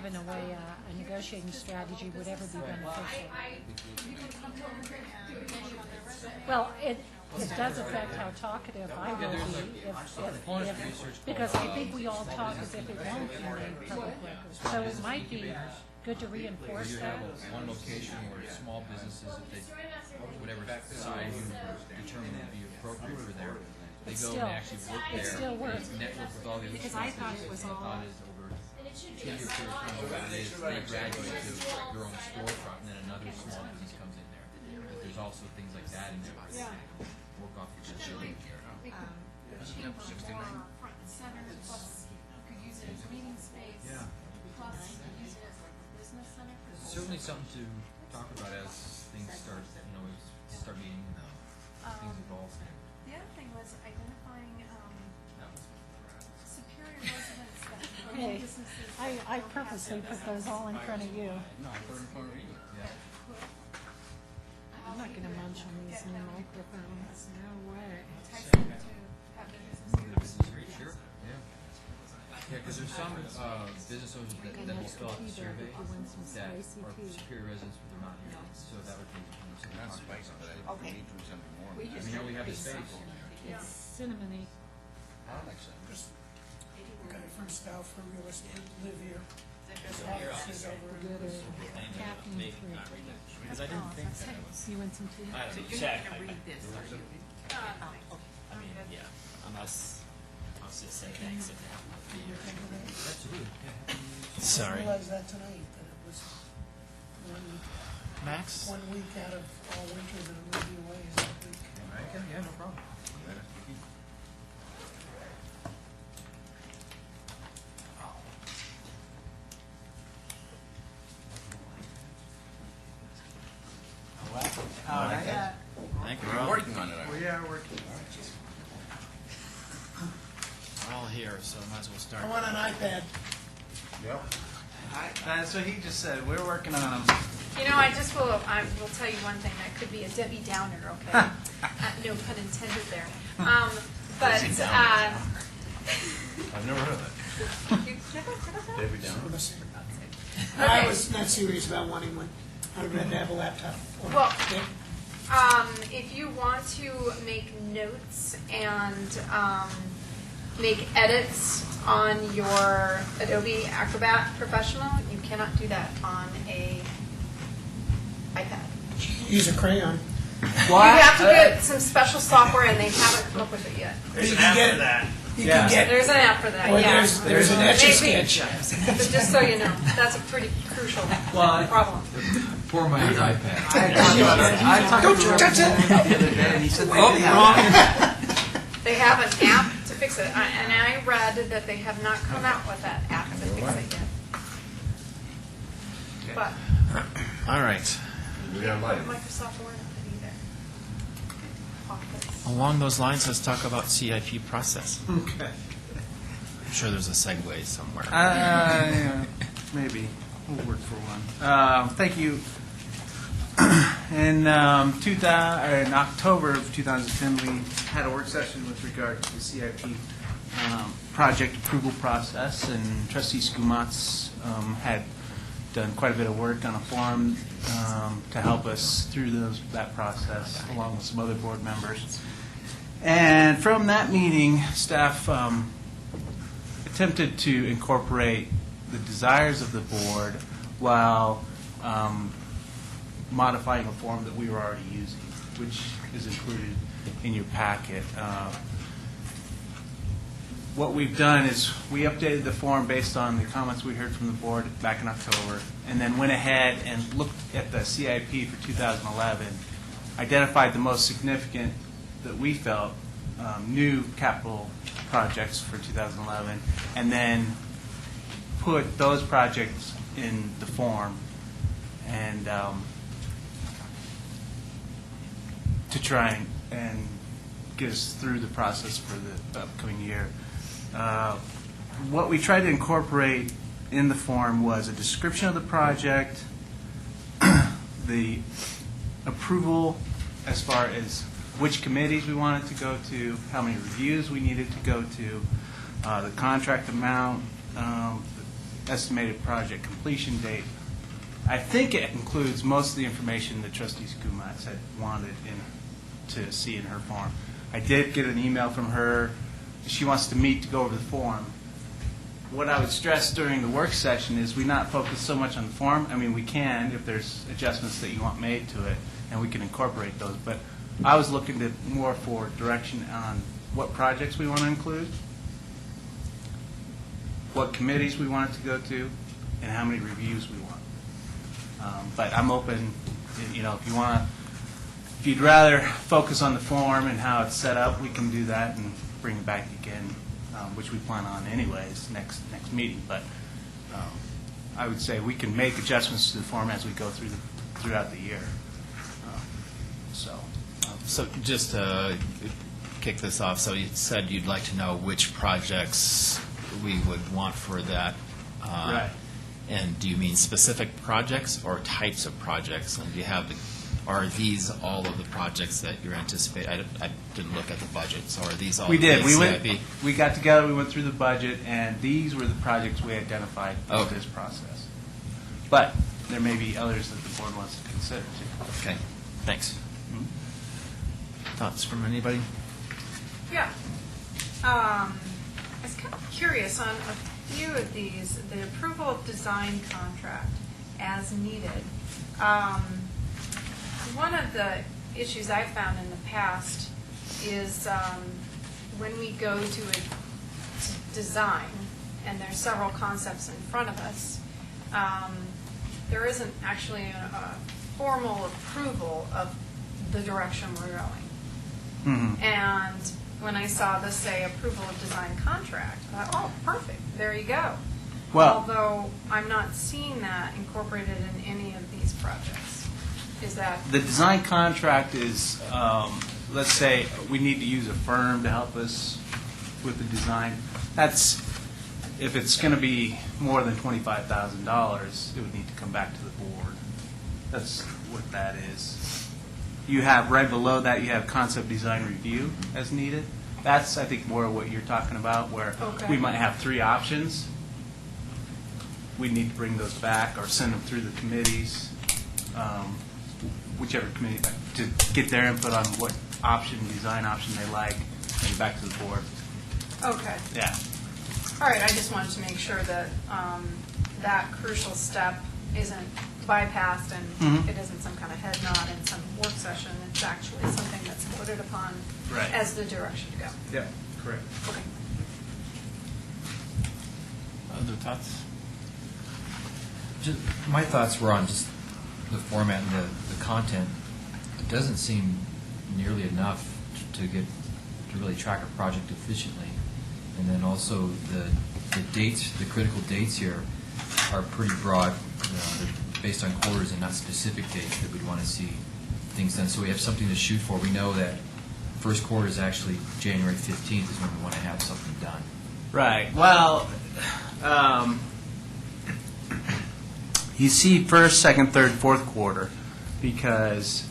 in a way, a negotiating strategy would ever be beneficial. Well, it does affect how talkative I will be if because I think we all talk as if it won't be made public record. So it might be good to reinforce that. One location where small businesses, if they, whatever size you determine would be appropriate for there, they go and actually work there. It still works. Network with all the other Because I thought it was all. thought is over 2 years period of time, what it is, they graduate to your own storefront, and then another small business comes in there. But there's also things like that in there where they can work off each other. We could achieve more front and center, plus you could use it as meeting space, plus you could use it as like a business center. Certainly something to talk about as things start, start meeting, things evolve. The other thing was identifying superior residents that own Hey, businesses. I purposely put those all in front of you. I'm not going to munch on these new microphones. No way. Entice them to have their business here. Sure, yeah. Yeah, because there's some business owners that will fill out the survey that are superior residents, but they're not here. So that would be something. Okay. We know we have the space. It's cinnamony. Got a front style for real estate, live here. House is over. Good caffeine free. Because I didn't think that it was. You want some tea? I have to check. I mean, yeah. Unless I was just saying thanks if they happen to be here. Absolutely, yeah. I Sorry. realized that tonight, that it was Max? 1 week out of all winter that I'm gonna be away is that week. Okay, yeah, no problem. All right. Thank you. We're Working on it. Yeah, we're working. We're all here, so might as well start. I want an iPad. Yep. That's what he just said. We're working on them. You know, I will tell you one thing, that could be a Debbie Downer, okay? No pun intended there. But, I've never heard of that. you never heard of that? David Downer. I was not serious about wanting one. I'd rather have a laptop. Well, Yeah. if you want to make notes and make edits on your Adobe Acrobat Professional, you cannot do that on a iPad. Use a crayon. You have to get some special software, and they haven't come up with it yet. There's You an can app get- for that. You can get, There's an app for that, or yeah. there's an etch a Maybe. sketch. But just so you know, that's a pretty crucial problem. For my iPad. Don't you touch it! They have an app to fix it, and I read that they have not come out with that app to fix it yet. But All right. We got light. Microsoft Word either. Office. Along those lines, let's talk about CIP process. Okay. I'm sure there's a segue somewhere. Yeah, maybe. We'll work for one. Thank you. In October of 2010, we had a work session with regard to the CIP project approval process, and Trustee Skumatz had done quite a bit of work on a forum to help us through that process, along with some other board members. And from that meeting, staff attempted to incorporate the desires of the board while modifying a form that we were already using, which is included in your packet. What we've done is we updated the form based on the comments we heard from the board back in October, and then went ahead and looked at the CIP for 2011, identified the most significant that we felt new capital projects for 2011, and then put those projects in the form and to try and get us through the process for the upcoming year. What we tried to incorporate in the form was a description of the project, the approval as far as which committees we wanted to go to, how many reviews we needed to go to, the contract amount, estimated project completion date. I think it includes most of the information that trustee Skumatz had wanted to see in her form. I did get an email from her. She wants to meet to go over the form. What I would stress during the work session is we not focus so much on the form. I mean, we can if there's adjustments that you want made to it, and we can incorporate those. But I was looking to more for direction on what projects we want to include, what committees we want it to go to, and how many reviews we want. But I'm open, you know, if you'd rather focus on the form and how it's set up, we can do that and bring it back again, which we plan on anyways, next meeting. But I would say we can make adjustments to the form as we go throughout the year. So just to kick this off, so you said you'd like to know which projects we would want for that. Right. And do you mean specific projects or types of projects? And do you have are these all of the projects that you're anticipating? I didn't look at the budget, so are these all? We did. the CIP? We got together. We went through the budget, and these were the projects we identified for Okay. this process. But there may be others that the board wants to consider too. Okay, thanks. Thoughts from anybody? Yeah. I was kind of curious on a few of these, the approval of design contract as needed. One of the issues I've found in the past is when we go to a design, and there's several concepts in front of us, there isn't actually a formal approval of the direction we're going. Mm-hmm. And when I saw this say approval of design contract, I thought, oh, perfect, there you go. Well- Although I'm not seeing that incorporated in any of these projects. Is that, The design contract is, let's say, we need to use a firm to help us with the design. That's, if it's going to be more than $25,000, it would need to come back to the board. That's what that is. You have, right below that, you have concept design review as needed. That's, I think, more what you're talking about, where Okay. we might have 3 options. We need to bring those back or send them through the committees, whichever committee, to get their input on what option, design option they like, and back to the board. okay. Yeah. All right, I just wanted to make sure that that crucial step isn't bypassed and Mhm. it isn't some kind of head nod in some work session. It's actually something that's voted upon Right. as the direction to go. Yeah, correct. Okay. Other thoughts? Just, my thoughts were on just the format and the content. It doesn't seem nearly enough to really track a project efficiently. And then also the dates, the critical dates here are pretty broad. They're based on quarters and not specific dates that we'd want to see things done. So we have something to shoot for. We know that first quarter is actually January 15th is when we want to have something done. Right. Well, you see first, second, third, fourth quarter because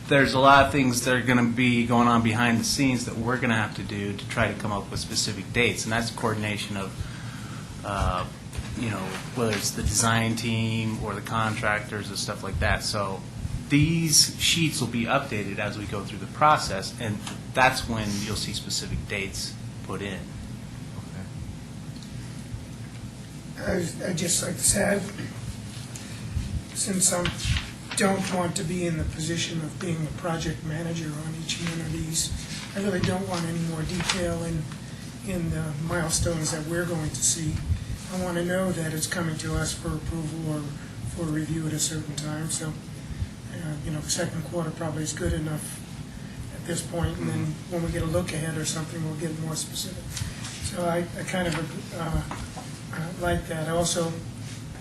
there's a lot of things that are going to be going on behind the scenes that we're going to have to do to try to come up with specific dates, and that's coordination of, whether it's the design team or the contractors and stuff like that. So these sheets will be updated as we go through the process, and that's when you'll see specific dates put in. I'd just like to say, since I don't want to be in the position of being the project manager on each one of these, I really don't want any more detail in the milestones that we're going to see. I want to know that it's coming to us for approval or for review at a certain time. So, the second quarter probably is good enough at this point, and then when we get a look ahead or something, we'll get more specific. So I kind of like that. Also,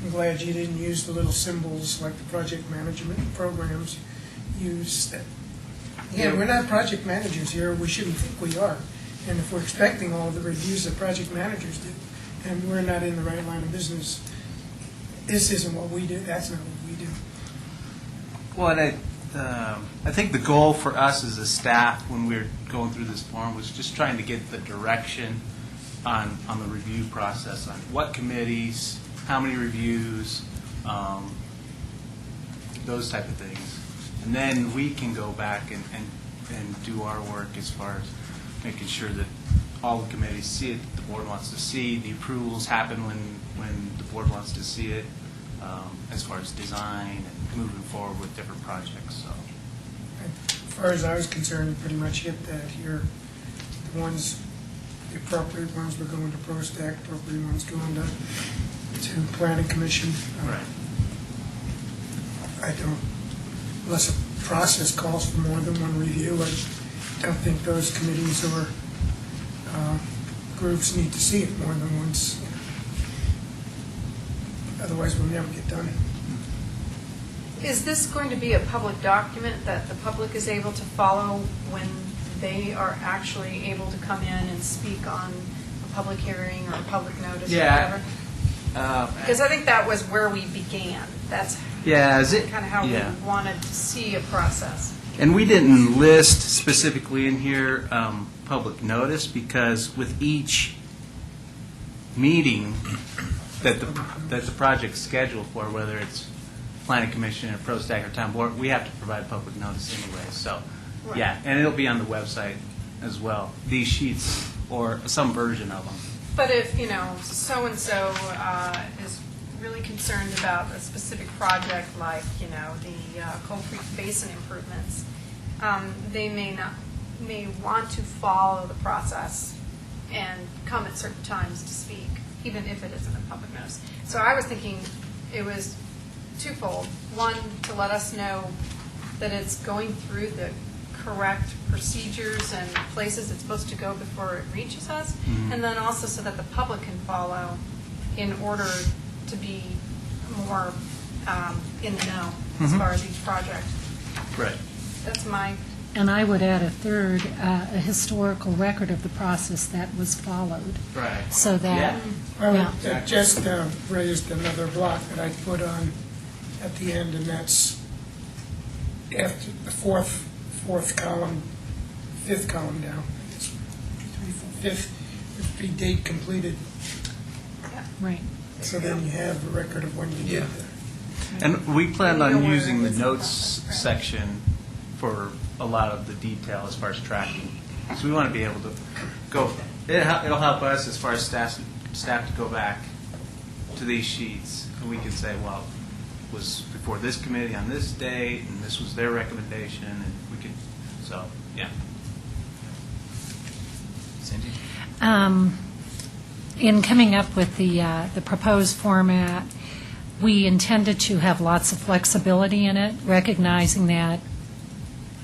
I'm glad you didn't use the little symbols like the project management programs use. That. Yeah, we're not project managers here. We shouldn't think we are. And if we're expecting all the reviews that project managers do, and we're not in the right line of business, this isn't what we do. That's not what we do. Well, and I think the goal for us as a staff when we were going through this form was just trying to get the direction on the review process, on what committees, how many reviews, those type of things. And then we can go back and do our work as far as making sure that all the committees see it, the board wants to see, the approvals happen when the board wants to see it, as far as design and moving forward with different projects, so. As far as I was concerned, you pretty much hit that here. The ones, the appropriate ones were going to ProStack, appropriate ones going to Planning Commission. I don't, unless a process calls for more than one review, I don't think those committees or groups need to see it more than once. Otherwise, we'll never get done. Is this going to be a public document that the public is able to follow when they are actually able to come in and speak on a public hearing or a public notice or Yeah. whatever? Because I think that was where we began. That's Yeah, is it? kind of how Yeah. we wanted to see a process. And we didn't list specifically in here public notice, because with each meeting that the project's scheduled for, whether it's Planning Commission or ProStack or Town Board, we have to provide public notice anyway. So, Right. yeah, and it'll be on the website as well, these sheets or some version of them. But if, so-and-so is really concerned about a specific project like, the Cold Creek Basin improvements, they may want to follow the process and come at certain times to speak, even if it isn't a public notice. So I was thinking it was twofold. One, to let us know that it's going through the correct procedures and places it's supposed to go before it reaches us, and then also so that the public can follow in order to be more in the know as far as each project. Right. That's my, And I would add a third, a historical record of the process that was followed, Right. so that, I yeah. would just raised another block that I put on at the end, and that's after the fourth column, fifth column down. I guess. Fifth would be date completed, Right. so then you have a record of when you did that. And we planned You know on where using the it was notes from. Right. section for a lot of the detail as far as tracking. So we want to be able to go, it'll help us as far as staff to go back to these sheets, and we can say, well, it was before this committee on this date, and this was their recommendation, and we can, so, yeah. Cindy? In coming up with the proposed format, we intended to have lots of flexibility in it, recognizing that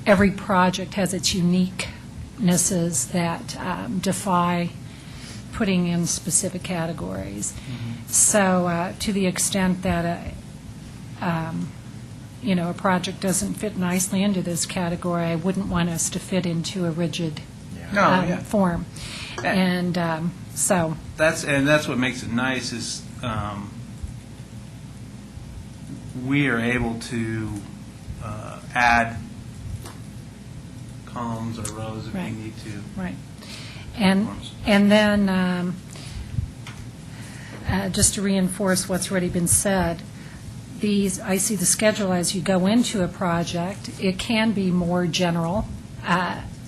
every project has its uniquenesses that defy putting in specific categories. So to the extent that a project doesn't fit nicely into this category, I wouldn't want us to fit into a rigid form. And so, That's what makes it nice is we are able to add columns or rows if we Right. need to. right. And then, just to reinforce what's already been said, I see the schedule as you go into a project. It can be more general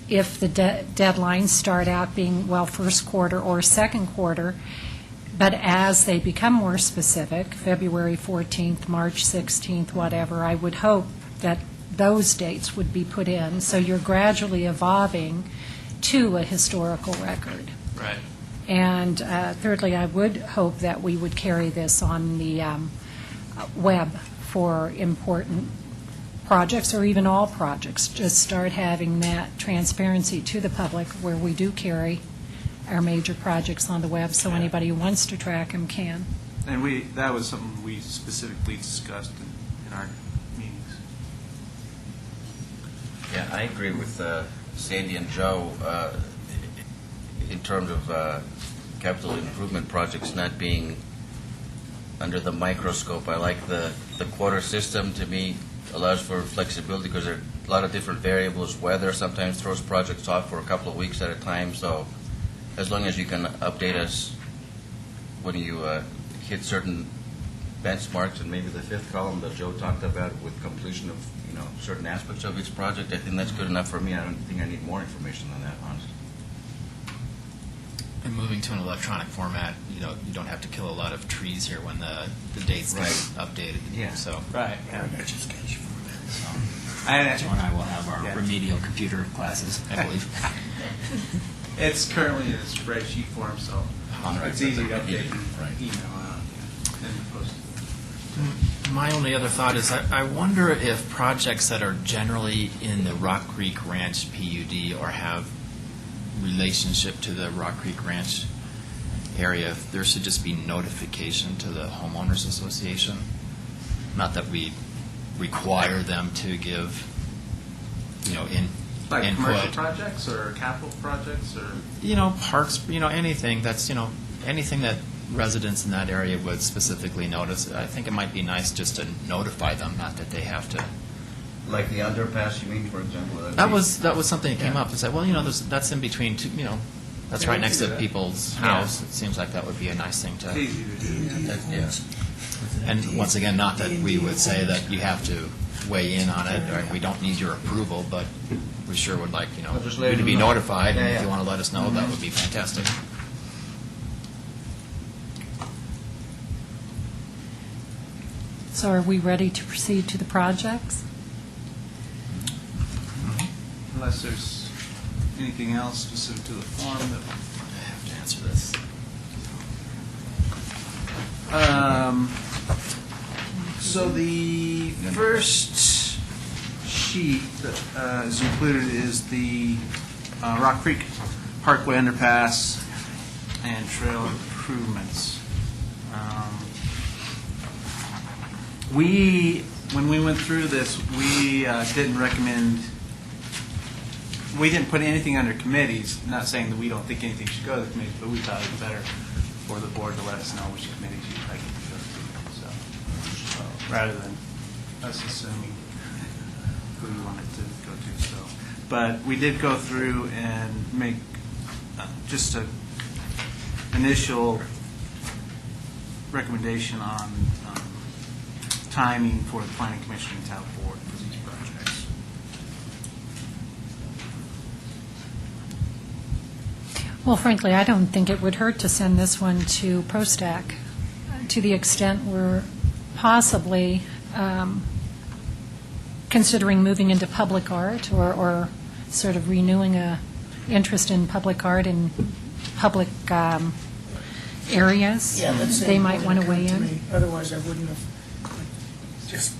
if the deadlines start out being, first quarter or second quarter, but as they become more specific, February 14th, March 16th, whatever, I would hope that those dates would be put in. So you're gradually evolving to a historical record. Right. And thirdly, I would hope that we would carry this on the web for important projects or even all projects. Just start having that transparency to the public where we do carry our major projects on the web so anybody who wants to track them can. And that was something we specifically discussed in our meetings. Yeah, I agree with Sandy and Joe in terms of capital improvement projects not being under the microscope. I like the quarter system. To me, allows for flexibility because there are a lot of different variables. Weather sometimes throws projects off for a couple of weeks at a time, so as long as you can update us when you hit certain benchmarks, and maybe the fifth column that Joe talked about with completion of, certain aspects of each project, I think that's good enough for me. I don't think I need more information than that, honestly. And moving to an electronic format, you don't have to kill a lot of trees here when the dates get Right. updated. Yeah. So, Right, yeah. Joe and I will have our remedial computer classes, I believe. It's currently in a spreadsheet form, so it's easy to update Right. and email out and post. My only other thought is I wonder if projects that are generally in the Rock Creek Ranch PUD or have relationship to the Rock Creek Ranch area, if there should just be notification to the homeowners association. Not that we require them to give, Like commercial input. projects or capital projects or? Parks, anything that's, anything that residents in that area would specifically notice. I think it might be nice just to notify them, not that they have to. Like the underpass, you mean, for example? That was something that came up. It's like, that's in between two, that's Yeah, right we next can to do that. people's house. It seems like that would be a nice thing It's to. easy to do. Yeah. And once again, not that we would say that you have to weigh in on it, or we don't need your approval, but we sure would like, Well, just you let to them be know. notified, and Yeah, if you yeah. want to let us know, that would be fantastic. So are we ready to proceed to the projects? Unless there's anything else specific to the form that. I have to answer this. So the first sheet that is included is the Rock Creek Parkway underpass and trail improvements. When we went through this, we didn't recommend, we didn't put anything under committees, not saying that we don't think anything should go to the committees, but we thought it was better for the board to let us know which committees you'd like it to go to. So, rather than us assuming who you wanted to go to. So, but we did go through and make just an initial recommendation on timing for the planning commission and town board for these projects. Well, frankly, I don't think it would hurt to send this one to ProStack to the extent we're possibly considering moving into public art or sort of renewing a interest in public art in public areas. Yeah, that's They might want to weigh in. Otherwise, I wouldn't have, just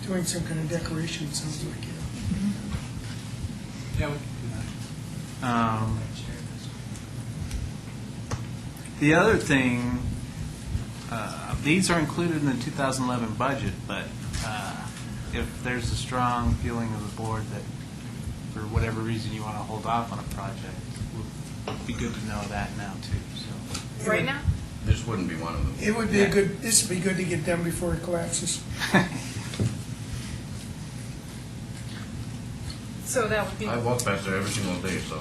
doing some kind of decoration sounds like, Yeah, we can do that. The other thing, these are included in the 2011 budget, but if there's a strong feeling of the board that for whatever reason you want to hold off on a project, it would be good to know that now too. So. Right now? This wouldn't be one of them. It would be this would be good to get done before it collapses. So that would be, I walk past there every single day, so.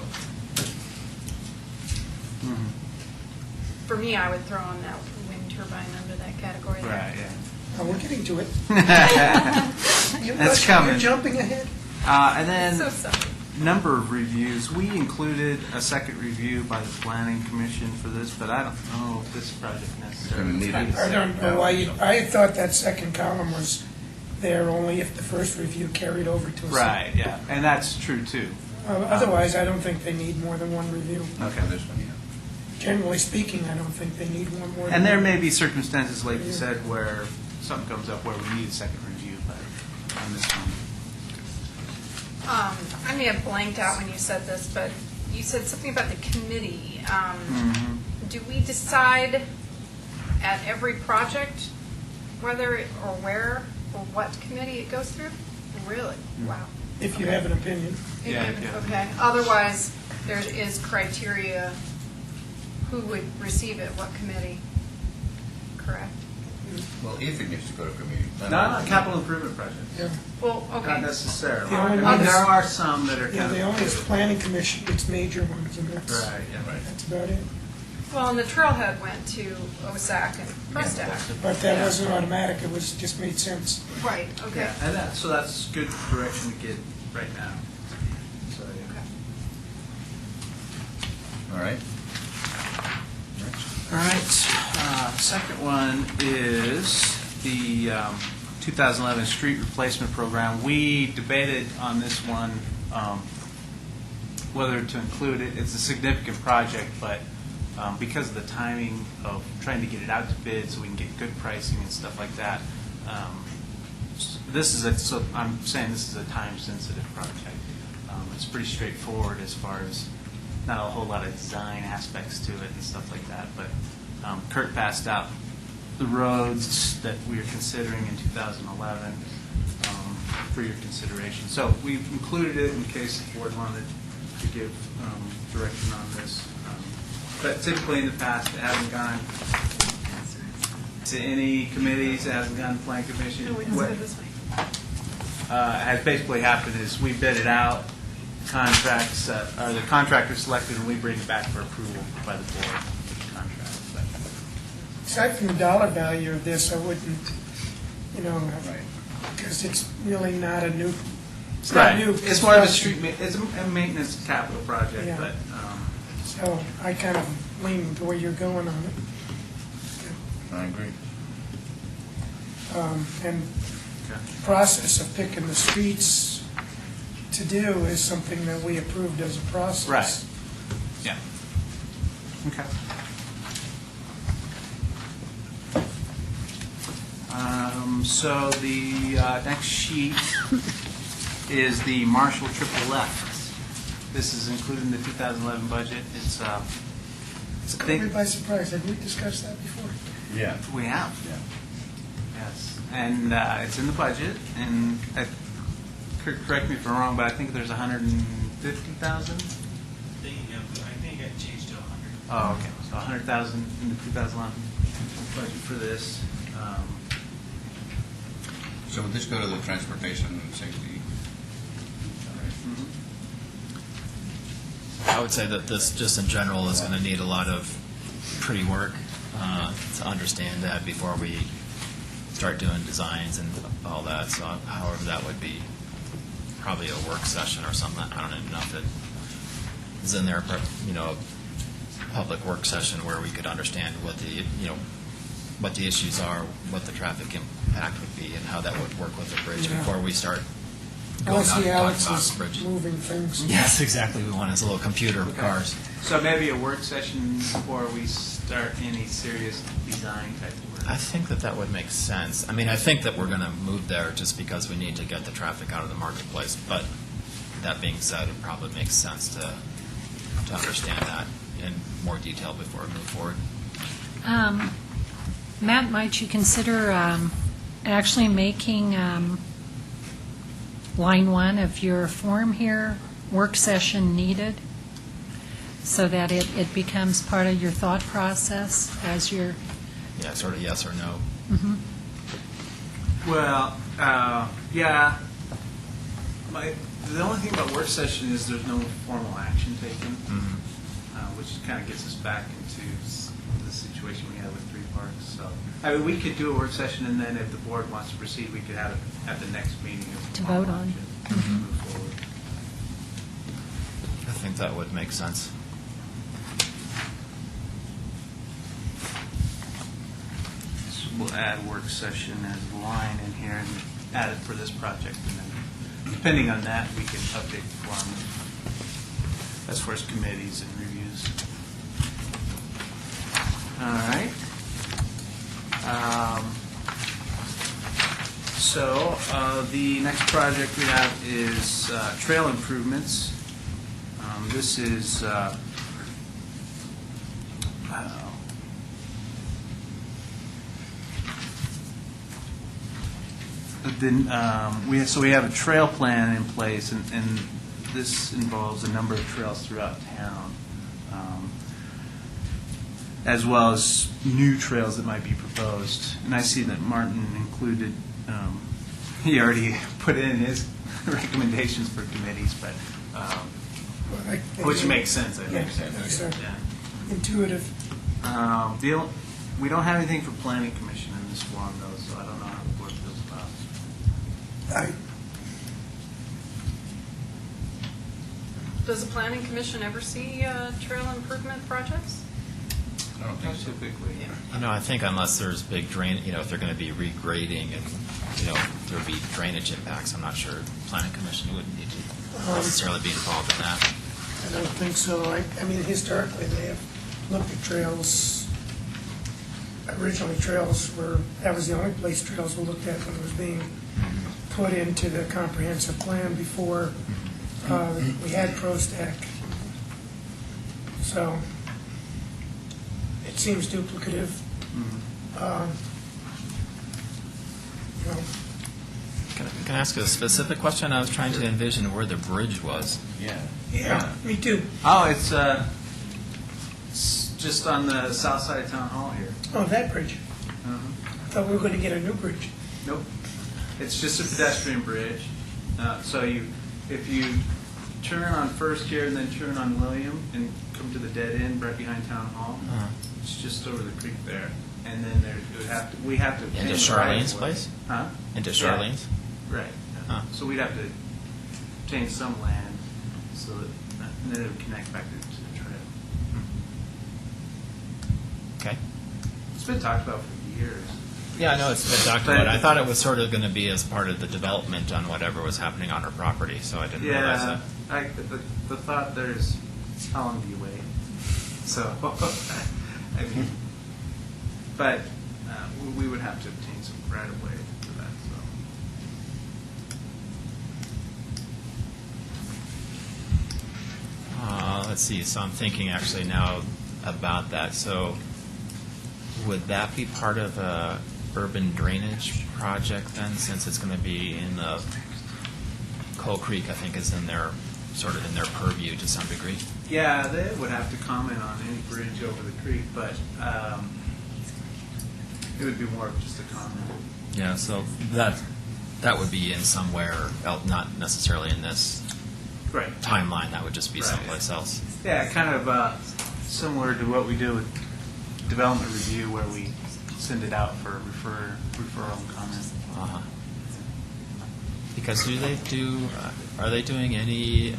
for me, I would throw on that wind turbine under that category. there. Right, yeah. Oh, we're getting to it. That's coming. You're jumping ahead. And then So sorry. number of reviews. We included a second review by the planning commission for this, but I don't know if this project necessarily. Gonna need it. I don't know why you, I thought that second column was there only if the first review carried over to us. Right, yeah, and that's true too. Otherwise, I don't think they need more than one review. Okay. This one, yeah. Generally speaking, I don't think they need one more than And there one. may be circumstances, like you said, where something comes up where we need a second review, but on this one. I may have blanked out when you said this, but you said something about the committee. Do we decide at every project whether or where or what committee it goes through? Really? Wow. If you have an opinion. Yeah, yeah. Okay. Otherwise, there is criteria who would receive it, what committee, correct? Well, if it needs to go to committee. Not a capital improvement project. Yeah, Well, Not okay. necessarily. The only I one mean, is- there are some that are yeah, kind the of. only is planning commission, it's major ones, and that's, Right, yeah. that's about it. Well, and the trailhead went to OSAC and PRESTAC. But that wasn't automatic, it was, just made sense. Right, okay. Yeah, and so that's good direction to get right now. So, yeah. Okay. All right. All right, second one is the 2011 street replacement program. We debated on this one whether to include it. It's a significant project, but because of the timing of trying to get it out to bid so we can get good pricing and stuff like that, so I'm saying this is a time-sensitive project. It's pretty straightforward as far as not a whole lot of design aspects to it and stuff like that, but Kurt passed out the roads that we are considering in 2011 for your consideration. So we've included it in case the board wanted to give direction on this. But typically in the past, it hasn't gone to any committees, it hasn't gone to plan commission. No, wait, let's go this way. Has basically happened is we bid it out, contracts, or the contractor selected, and we bring it back for approval by the board with the contract. But Aside from the dollar value of this, I wouldn't, because it's really not a new, it's not new. It's more of a street, it's a maintenance capital project, Yeah. but, So I kind of lean the way you're going on it. I agree. And okay. the process of picking the streets to do is something that we approved as a process. Right. Yeah. Okay. So the next sheet is the Marshall Triple F. This is included in the 2011 budget. It's a Caught thing. me by surprise. Had we discussed that before? Yeah. We have. Yeah. Yes. And it's in the budget. And correct me if I'm wrong, but I think there's 150,000. I think it changed to 100. Oh, okay. So 100,000 in the 2011 budget for this. So would this go to the transportation and safety? I would say that this, just in general, is going to need a lot of pre-work to understand that before we start doing designs and all that. So however, that would be probably a work session or something. I don't even know if it is in there, but, a public work session where we could understand what the, what the issues are, what the traffic impact would be, and how that would work with the bridge Yeah. before we start I going out see and Alex talking about is the bridge. moving things. Yes, exactly. We want his little computer cars. So maybe a work session before we start any serious design type of work. I think that would make sense. I mean, I think that we're going to move there just because we need to get the traffic out of the marketplace. But that being said, it probably makes sense to understand that in more detail before we move forward. Matt, might you consider actually making line 1 of your form here, work session needed, so that it becomes part of your thought process as you're... Yeah, sort of yes or no. Well, yeah. The only thing about work session is there's no formal action taken, which kind of gets us back into the situation we had with 3 parks. So, I mean, we could do a work session, and then if the board wants to proceed, we could have it at the next meeting. as a To formal vote on. action and move forward. I think that would make sense. So we'll add work session as a line in here and add it for this project, and then depending on that, we can update the form as far as committees and reviews. All right. So the next project we have is trail improvements. This is we have a trail plan in place, and this involves a number of trails throughout town. as well as new trails that might be proposed. And I see that Martin included, he already put in his recommendations for committees, but, which makes sense, I Yeah, think. that's Yeah. intuitive. We don't have anything for planning commission in this form, though, so I don't know how the board feels about it. Does the planning commission ever see trail improvement projects? I don't think so. Typically, I think unless there's big drain, if they're going to be regrading and, there'll be drainage impacts, I'm not sure planning commission would need to necessarily be involved in that. I don't think so. I mean, historically, they have looked at trails. Originally, that was the only place trails were looked at when it was being put into the comprehensive plan before we had ProStack. So it seems duplicative. You know, Can I ask a specific question? I was trying to envision where the bridge was. yeah, me too. Oh, it's just on the south side of Town Hall here. Oh, that bridge. Uh-huh. I thought we were going to get a new bridge. Nope. It's just a pedestrian bridge. So if you turn on First here and then turn on William and come to the dead end right behind Town Hall, it's just over the creek there. And then we have to. Into pay the Charlene's right of way. place? Huh? Into Yeah. Charlene's? Right. Huh. So we'd have to change some land so that, and then it would connect back to the trail. Okay. It's been talked about for years. Yeah, I know it's been talked But- about. I thought it was sort of going to be as part of the development on whatever was happening on her property, so I didn't realize Yeah, that. the thought there's, how long do you wait? So, I mean, but we would have to obtain some right of way for that, so. Let's see, so I'm thinking actually now about that. So would that be part of a urban drainage project then, since it's going to be in the Coal Creek, I think is in their, sort of in their purview to some degree? Yeah, they would have to comment on any bridge over the creek, but it would be more of just a comment. Yeah, so that would be in somewhere else, not necessarily in this Right. timeline, that would just be Right. someplace else. Yeah, kind of similar to what we do with development review, where we send it out for referral and comment. Uh-huh. Because are they doing any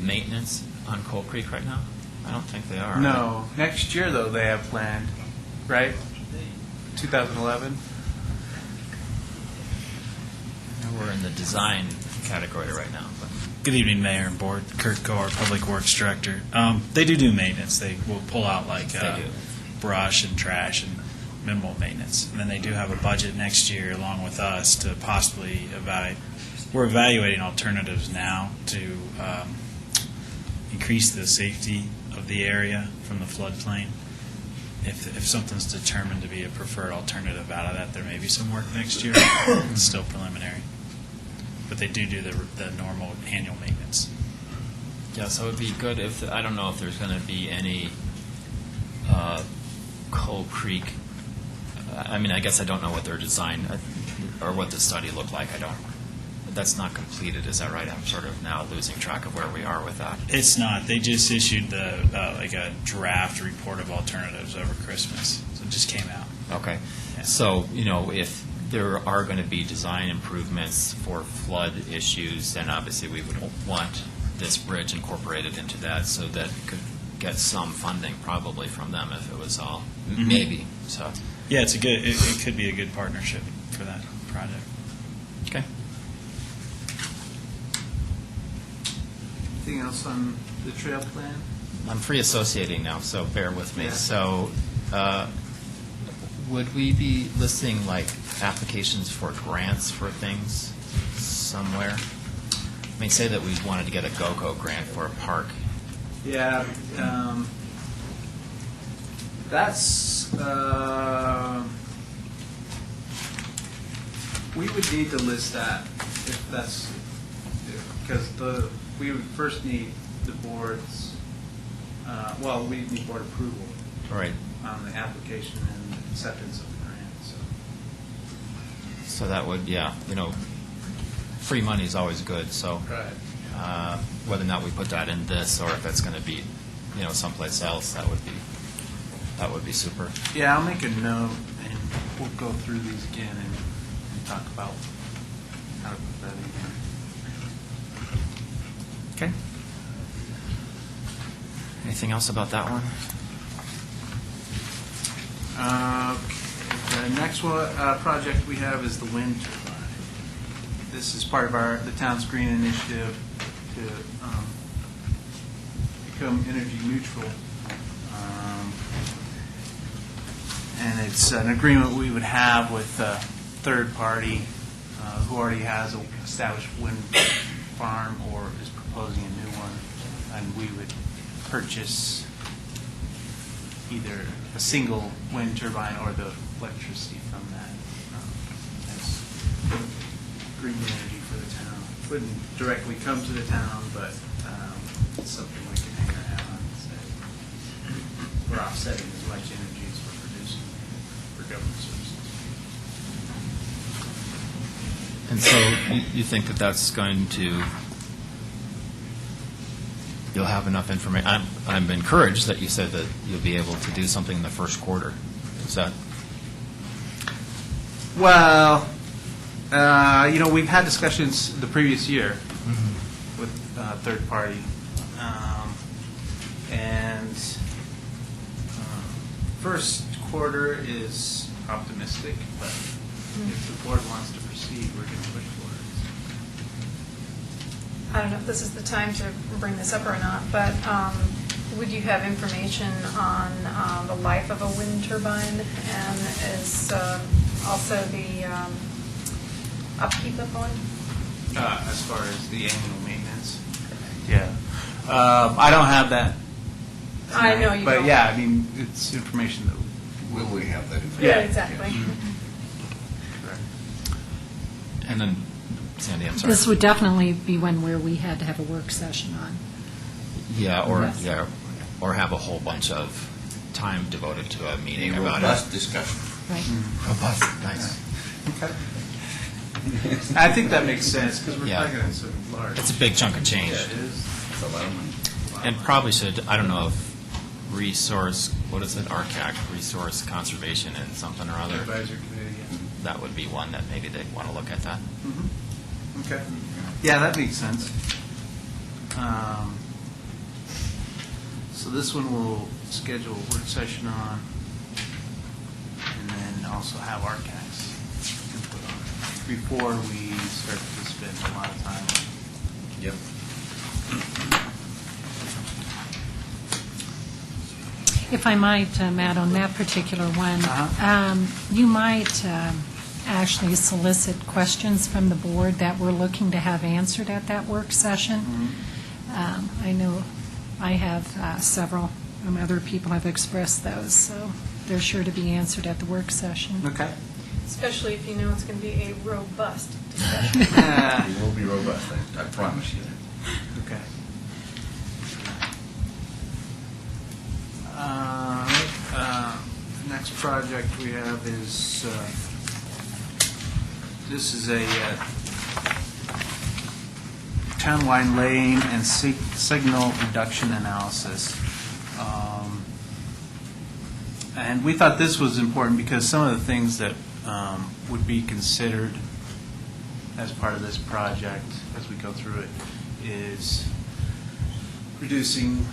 maintenance on Coal Creek right now? I don't think they are. No, next year though they have planned, right? 2011. We're in the design category right now, but Good evening, Mayor and Board. Kurt Gore, Public Works Director. They do maintenance. They will pull out like They do. brush and trash and minimal maintenance. And then they do have a budget next year along with us to possibly evaluate. We're evaluating alternatives now to increase the safety of the area from the floodplain. If something's determined to be a preferred alternative out of that, there may be some work next year. It's still preliminary. But they do the normal annual maintenance. yeah, so it would be good if, I don't know if there's going to be any Coal Creek, I mean, I guess I don't know what their design or what the study looked like. That's not completed, is that right? I'm sort of now losing track of where we are with that. It's not. They just issued like a draft report of alternatives over Christmas. So it just came out. Okay. Yeah. So, if there are going to be design improvements for flood issues, then obviously we would want this bridge incorporated into that so that it could get some funding probably from them if it was all, maybe, so. Yeah, it could be a good partnership for that project. Okay. Anything else on the trail plan? I'm free associating now, so bear with me. Yeah. So, would we be listing like applications for grants for things somewhere? I mean, say that we wanted to get a GOCO grant for a park. Yeah, that's, we would need to list that if that's, because we would first need the board's, we'd need board approval Right. on the application and acceptance of the grant, so. So that would, free money is always good, so. Right. Whether or not we put that in this, or if it's going to be, someplace else, that would be super. Yeah, I'll make a note, and we'll go through these again and talk about how to put that in here. Okay. Anything else about that one? The next one, project we have is the wind turbine. This is part of the town's green initiative to become energy neutral. And it's an agreement we would have with a third party who already has an established wind farm or is proposing a new one. And we would purchase either a single wind turbine or the electricity from that as green energy for the town. Wouldn't directly come to the town, but it's something we can hang our hat on and say we're offsetting as much energy as we're producing for government services. And so you think that that's going to, you'll have enough information? I'm encouraged that you said that you'll be able to do something in the first quarter. Is that? Well, we've had discussions the previous year with third party, and first quarter is optimistic, but if the board wants to proceed, we're going to push for it. I don't know if this is the time to bring this up or not, but would you have information on the life of a wind turbine, and is also the upkeep of one? As far as the annual maintenance? Yeah. I don't have that. I know you But don't. yeah, I mean, it's information that. Will we have that information? Yeah, exactly. Correct. And then, Sandy, I'm sorry. This would definitely be one where we had to have a work session on. Yeah, Yes. or have a whole bunch of time devoted to a meeting A about robust it. discussion. Right. Robust, nice. Okay. I think that makes sense, because we're Yeah. talking about so large. It's a big chunk of change. Yeah, it is. It's a lot of money. And probably should, I don't know if RCAC, Resource Conservation and something or other, Advisory committee, yeah. that would be one that maybe they'd want to look at that. Okay. Yeah, that makes sense. So this one we'll schedule a work session on, and then also have RCAC's input on it before we start to spend a lot of time on it. Yep. If I might, Matt, on that particular one, Uh-huh. you might actually solicit questions from the board that we're looking to have answered at that work session. I know I have several, other people have expressed those, so they're sure to be answered at the work session. Okay. Especially if you know it's going to be a robust discussion. It will be robust, I promise you. Okay. Next project we have is, this is a townwide lane and signal reduction analysis. And we thought this was important because some of the things that would be considered as part of this project as we go through it is reducing,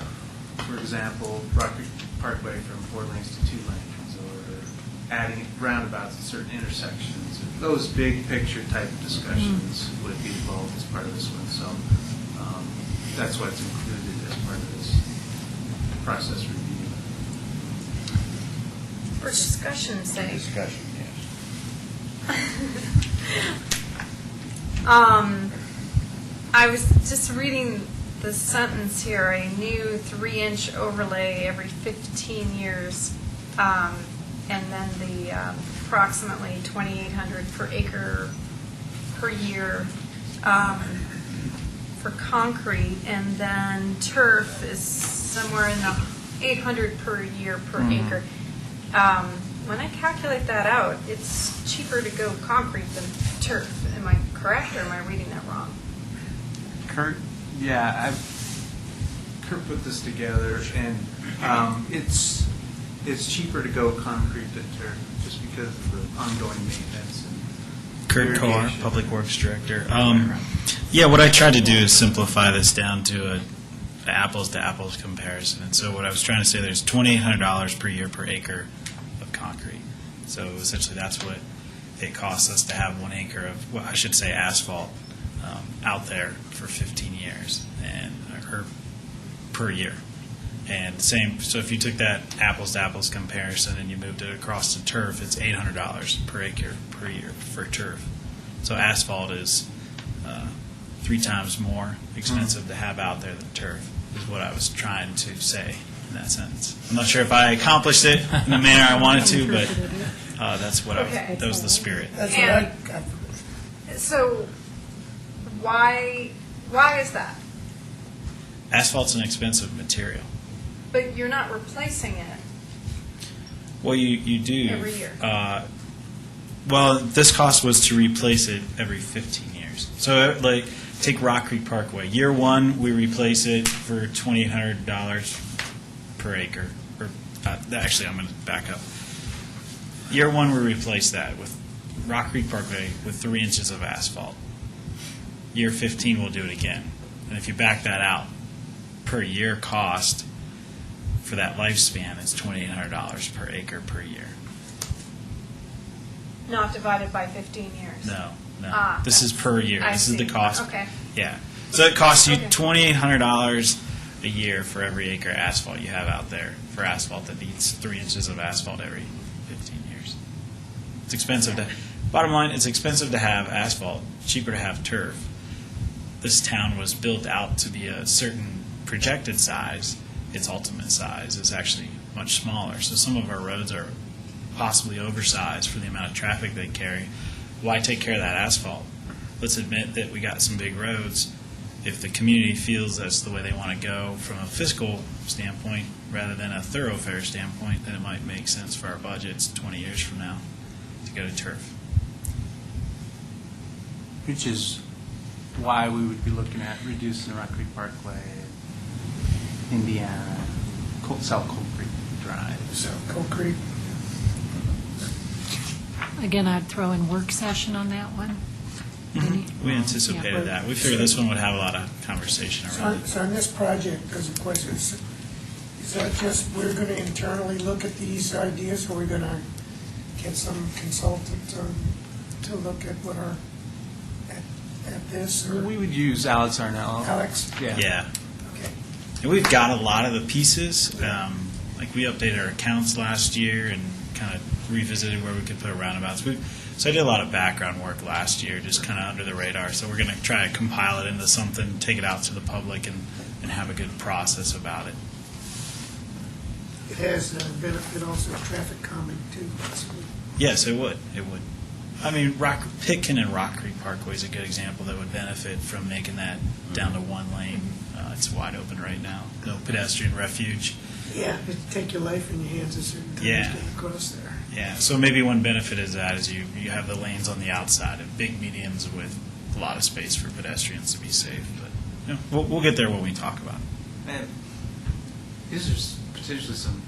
for example, Rock Creek Parkway from 4 lanes to 2 lanes, or adding roundabouts at certain intersections. Those big picture type of discussions would be involved as part of this one. So that's why it's included as part of this process review. For discussion's sake. Discussion, yes. I was just reading the sentence here, a new 3-inch overlay every 15 years, and then the approximately 2,800 per acre per year for concrete, and then turf is somewhere in the $800 per year per Mhm. acre. When I calculate that out, it's cheaper to go concrete than turf. Am I correct, or am I reading that wrong? Kurt, yeah, Kurt put this together, and it's cheaper to go concrete than turf, just because of the ongoing maintenance. And Kurt Carr, irrigation. Public Works Director. Yeah, what I tried to do is simplify this down to a apples to apples comparison. And so what I was trying to say, there's $2,800 per year per acre of concrete. So essentially, that's what it costs us to have 1 acre of, well, I should say, asphalt out there for 15 years, and or per year. And same. So if you took that apples to apples comparison and you moved it across to turf, it's $800 per acre per year for turf. So asphalt is 3 times more expensive to have out there than turf, is what I was trying to say in that sentence. I'm not sure if I accomplished it in the manner I wanted to, but that's what Okay. that was the spirit. That's what I And- got. So why is that? Asphalt's an expensive material. But you're not replacing it. Well, you do. Every year. Well, this cost was to replace it every 15 years. So, like, take Rock Creek Parkway. Year 1, we replace it for $2,800 per acre. Or actually, I'm going to back up. Year 1, we replace that with Rock Creek Parkway with 3 inches of asphalt. Year 15, we'll do it again. And if you back that out, per year cost for that lifespan is $2,800 per acre per year. Not divided by 15 years. No. Ah, This is per year. I This is the see. cost. Okay. Yeah. So it costs you Okay. $2,800 a year for every acre of asphalt you have out there, for asphalt that needs 3 inches of asphalt every 15 years. It's expensive to. Bottom line, it's expensive to have asphalt. Cheaper to have turf. This town was built out to be a certain projected size. Its ultimate size is actually much smaller. So some of our roads are possibly oversized for the amount of traffic they carry. Why take care of that asphalt? Let's admit that we got some big roads. If the community feels that's the way they want to go from a fiscal standpoint rather than a thoroughfare standpoint, then it might make sense for our budgets 20 years from now to go to turf. Which is why we would be looking at reducing Rock Creek Parkway, Indiana, South Cold Creek Drive. So, Coal Creek, Again, I'd throw in work session on that one. We anticipated that. We figured this one would have a lot of conversation around it. so on this project, there's a question, is that just, we're going to internally look at these ideas, or are we going to get some consultant to look at what our, at this, or We would use Alex Arnell. Alex? Yeah. Okay. And we've got a lot of the pieces. Like we updated our accounts last year and kind of revisited where we could put roundabouts. So I did a lot of background work last year, just kind of under the radar. So we're going to try to compile it into something, take it out to the public, and have a good process about it. It has a benefit also of traffic calming too, possibly. Yes, it would. It would. I mean, Pitkin and Rock Creek Parkway is a good example that would benefit from making that down to 1 lane. It's wide open right now. No pedestrian refuge. Yeah, it'd take your life in your hands at certain times Yeah. getting across there. Yeah, so maybe one benefit is that is you have the lanes on the outside of big medians with a lot of space for pedestrians to be safe. But you know, we'll get there when we talk about it. And these are potentially some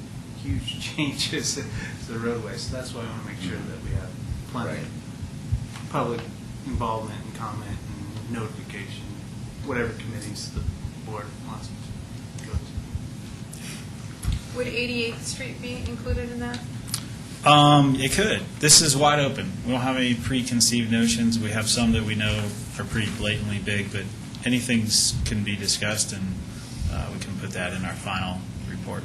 huge changes to the roadway, so that's why I want to make sure that we have plenty of public involvement and comment and notification, whatever committees the board wants to go to. Would 88th Street be included in that? It could. This is wide open. We don't have any preconceived notions. We have some that we know are pretty blatantly big, but anything can be discussed, and we can put that in our final report.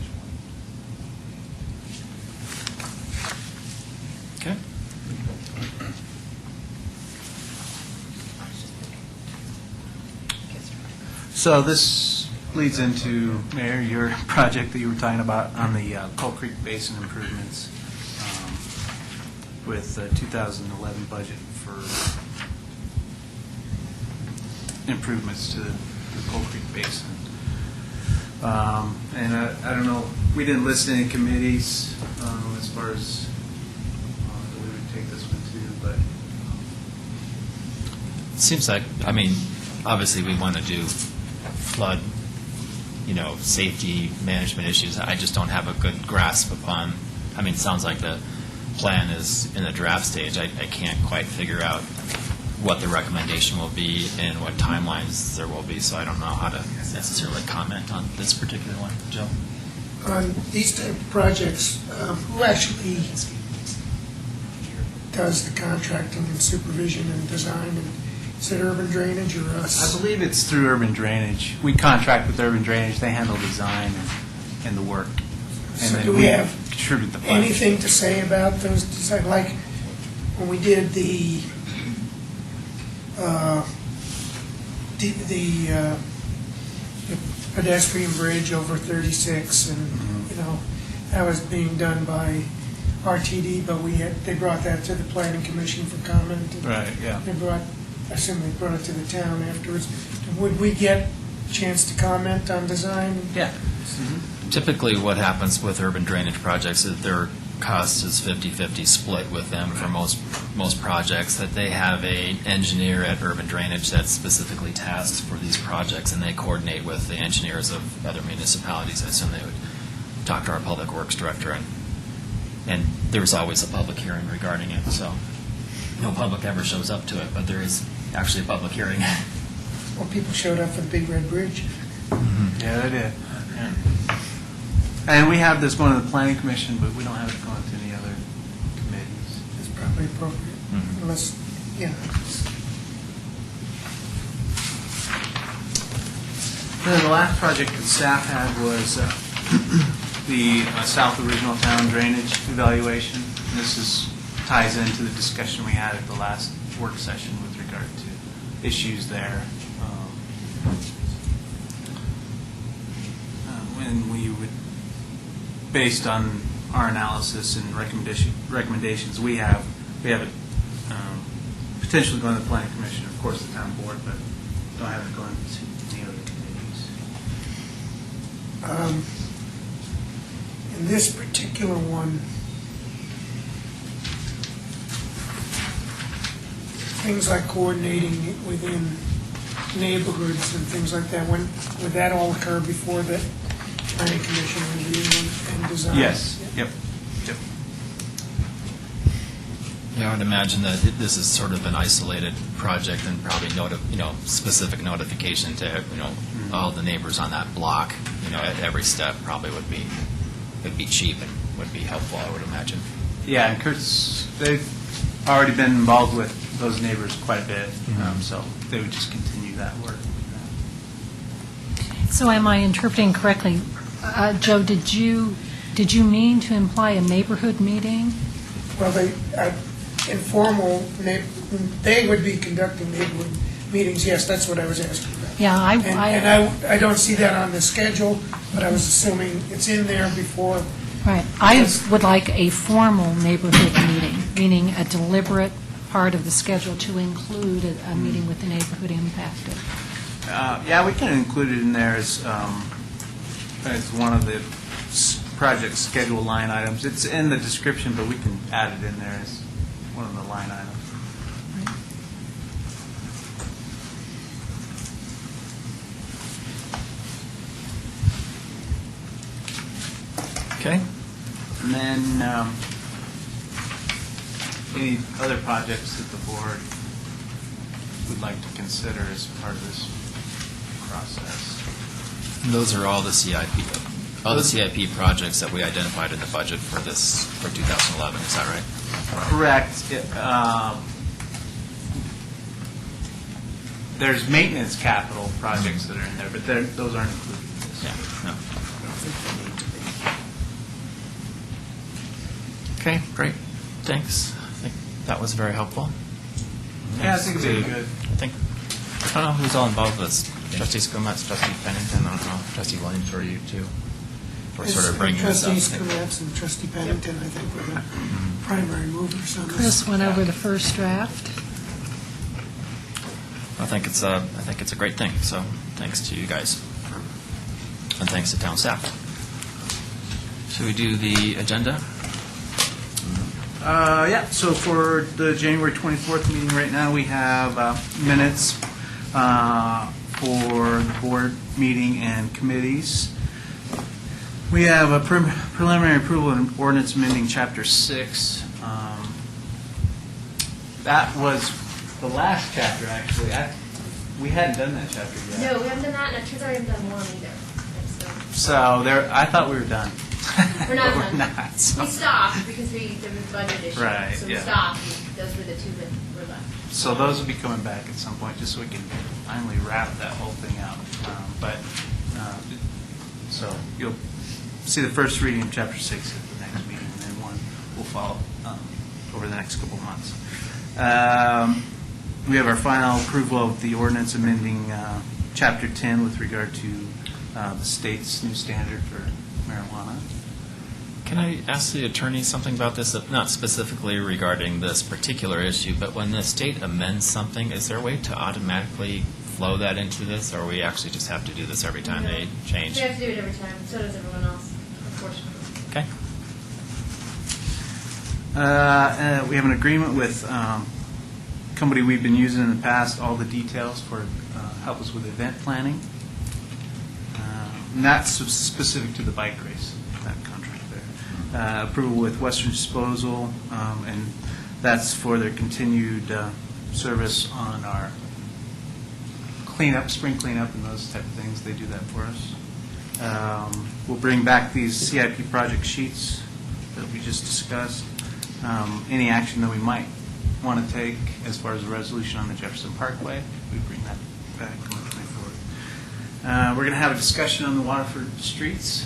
Okay. So this leads into, Mayor, your project that you were talking about on the Coal Creek Basin improvements with the 2011 budget for improvements to the Coal Creek Basin. And I don't know, we didn't list any committees as far as we would take this one to, but It seems like, I mean, obviously we want to do flood, safety management issues. I just don't have a good grasp upon, I mean, it sounds like the plan is in the draft stage. I can't quite figure out what the recommendation will be and what timelines there will be, so I don't know how to necessarily comment on this particular one. Joe? On these type of projects, who actually does the contracting and supervision and design? And is it urban drainage or I us? believe it's through urban drainage. We contract with urban drainage, they handle design and the work. And So then do we have contribute the funds. anything to say about those design, like when we did the pedestrian bridge over 36, and, that was being done by RTD, but they brought that to the planning commission for comment. and Right, yeah. I assume they brought it to the town afterwards. Would we get a chance to comment on design? Yeah. Typically, what happens with urban drainage projects is their cost is 50-50 split with them for most projects, that they have an engineer at urban drainage that's specifically tasked for these projects, and they coordinate with the engineers of other municipalities. I assume they would talk to our public works director, and there's always a public hearing regarding it, so no public ever shows up to it, but there is actually a public hearing. Well, people showed up for the Big Red Bridge. Yeah, they did. Yeah. And we have this going to the planning commission, but we don't have it going to any other committees. It's probably appropriate, unless, yeah. Then the last project that staff had was the South Original Town drainage evaluation. And this ties into the discussion we had at the last work session with regard to issues there. When we would, based on our analysis and recommendations, we have it potentially going to the planning commission, of course, the town board, but don't have it going to any other committees. In this particular one, things like coordinating within neighborhoods and things like that, would that all occur before the planning commission review and design? Yes, yep. Yeah, I would imagine that this is sort of an isolated project, and probably specific notification to all the neighbors on that block. At every step probably would be cheap and would be helpful, I would imagine. Yeah, and they've already been involved with those neighbors quite a bit, so they would just continue that work. So am I interpreting correctly? Joe, did you mean to imply a neighborhood meeting? Well, they would be conducting neighborhood meetings, yes, that's what I was asking about. Yeah, And I don't see that on the schedule, but I was assuming it's in there before. Right. I would like a formal neighborhood meeting, meaning a deliberate part of the schedule to include a meeting with the neighborhood impacted. Yeah, we can include it in there as one of the project schedule line items. It's in the description, but we can add it in there as one of the line items. Okay. And then any other projects that the board would like to consider as part of this process? Those are all the CIP projects that we identified in the budget for 2011. Is that right? Correct. There's maintenance capital projects that are in there, but those aren't included in this. Yeah. No. Okay. Great. Thanks. I think that was very helpful. Yeah, I think it'd be good. I don't know who's all involved with this. Trustee Skumatz, Trustee Pennington, I don't know, Trustee Williams, or you too? For sort of bringing this up. Trustee Skumatz and Trustee Pennington, I think, were the primary movers on this. Chris went over the first draft. I think it's a great thing, so thanks to you guys for And thanks to town staff. Should we do the agenda? Yeah, so for the January 24th meeting right now, we have minutes for the board meeting and committees. We have a preliminary approval and ordinance amending Chapter 6. That was the last chapter, actually. We hadn't done that chapter yet. No, we haven't done that, and it turns out we haven't done one either. So I thought we were done. We're not But done. We're not. so. We stopped because there was budget issues. Right, So we yeah. stopped, and those were the two that were left. So those will be coming back at some point, just so we can finally wrap that whole thing out. So you'll see the first reading of Chapter 6 at the next meeting, and then one will follow over the next couple of months. We have our final approval of the ordinance amending Chapter 10 with regard to the state's new standard for marijuana. Can I ask the attorney something about this, not specifically regarding this particular issue, but when the state amends something, is there a way to automatically flow that into this, or we actually just have to do this every time they change? We have to do it every time, so does everyone else, unfortunately. Okay. We have an agreement with company we've been using in the past, all the details for help us with event planning. And that's specific to the bike race, that contract there. Approval with Western Disposal, and that's for their continued service on our cleanup, spring cleanup and those type of things. They do that for us. We'll bring back these CIP project sheets that we just discussed. Any action that we might want to take as far as a resolution on the Jefferson Parkway, we bring that back on the 24th. We're going to have a discussion on the Waterford streets.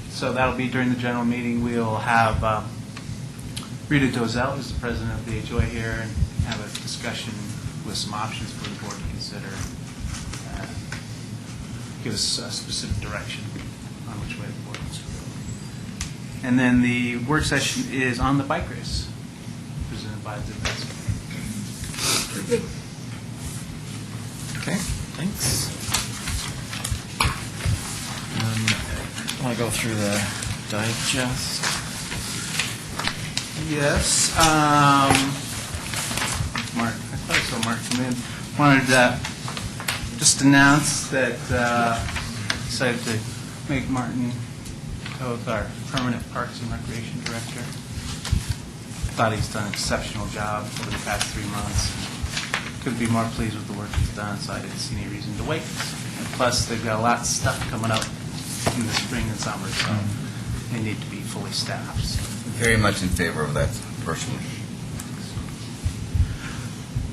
So that'll be during the general meeting. We'll have Rita Dozell, who's the president of the HOA here, and have a discussion with some options for the board to consider. Give us a specific direction on which way the board wants to go. And then the work session is on the bike race, presented by the Okay, thanks. Want to go through the digest? Yes. Mark, I thought I saw Mark come in. Wanted to just announce that decided to make Martin Toth our permanent Parks and Recreation Director. I thought he's done an exceptional job over the past 3 months. Couldn't be more pleased with the work he's done, so I didn't see any reason to wait. And plus, they've got a lot of stuff coming up in the spring and summer, so they need to be fully staffed. So. Very much in favor of that, personally.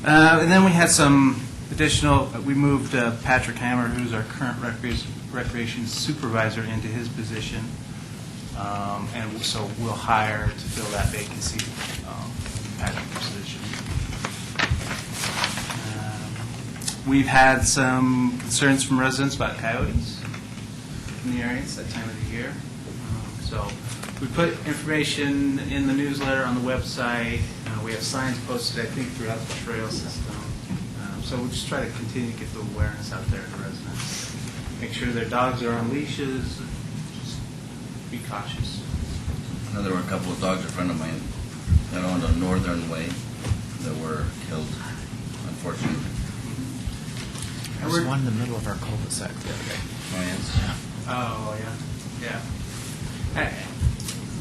And then we had some additional, we moved Patrick Hammer, who's our current recreation supervisor, into his position. And so we'll hire to fill that vacancy, Patrick's position. We've had some concerns from residents about coyotes in the area. It's that time of the year. So we put information in the newsletter on the website. We have signs posted, I think, throughout the trail system. So we'll just try to continue to get the awareness out there to residents. Make sure their dogs are on leashes. Just be cautious. I know there were a couple of dogs, a friend of mine, that on the northern way that were killed, unfortunately. There was one in the middle of our cul-de-sac the other day. Oh, yes. Oh, yeah.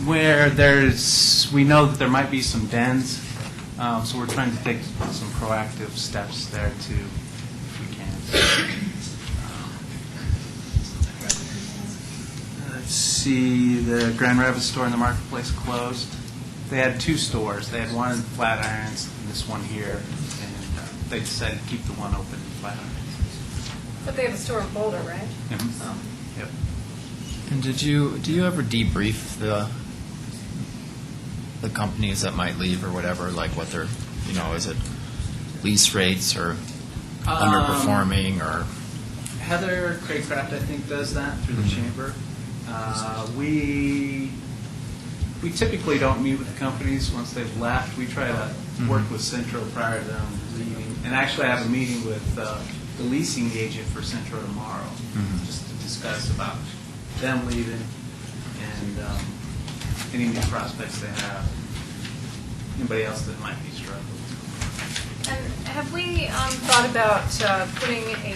Where we know that there might be some dens, so we're trying to take some proactive steps there too, if we can. Let's see, the Grand Rapids store in the marketplace closed. They had 2 stores. They had one in Flatirons and this one here, and they decided to keep the one open in Flatirons. But they have a store in Boulder, right? Oh. Yep. And do you ever debrief the companies that might leave or whatever, like what they're, is it lease rates or underperforming or? Heather Craycraft, I think, does that through the chamber. We typically don't meet with the companies once they've left. We try to work with Centro prior to them leaving. And actually, I have a meeting with the leasing agent for Centro tomorrow, just to discuss about them leaving and any new prospects they have. Anybody else that might be struggling. And have we thought about putting a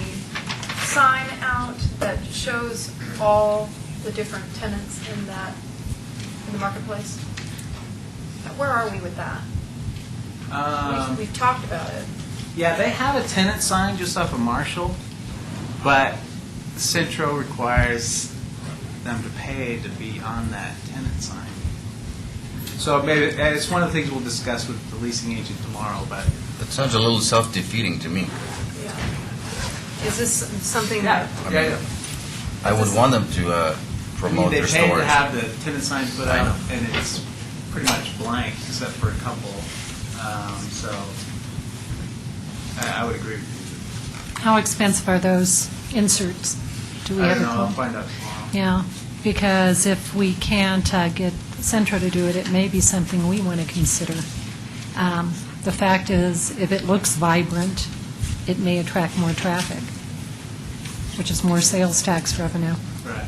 sign out that shows all the different tenants in the marketplace? Where are we with that? We've talked about it. Yeah, they have a tenant sign just off of Marshall, but Centro requires them to pay to be on that tenant sign. So maybe it's one of the things we'll discuss with the leasing agent tomorrow. But That sounds a little self-defeating to me. Yeah. Is this something that? yeah. I would want them to promote their They pay stores. to have the tenant sign put I out, know. and it's pretty much blank except for a couple. So I would agree with you. How expensive are those inserts? Do we I have don't a know. I'll quote? find out tomorrow. Yeah, because if we can't get Centro to do it, it may be something we want to consider. The fact is, if it looks vibrant, it may attract more traffic, which is more sales tax revenue. Right.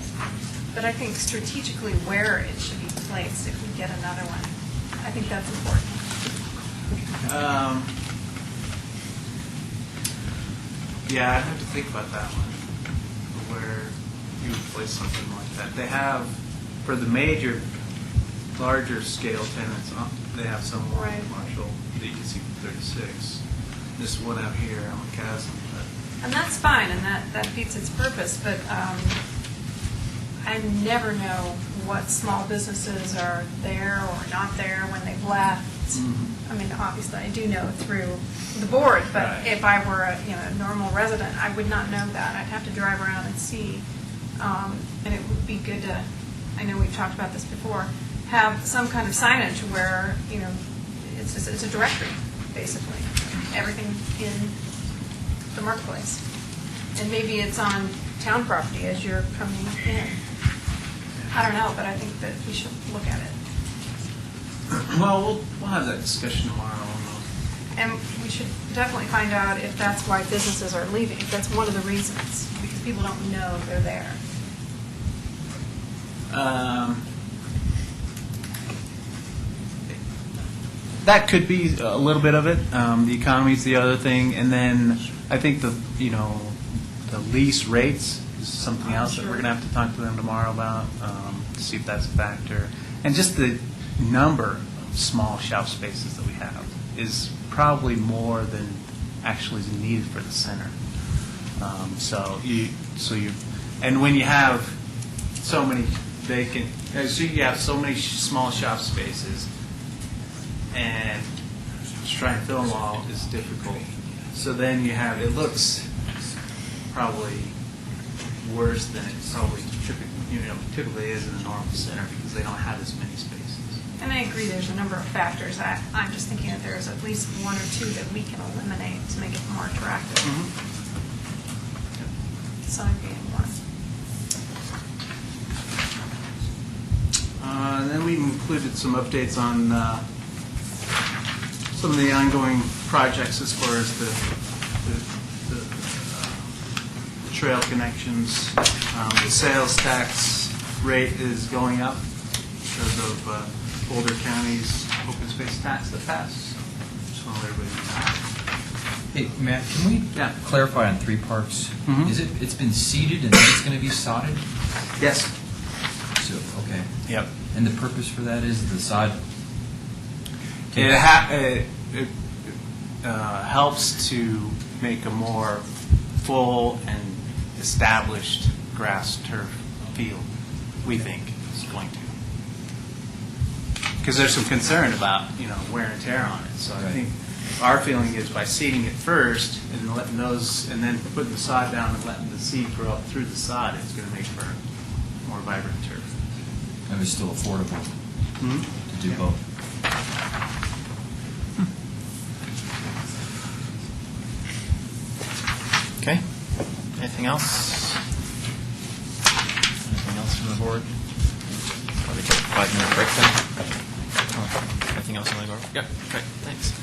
But I think strategically where it should be placed if we get another one. I think that's important. Yeah, I'd have to think about that one, where you would place something like that. They have, for the major, larger scale tenants, they have some more Right. in Marshall that you can see from 36. This one out here on the chasm. And that's fine, and that defeats its purpose, but I never know what small businesses are there or not there when they've left. I mean, obviously, I do know through the board, but Right. if I were a normal resident, I would not know that. I'd have to drive around and see. And it would be good to, I know we've talked about this before, have some kind of signage where, it's a directory, basically. Everything in the marketplace. And maybe it's on town property as you're coming in. I don't know, but I think that we should look at it. Well, we'll have that discussion tomorrow. And we should definitely find out if that's why businesses are leaving, if that's one of the reasons, because people don't know they're there. That could be a little bit of it. The economy's the other thing, and then I think the lease rates is something else that we're going to have to talk to them tomorrow about to see if that's a factor, and just the number of small shop spaces that we have is probably more than actually is needed for the center. And when you have so many vacant, so you have so many small shop spaces, and just trying to fill them all is difficult. So then you have, it looks probably worse than it probably typically is in a normal center because they don't have as many spaces. And I agree, there's a number of factors. I'm just thinking that there's at least one or two that we can eliminate to make it more attractive. Sign being one. And then we included some updates on some of the ongoing projects as far as the trail connections. The sales tax rate is going up because of Boulder County's open space tax that passed. Just want to let everybody know. Hey, Matt, can we Yeah. clarify on three parks? Mhm. It's been seeded and then it's going to be sodded? Yes. So, okay. Yep. And the purpose for that is the sod? It helps to make a more full and established grass turf field, we think is going to. Because there's some concern about, wear and tear on it. So I Right. think our feeling is by seeding it first and letting those, and then putting the sod down and letting the seed grow up through the sod, it's going to make for more vibrant turf. And it's still affordable Mm-hmm. to do both. Okay. Anything else? Anything else from the board? Probably take a 5-minute break then. Oh, anything else on the board? Yeah, great, thanks.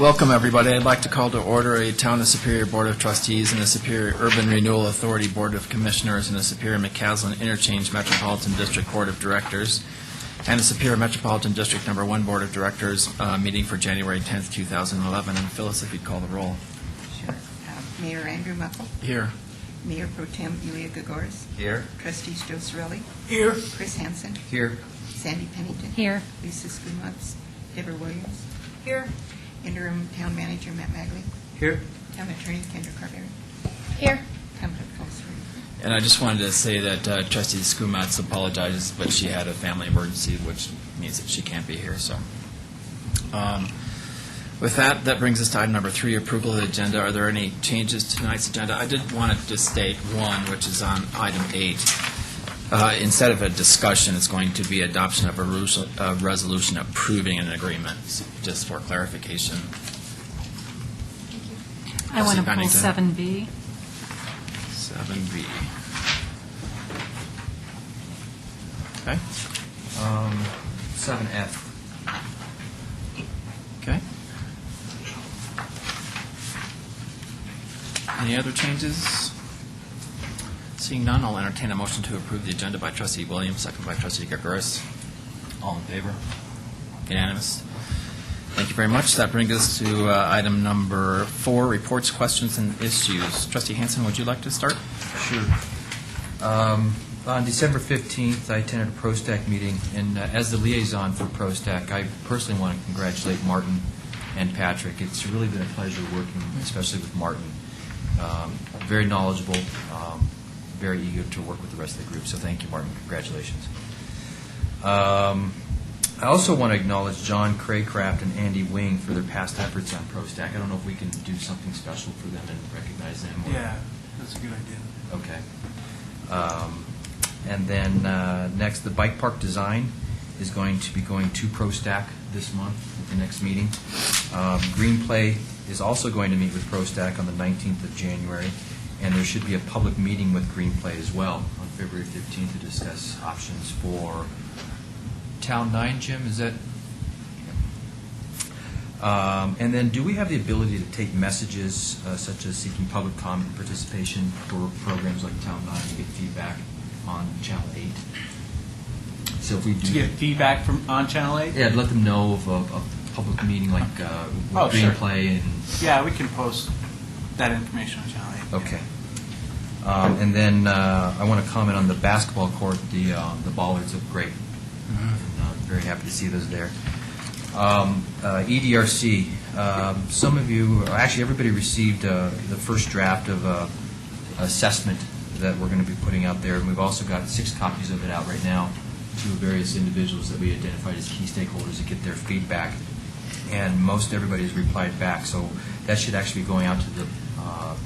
Welcome, everybody. I'd like to call to order a Town of Superior Board of Trustees and the Superior Urban Renewal Authority Board of Commissioners and the Superior McCaslin Interchange Metropolitan District Board of Directors and the Superior Metropolitan District Number 1 Board of Directors meeting for January 10th, 2011. And Phyllis, if you'd call the roll. Sure. Mayor Andrew Muckle, Here. Mayor Pro Tem Yulia Gagaris, Here. Trustees Joe Cirelli, Here. Chris Hansen, Here. Sandy Pennington, Here. Lisa Skumatz, Deborah Williams, Here. Interim Town Manager Matt Magley, Here. Town Attorney Kendra Carberry, Here. Town Clerk Phyllis Reed. And I just wanted to say that Trustee Skumatz apologizes, but she had a family emergency, which means that she can't be here. So, with that brings us to item number 3, approval of the agenda. Are there any changes to tonight's agenda? I did want to just state one, which is on item 8. Instead of a discussion, it's going to be adoption of a resolution approving an agreement, just for clarification. I want to pull Pennington. 7B. 7B. Okay. 7F. Okay. Any other changes? Seeing none, I'll entertain a motion to approve the agenda by Trustee Williams, second by Trustee Gagaris. All in favor? Unanimous. Thank you very much. That brings us to item number 4, reports, questions, and issues. Trustee Hansen, would you like to start? Sure. On December 15th, I attended a ProStack meeting, and as the liaison for ProStack, I personally want to congratulate Martin and Patrick. It's really been a pleasure working, especially with Martin. Very knowledgeable, very eager to work with the rest of the group, so thank you, Martin. Congratulations. I also want to acknowledge John Craycraft and Andy Wing for their past efforts on ProStack. I don't know if we can do something special for them and recognize them. Or, Yeah, that's a good idea. Okay. And then next, the bike park design is going to be going to ProStack this month at the next meeting. Greenplay is also going to meet with ProStack on the 19th of January, and there should be a public meeting with Greenplay as well on February 15th to discuss options for Town 9, Jim, is that? And then do we have the ability to take messages such as seeking public comment and participation for programs like Town 9 to get feedback on Channel 8? So if we do To get feedback from on Channel 8? yeah, I'd let them know of a public meeting like with Oh, sure. Greenplay and Yeah, we can post that information on Channel 8. okay. And then I want to comment on the basketball court. The bollards look great. Very happy to see those there. EDRC. Some of you, actually everybody received the first draft of assessment that we're going to be putting out there. And we've also got 6 copies of it out right now to various individuals that we identified as key stakeholders to get their feedback. And most everybody has replied back. So that should actually be going out to the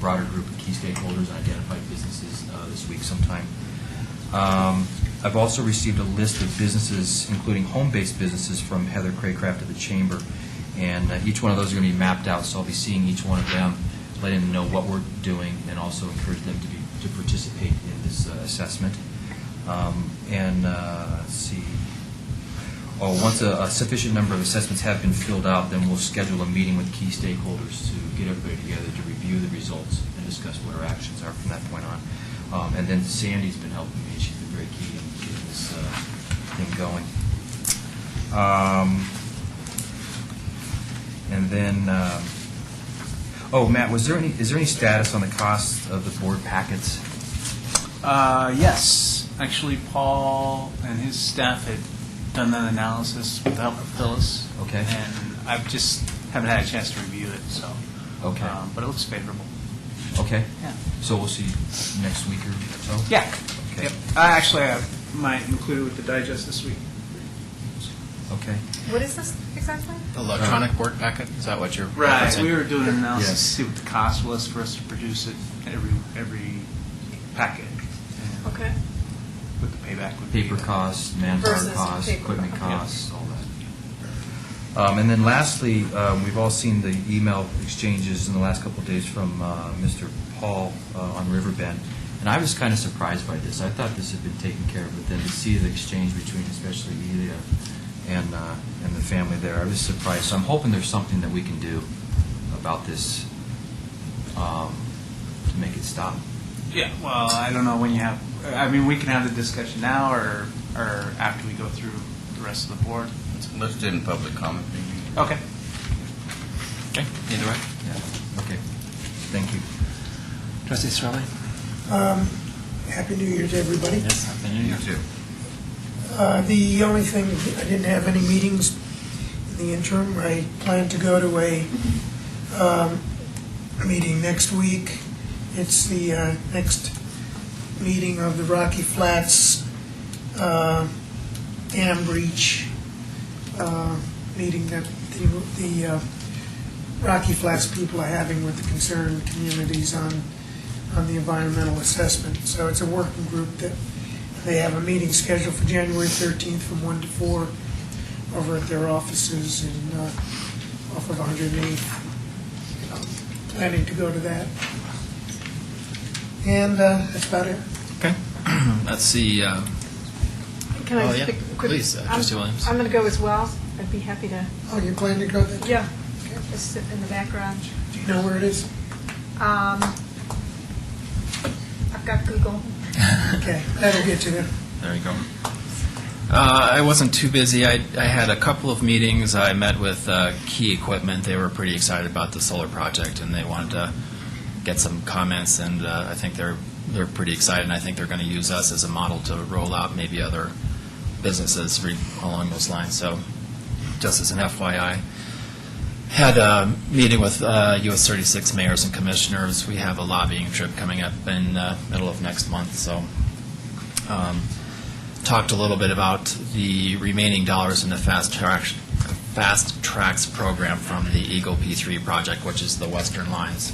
broader group of key stakeholders and identified businesses this week sometime. I've also received a list of businesses, including home-based businesses, from Heather Craycraft of the Chamber. And each one of those are going to be mapped out, so I'll be seeing each one of them, letting them know what we're doing, and also encourage them to participate in this assessment. Let's see. Once a sufficient number of assessments have been filled out, then we'll schedule a meeting with key stakeholders to get everybody together to review the results and discuss what our actions are from that point on. And then Sandy's been helping me. She's been very key in getting this thing going. And then, Matt, is there any status on the cost of the board packets? Yes. Actually, Paul and his staff had done that analysis with the help of Phyllis. Okay. And I've just haven't had a chance to review it, so. Okay. But it looks favorable. Okay. Yeah. So we'll see next week or so? Yeah. Okay. Yep. I might include it with the digest this week. Okay. What is this exactly? Electronic board packet? Is that what you're Right. referencing? We were doing an analysis Yes. to see what the cost was for us to produce it, every packet. And Okay. what the payback would be. Paper costs, manpower Versus costs, paper. equipment Okay. costs, all that. And then lastly, we've all seen the email exchanges in the last couple of days from Mr. Paul on Riverbend. And I was kind of surprised by this. I thought this had been taken care of, but then to see the exchange between especially Elia and the family there, I was surprised. So I'm hoping there's something that we can do about this to make it stop? Yeah, well, I don't know when you have, I mean, we can have the discussion now or after we go through the rest of the board. Let's do it in public comment, maybe. Okay. Okay, either way. Yeah. Okay. Thank you. Trustee Strelli? Happy New Year to everybody. Yes, Happy New Year. You too. The only thing, I didn't have any meetings in the interim. I plan to go to a meeting next week. It's the next meeting of the Rocky Flats dam breach meeting that the Rocky Flats people are having with the concerned communities on the environmental assessment. So it's a working group that they have a meeting scheduled for January 13th from 1 to 4 over at their offices in off of 108th. Planning to go to that. And that's about it. Okay. Let's see. Can I Oh, yeah. speak quick? Please, Trustee Williams. I'm going to go as well. I'd be happy to. Oh, you plan to go there? Yeah. Just sit in the background. Do you know where it is? I've got Google. Okay, that'll get you there. There you go. I wasn't too busy. I had a couple of meetings. I met with Key Equipment. They were pretty excited about the solar project, and they wanted to get some comments, and I think they're pretty excited, and I think they're going to use us as a model to roll out maybe other businesses along those lines. So just as an FYI. Had a meeting with US 36 mayors and commissioners. We have a lobbying trip coming up in middle of next month, so talked a little bit about the remaining dollars in the Fast Tracks program from the Eagle P3 project, which is the Western Lines.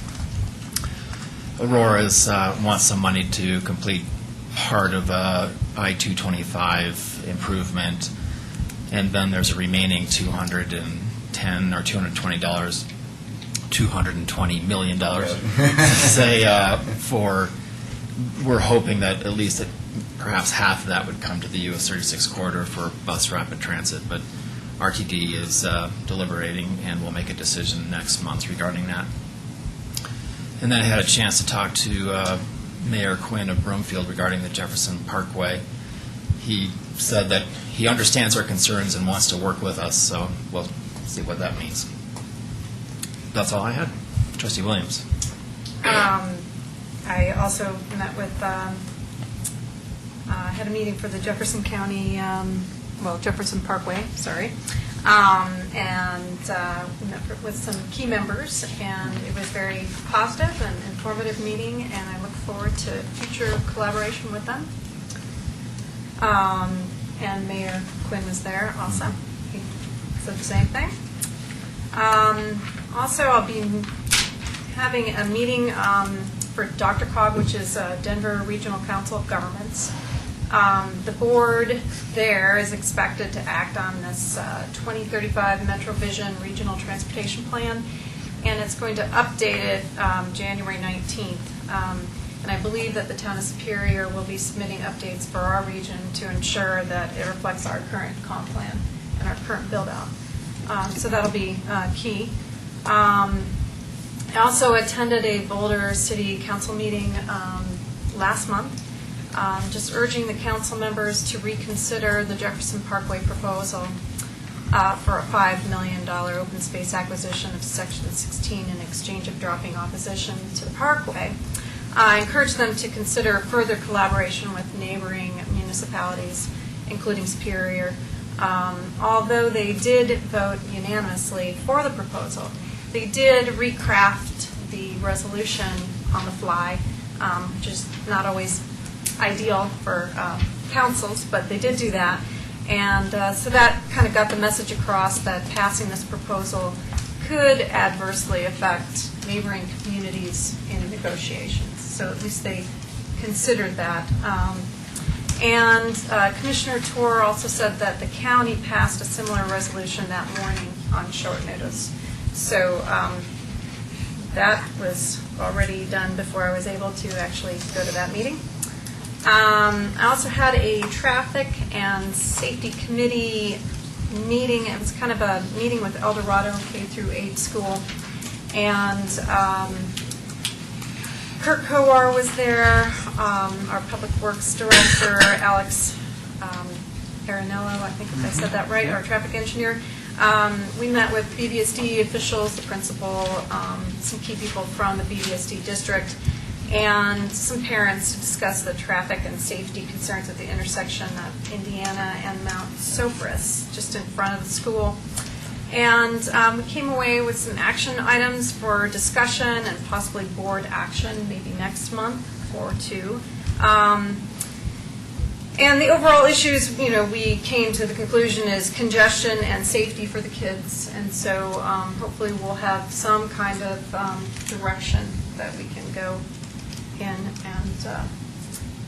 Aurora's wants some money to complete part of I-225 improvement, and then there's a remaining $210 or $220, $220 million. Say we're hoping that at least perhaps half of that would come to the US 36 corridor for bus rapid transit, but RTD is deliberating and will make a decision next month regarding that. And then I had a chance to talk to Mayor Quinn of Broomfield regarding the Jefferson Parkway. He said that he understands our concerns and wants to work with us, so we'll see what that means. That's all I had. Trustee Williams. I also met with, had a meeting for the Jefferson County, Jefferson Parkway, sorry. And we met with some key members, and it was very positive and informative meeting, and I look forward to future collaboration with them. And Mayor Quinn was there also. He said the same thing. Also, I'll be having a meeting for DRCOG, which is Denver Regional Council of Governments. The board there is expected to act on this 2035 MetroVision Regional Transportation Plan, and it's going to update it January 19th. And I believe that the town of Superior will be submitting updates for our region to ensure that it reflects our current comp plan and our current build-out. So that'll be key. I also attended a Boulder City Council meeting last month, just urging the council members to reconsider the Jefferson Parkway proposal for a $5 million open space acquisition of Section 16 in exchange of dropping opposition to the Parkway. I encourage them to consider further collaboration with neighboring municipalities, including Superior. Although they did vote unanimously for the proposal, they did recraft the resolution on the fly, which is not always ideal for councils, but they did do that. And so that kind of got the message across that passing this proposal could adversely affect neighboring communities in negotiations. So at least they considered that. And Commissioner Torr also said that the county passed a similar resolution that morning on short notice. So that was already done before I was able to actually go to that meeting. I also had a traffic and safety committee meeting. It was kind of a meeting with Eldorado K through 8 school. And Kurt Kowar was there, our Public Works Director, Alex Aranello, I think if I said that right, our traffic engineer. We met with BVSD officials, the principal, some key people from the BVSD district, and some parents to discuss the traffic and safety concerns at the intersection of Indiana and Mount Sopris, just in front of the school. And we came away with some action items for discussion and possibly board action, maybe next month or two. And the overall issues, we came to the conclusion is congestion and safety for the kids. And so hopefully we'll have some kind of direction that we can go in and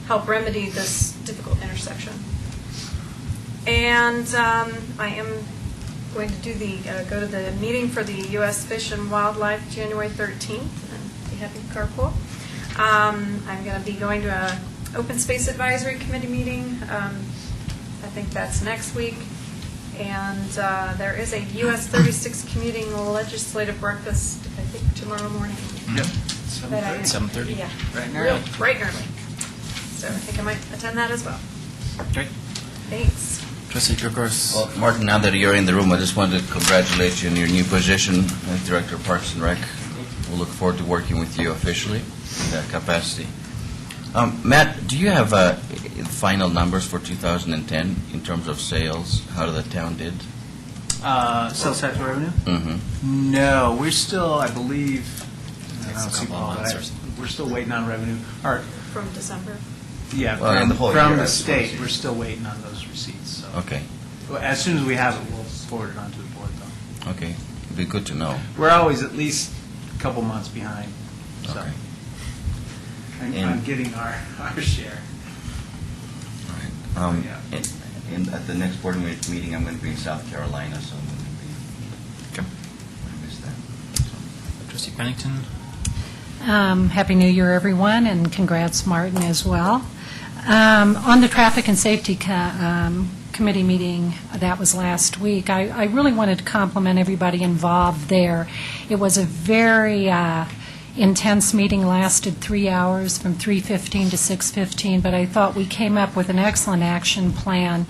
help remedy this difficult intersection. And I am going to go to the meeting for the U.S. Fish and Wildlife January 13th, and be happy to carpool. I'm going to be going to a Open Space Advisory Committee meeting. I think that's next week. And there is a US 36 commuting legislative breakfast, I think, tomorrow morning. Yep. 7:30. Yeah. Bright and Real early. bright and early. So I think I might attend that as well. Great. Thanks. Trustee Kirkos. Well, Martin, now that you're in the room, I just wanted to congratulate you on your new position as Director of Parks and Rec. We'll look forward to working with you officially in that capacity. Matt, do you have final numbers for 2010 in terms of sales, how the town did? Sales tax revenue? Mm-hmm. No, we're still, I believe, I It's don't a see couple of Paul, months but or something. we're still waiting on revenue. Or, From December. yeah, Well, in the whole from year, I the suppose. state, we're still waiting on those receipts. So Okay, Well, as soon as we have it, we'll forward it on to the board, though. okay. It'd be good to know. We're always at least a couple months behind, so Okay. I'm And- getting our share. All right. Yeah. At the next board meeting, I'm going to be in South Carolina, so I'm going to be, Okay. I missed that. Trustee Pennington. Happy New Year, everyone, and congrats, Martin, as well. On the Traffic and Safety Committee meeting that was last week, I really wanted to compliment everybody involved there. It was a very intense meeting, lasted 3 hours from 3:15 to 6:15, but I thought we came up with an excellent action plan.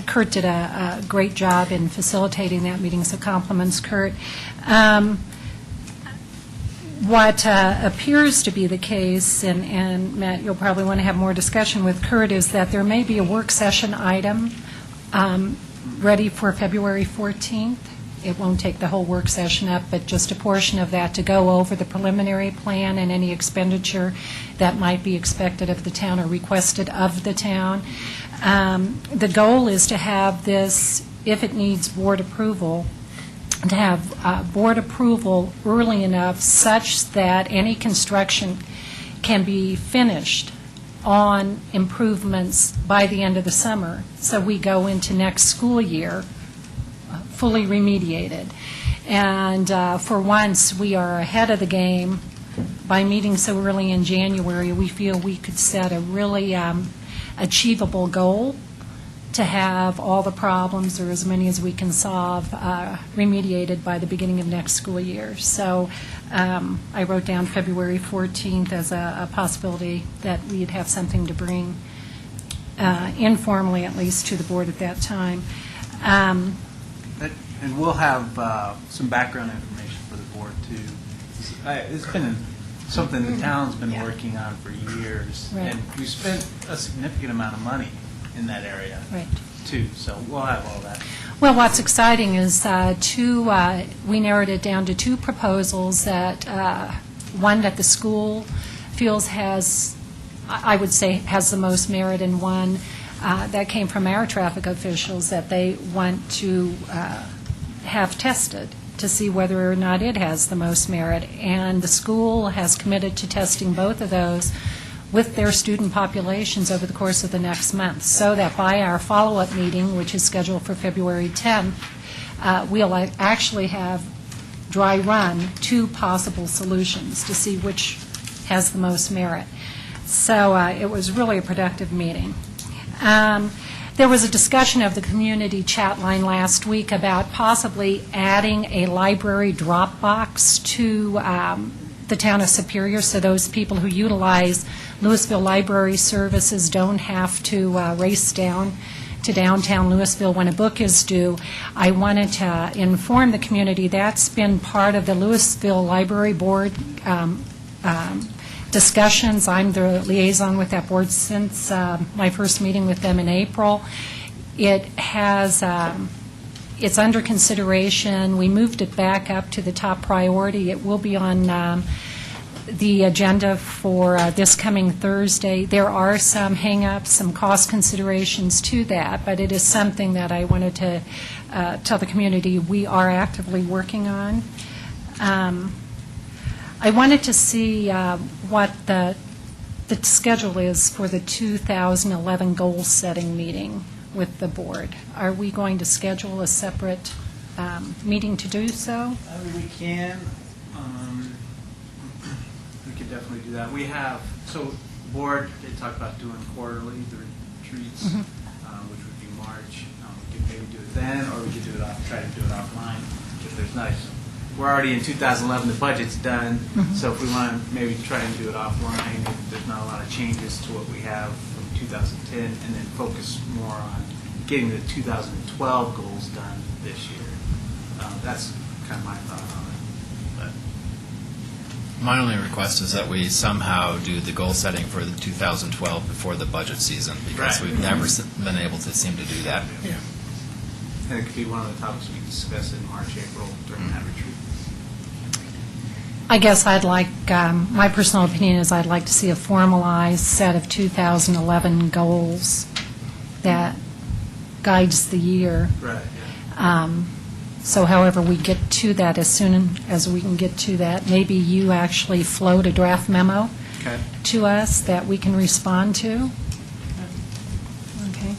Kurt did a great job in facilitating that meeting, so compliments, Kurt. What appears to be the case, and Matt, you'll probably want to have more discussion with Kurt, is that there may be a work session item ready for February 14th. It won't take the whole work session up, but just a portion of that to go over the preliminary plan and any expenditure that might be expected of the town or requested of the town. The goal is to have this, if it needs board approval, to have board approval early enough such that any construction can be finished on improvements by the end of the summer. So we go into next school year fully remediated. And for once, we are ahead of the game. By meeting so early in January, we feel we could set a really achievable goal to have all the problems, or as many as we can solve, remediated by the beginning of next school year. So I wrote down February 14th as a possibility that we'd have something to bring, informally at least, to the board at that time. And we'll have some background information for the board, too. It's been something the town's been working on for years. Right. And we spent a significant amount of money in that area, Right. too. So we'll have all that. Well, what's exciting is we narrowed it down to two proposals that, one that the school feels has, I would say, has the most merit, and one that came from our traffic officials that they want to have tested to see whether or not it has the most merit. And the school has committed to testing both of those with their student populations over the course of the next month, so that by our follow-up meeting, which is scheduled for February 10th, we'll actually have dry run two possible solutions to see which has the most merit. So it was really a productive meeting. There was a discussion of the community chat line last week about possibly adding a library drop box to the town of Superior, so those people who utilize Louisville Library Services don't have to race down to downtown Louisville when a book is due. I wanted to inform the community that's been part of the Louisville Library Board discussions. I'm the liaison with that board since my first meeting with them in April. It has, it's under consideration. We moved it back up to the top priority. It will be on the agenda for this coming Thursday. There are some hang-ups, some cost considerations to that, but it is something that I wanted to tell the community we are actively working on. I wanted to see what the schedule is for the 2011 goal-setting meeting with the board. Are we going to schedule a separate meeting to do so? We can. We could definitely do that. We have, so board, they talked about doing quarterly, the retreats, which would be March. We could maybe do it then, or we could do it try to do it offline if there's not. We're already in 2011, the budget's done, so if we want to maybe try and do it offline, if there's not a lot of changes to what we have from 2010, and then focus more on getting the 2012 goals done this year. That's kind of my thought on it. My only request is that we somehow do the goal setting for the 2012 before the budget season, because Right. we've never been able to seem to do that. Yeah. And it could be one of the topics we discuss in March, April during that retreat. I guess I'd like, my personal opinion is I'd like to see a formalized set of 2011 goals that guides the year. Right, yeah. So however we get to that, as soon as we can get to that, maybe you actually float a draft memo Okay. to us that we can respond to. Okay.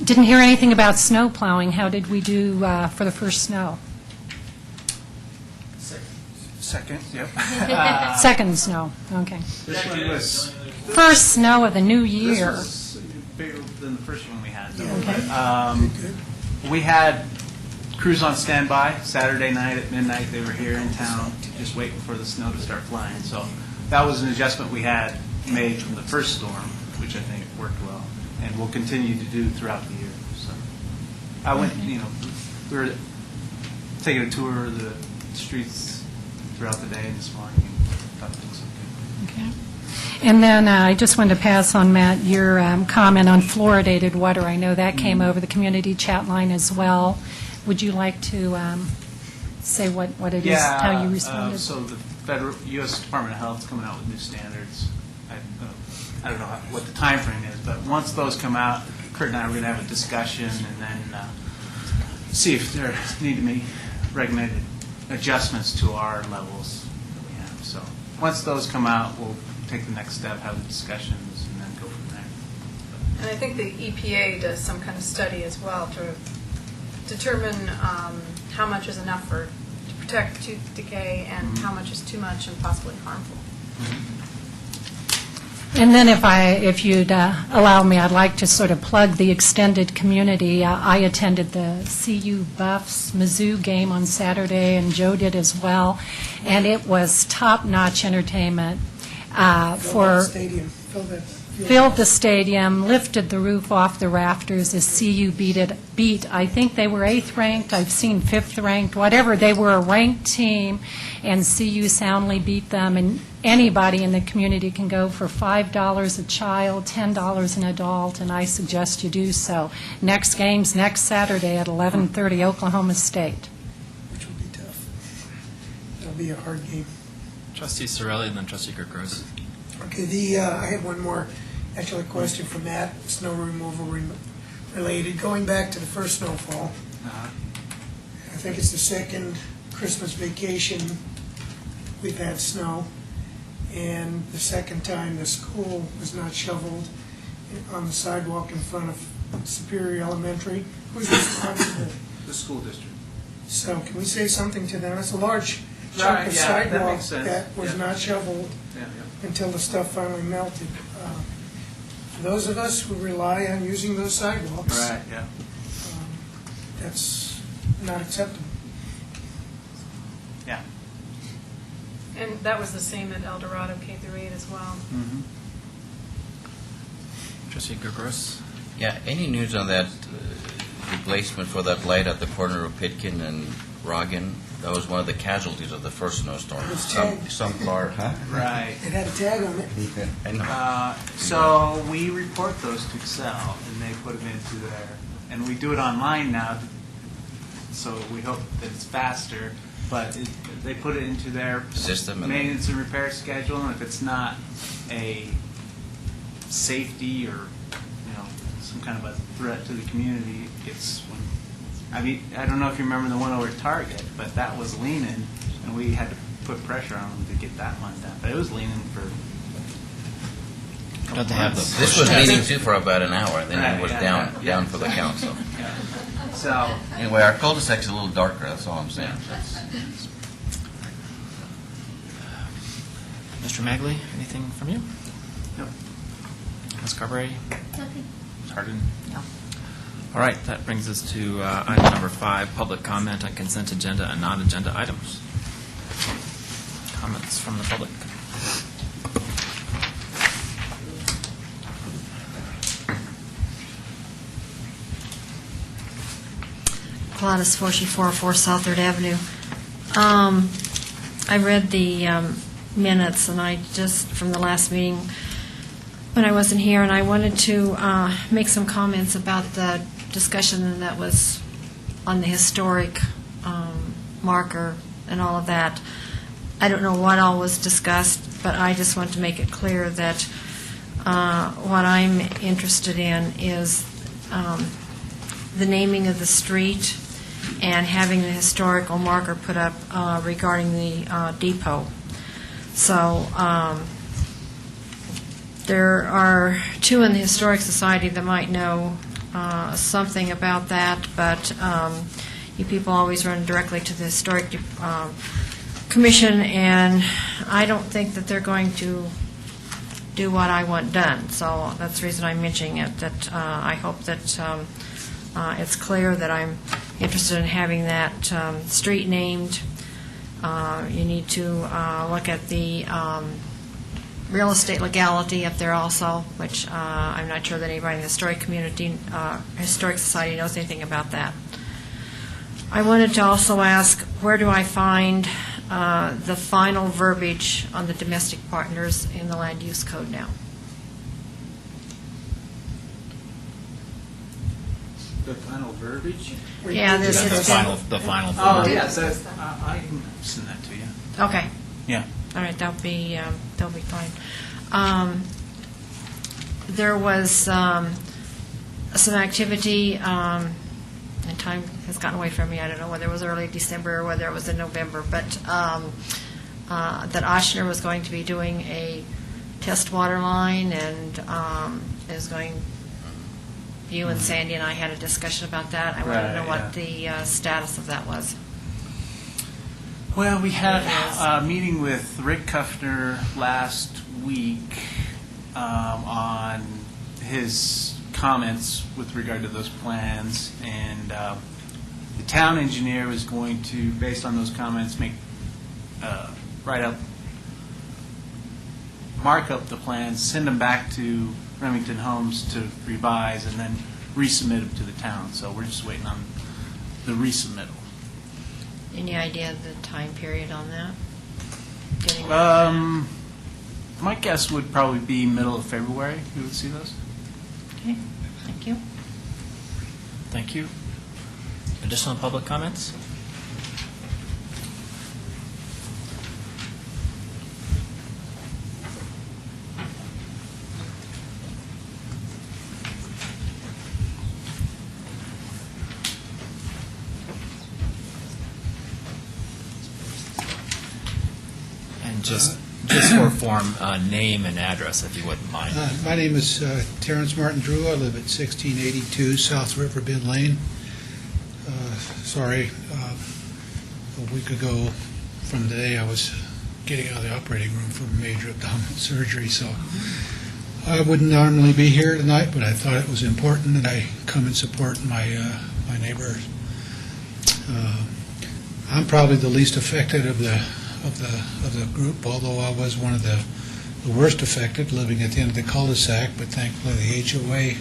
Didn't hear anything about snow plowing. How did we do for the first snow? Second, yep. Second snow, okay. This one was, First snow of the new year. this was bigger than the first one we had. though. Okay. We had crews on standby Saturday night at midnight. They were here in town, just waiting for the snow to start flying. So that was an adjustment we had made from the first storm, which I think worked well, and we'll continue to do throughout the year. So I went, we were taking a tour of the streets throughout the day this morning, and thought things looked good. Okay. And then I just wanted to pass on, Matt, your comment on fluoridated water. I know that came over the community chat line as well. Would you like to say what it is, how you responded? So the federal, U.S. Department of Health is coming out with new standards. I don't know what the time frame is, but once those come out, Kurt and I are going to have a discussion and then see if there need to be recommended adjustments to our levels that we have. So once those come out, we'll take the next step, have the discussions, and then go from there. And I think the EPA does some kind of study as well to determine how much is enough to protect tooth decay and how much is too much and possibly harmful. And then if you'd allow me, I'd like to sort of plug the extended community. I attended the CU Buffs Mizzou game on Saturday, and Joe did as well, and it was top-notch entertainment for filled the stadium, lifted the roof off the rafters as CU beat. I think they were 8th ranked. I've seen 5th ranked. Whatever, they were a ranked team, and CU soundly beat them. And anybody in the community can go for $5 a child, $10 an adult, and I suggest you do so. Next game's next Saturday at 11:30, Oklahoma State. Which will be tough. It'll be a hard game. Trustee Sorelli and then Trustee Kirkros. Okay, I had one more, actually, question for Matt, snow removal related. Going back to the first snowfall, I think it's the second Christmas vacation we've had snow, and the second time the school was not shoveled on the sidewalk in front of Superior Elementary. Who's responsible? The school district. So can we say something to them? It's a large Right, chunk of yeah, that sidewalk makes sense. that was Yeah. not shoveled Yeah, until the stuff finally melted. For those of us who rely on using those sidewalks, Right, yeah. that's not acceptable. Yeah. And that was the same at El Dorado K-8 as well. Mhm. Trustee Gregorus? Yeah, any news on that replacement for that light at the corner of Pitkin and Rogan? That was one of the casualties of the first snowstorm. It was tagged. Some car, huh? Right. It had a tag on it. I know. So we report those to Excel, and they put them into there. And we do it online now, so we hope that it's faster. But they put it into their System and- maintenance and repair schedule, and if it's not a safety or, some kind of a threat to the community, it gets, I mean, I don't know if you remember the one over at Target, but that was leaning, and we had to put pressure on them to get that one done. But it was leaning for Don't they have the This was leaning too for about an hour, and then it was Right, down, yeah. down for the council. Yeah. So, Anyway, our cul-de-sac's a little darker, that's all I'm saying. Mr. Magley, anything from you? no. Ms. Carberry? Nothing. Ms. Harden? No. All right, that brings us to item number 5, public comment on consent agenda and non-agenda items. Comments from the public? Gladys 4404 South 3rd Avenue. I read the minutes, and I just, from the last meeting, when I wasn't here, and I wanted to make some comments about the discussion that was on the historic marker and all of that. I don't know what all was discussed, but I just want to make it clear that what I'm interested in is the naming of the street and having the historical marker put up regarding the depot. So there are two in the Historic Society that might know something about that, but you people always run directly to the Historic Commission, and I don't think that they're going to do what I want done. So that's the reason I'm mentioning it, that I hope that it's clear that I'm interested in having that street named. You need to look at the real estate legality up there also, which I'm not sure that anybody in the historic community, Historic Society knows anything about that. I wanted to also ask, where do I find the final verbiage on the domestic partners in the land use code now? The final verbiage? Yeah, this The is final Oh, verb. yes, I can send that to you. Okay. Yeah. All right, that'll be fine. There was some activity, and time has gotten away from me. I don't know whether it was early December or whether it was in November, but that Ochsner was going to be doing a test water line, and is going. You and Sandy and I had a discussion about that. I wanted to know what the status of that was. Well, we had a meeting with Rick Kuffner last week on his comments with regard to those plans, and the town engineer was going to, based on those comments, mark up the plans, send them back to Remington Homes to revise, and then resubmit them to the town. So we're just waiting on the resubmittal. Any idea of the time period on that? Getting My guess would probably be middle of February, we would see those. Okay, thank you. Thank you. Additional public comments? And just for form, name and address, if you wouldn't mind. My name is Terrence Martin Drew. I live at 1682 South River Bend Lane. Sorry, a week ago from today I was getting out of the operating room for major abdominal surgery, so I wouldn't normally be here tonight, but I thought it was important that I come and support my neighbors. I'm probably the least affected of the group, although I was one of the worst affected, living at the end of the cul-de-sac. But thankfully, the HOA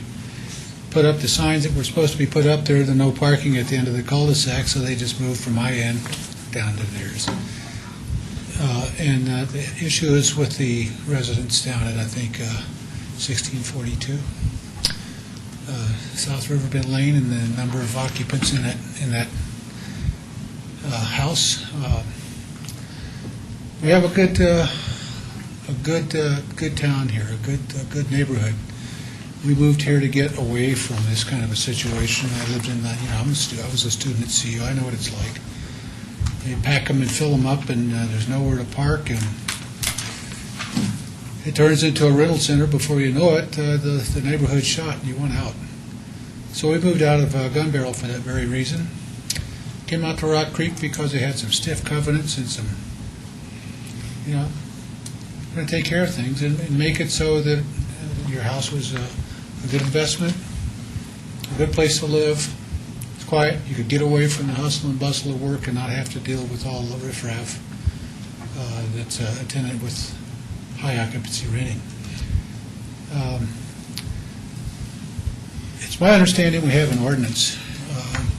put up the signs that were supposed to be put up there, the no parking at the end of the cul-de-sac, so they just moved from my end down to theirs. And the issue is with the residents down at, I think, 1642 South Riverbend Lane, and the number of occupants in that house. We have a good town here, a good neighborhood. We moved here to get away from this kind of a situation. I lived in, I was a student at CU. I know what it's like. They pack them and fill them up, and there's nowhere to park, and it turns into a rental center. Before you know it, the neighborhood's shot, and you want out. So we moved out of Gun Barrel for that very reason. Came out to Rock Creek because they had some stiff covenants and some, going to take care of things and make it so that your house was a good investment, a good place to live. It's quiet. You could get away from the hustle and bustle of work and not have to deal with all the riffraff that's attended with high occupancy renting. It's my understanding we have an ordinance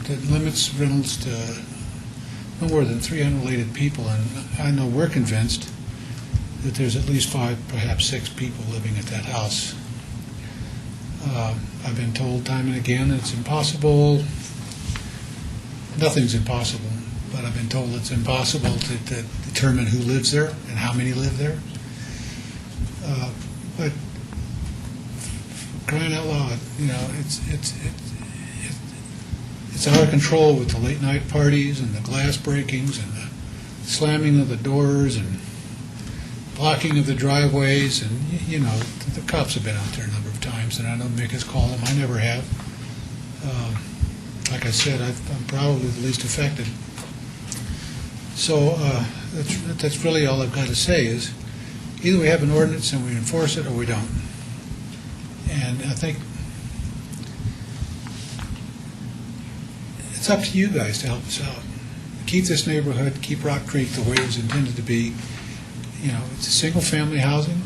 that limits rentals to no more than 3 unrelated people, and I know we're convinced that there's at least 5, perhaps 6 people living at that house. I've been told time and again it's impossible. Nothing's impossible, but I've been told it's impossible to determine who lives there and how many live there. But crying out loud, it's out of control with the late night parties and the glass breakings and the slamming of the doors and blocking of the driveways, and the cops have been out there a number of times, and I know Mick has called them. I never have. Like I said, I'm probably the least affected. So that's really all I've got to say is either we have an ordinance and we enforce it or we don't. And I think it's up to you guys to help us out. Keep this neighborhood, keep Rock Creek the way it was intended to be. It's a single-family housing.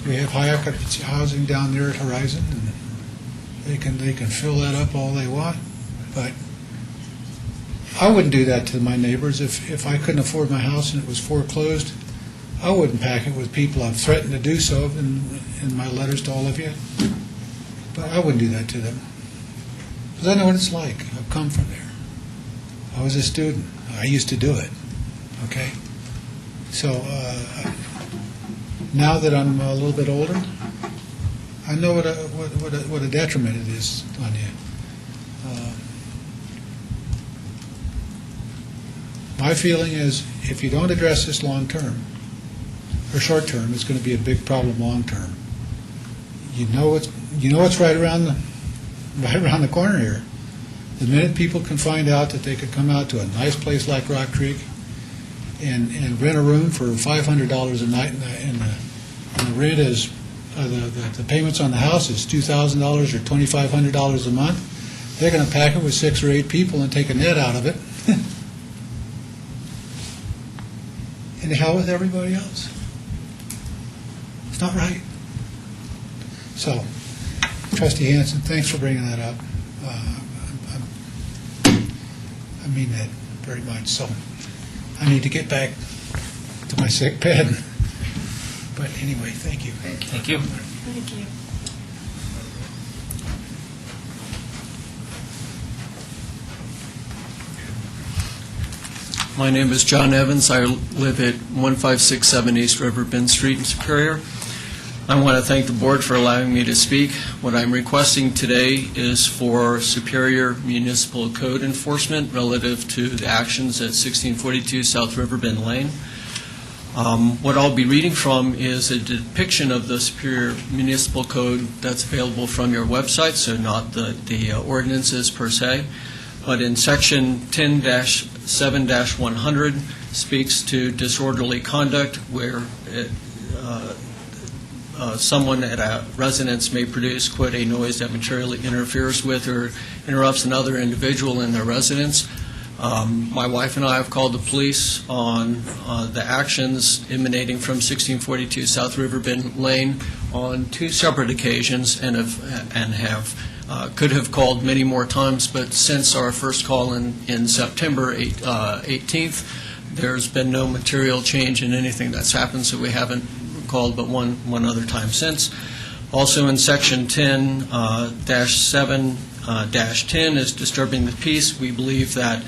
We have high occupancy housing down there at Horizon, and they can fill that up all they want. But I wouldn't do that to my neighbors. If I couldn't afford my house and it was foreclosed, I wouldn't pack it with people. I've threatened to do so in my letters to all of you. But I wouldn't do that to them. Because I know what it's like. I've come from there. I was a student. I used to do it. Okay? So now that I'm a little bit older, I know what a detriment it is on you. My feeling is if you don't address this long term or short term, it's going to be a big problem long term. You know what's right around the corner here. The minute people can find out that they could come out to a nice place like Rock Creek and rent a room for $500 a night, and the rent is the payments on the house is $2,000 or $2,500 a month, they're going to pack it with 6 or 8 people and take a net out of it. And the hell with everybody else. It's not right. So, Trustee Hanson, thanks for bringing that up. I mean that very much. So, I need to get back to my sick bed. But anyway, thank you. Thank you. Thank you. My name is John Evans. I live at 1567 East Riverbend Street in Superior. I want to thank the board for allowing me to speak. What I'm requesting today is for Superior Municipal Code enforcement relative to the actions at 1642 South Riverbend Lane. What I'll be reading from is a depiction of the Superior Municipal Code that's available from your website, so not the ordinances per se. But in section 10-7-100 speaks to disorderly conduct where someone at a residence may produce, quote, a noise that materially interferes with or interrupts another individual in their residence. My wife and I have called the police on the actions emanating from 1642 South Riverbend Lane on 2 separate occasions and could have called many more times, but since our first call in September 18th, there's been no material change in anything that's happened, so we haven't called but one other time since. Also in Section 10-7-10 is disturbing the peace. We believe that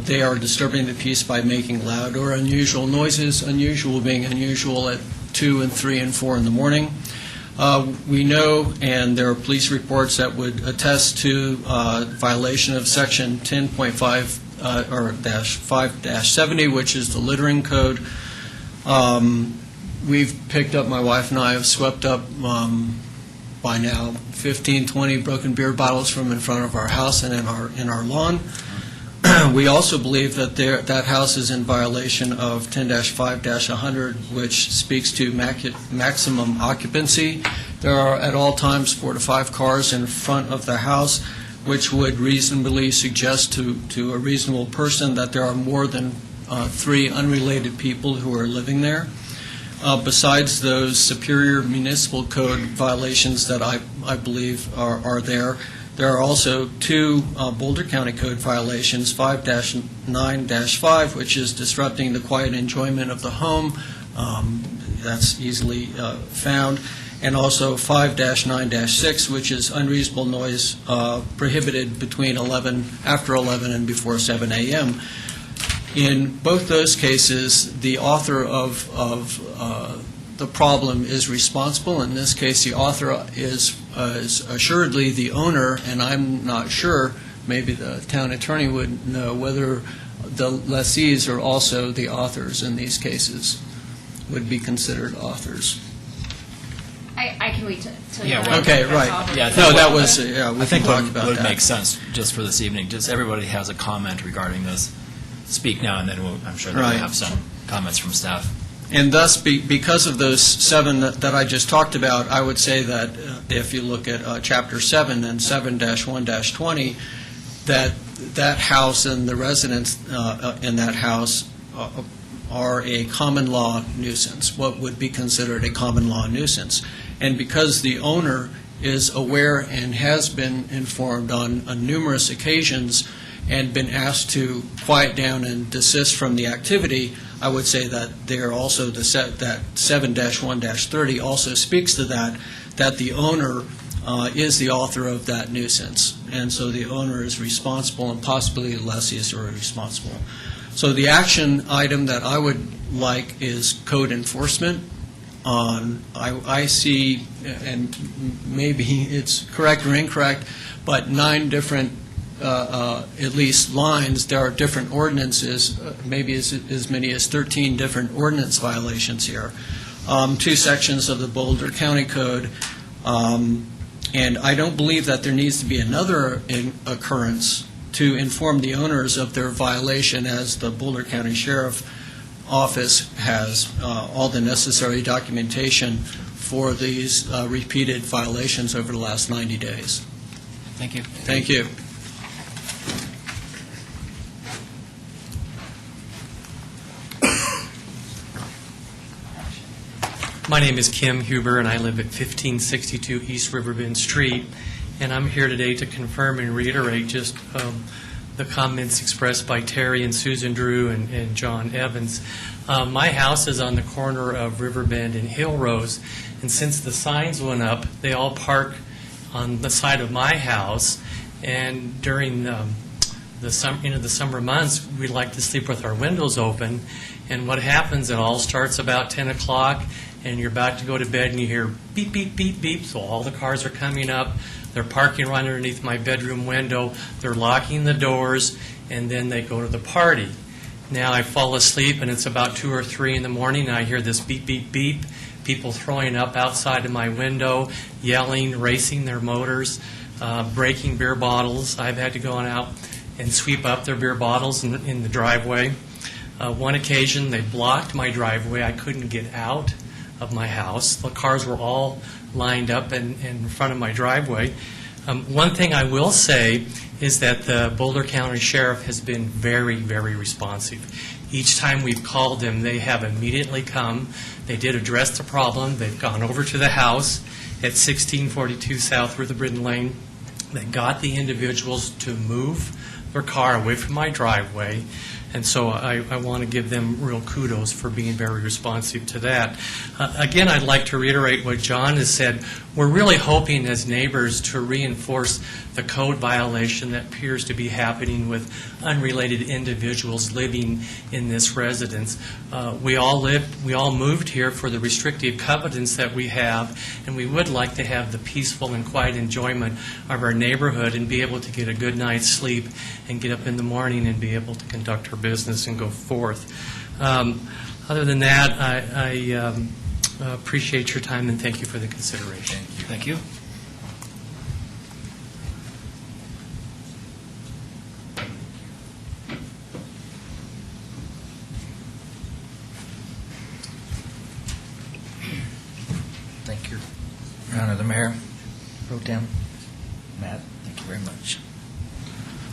they are disturbing the peace by making loud or unusual noises, unusual being unusual at 2 and 3 and 4 in the morning. We know, and there are police reports that would attest to violation of Section 10.5 or -5-70, which is the littering code. We've picked up, my wife and I have swept up by now 15, 20 broken beer bottles from in front of our house and in our lawn. We also believe that that house is in violation of 10-5-100, which speaks to maximum occupancy. There are at all times 4 to 5 cars in front of the house, which would reasonably suggest to a reasonable person that there are more than 3 unrelated people who are living there. Besides those Superior Municipal Code violations that I believe are there, there are also 2 Boulder County Code violations, 5-9-5, which is disrupting the quiet enjoyment of the home. That's easily found. And also 5-9-6, which is unreasonable noise prohibited between after 11 and before 7 a.m. In both those cases, the author of the problem is responsible. In this case, the author is assuredly the owner, and I'm not sure, maybe the town attorney would know, whether the lessees are also the authors in these cases, would be considered authors. I can wait till Yeah, you're well, Okay, right. Yeah, No, that was, yeah, we I think can what talk about would that. make sense, just for this evening, just everybody has a comment regarding this, speak now, and then I'm sure that we'll Right. have some comments from staff. And thus, because of those 7 that I just talked about, I would say that if you look at Chapter 7 and 7-1-20, that house and the residents in that house are a common law nuisance, what would be considered a common law nuisance. And because the owner is aware and has been informed on numerous occasions and been asked to quiet down and desist from the activity, I would say that there also that 7-1-30 also speaks to that the owner is the author of that nuisance, and so the owner is responsible, and possibly the lessees are responsible. So the action item that I would like is code enforcement. I see, and maybe it's correct or incorrect, but 9 different at least lines, there are different ordinances, maybe as many as 13 different ordinance violations here. 2 sections of the Boulder County Code, and I don't believe that there needs to be another occurrence to inform the owners of their violation, as the Boulder County Sheriff Office has all the necessary documentation for these repeated violations over the last 90 days. Thank you. Thank you. My name is Kim Huber, and I live at 1562 East Riverbend Street, and I'm here today to confirm and reiterate just the comments expressed by Terry and Susan Drew and John Evans. My house is on the corner of Riverbend and Hill Rose, and since the signs went up, they all park on the side of my house, and during the summer months, we like to sleep with our windows open, and what happens, it all starts about 10 o'clock, and you're about to go to bed and you hear beep, beep, beep, beep, so all the cars are coming up, they're parking right underneath my bedroom window, they're locking the doors, and then they go to the party. Now I fall asleep and it's about 2 or 3 in the morning and I hear this beep, beep, beep, people throwing up outside of my window, yelling, racing their motors, breaking beer bottles. I've had to go out and sweep up their beer bottles in the driveway. One occasion, they blocked my driveway. I couldn't get out. of my house. The cars were all lined up in front of my driveway. One thing I will say is that the Boulder County Sheriff has been very, very responsive. Each time we've called them, they have immediately come. They did address the problem. They've gone over to the house at 1642 South Riverbend Lane. They got the individuals to move their car away from my driveway. And so I want to give them real kudos for being very responsive to that. Again, I'd like to reiterate what John has said. We're really hoping as neighbors to reinforce the code violation that appears to be happening with unrelated individuals living in this residence. We all moved here for the restrictive covenants that we have, and we would like to have the peaceful and quiet enjoyment of our neighborhood and be able to get a good night's sleep and get up in the morning and be able to conduct our business and go forth. Other than that, I appreciate your time and thank you for the consideration. Thank you. Thank you, Your Honor, the Mayor, Pro Tem, Matt, thank you very much.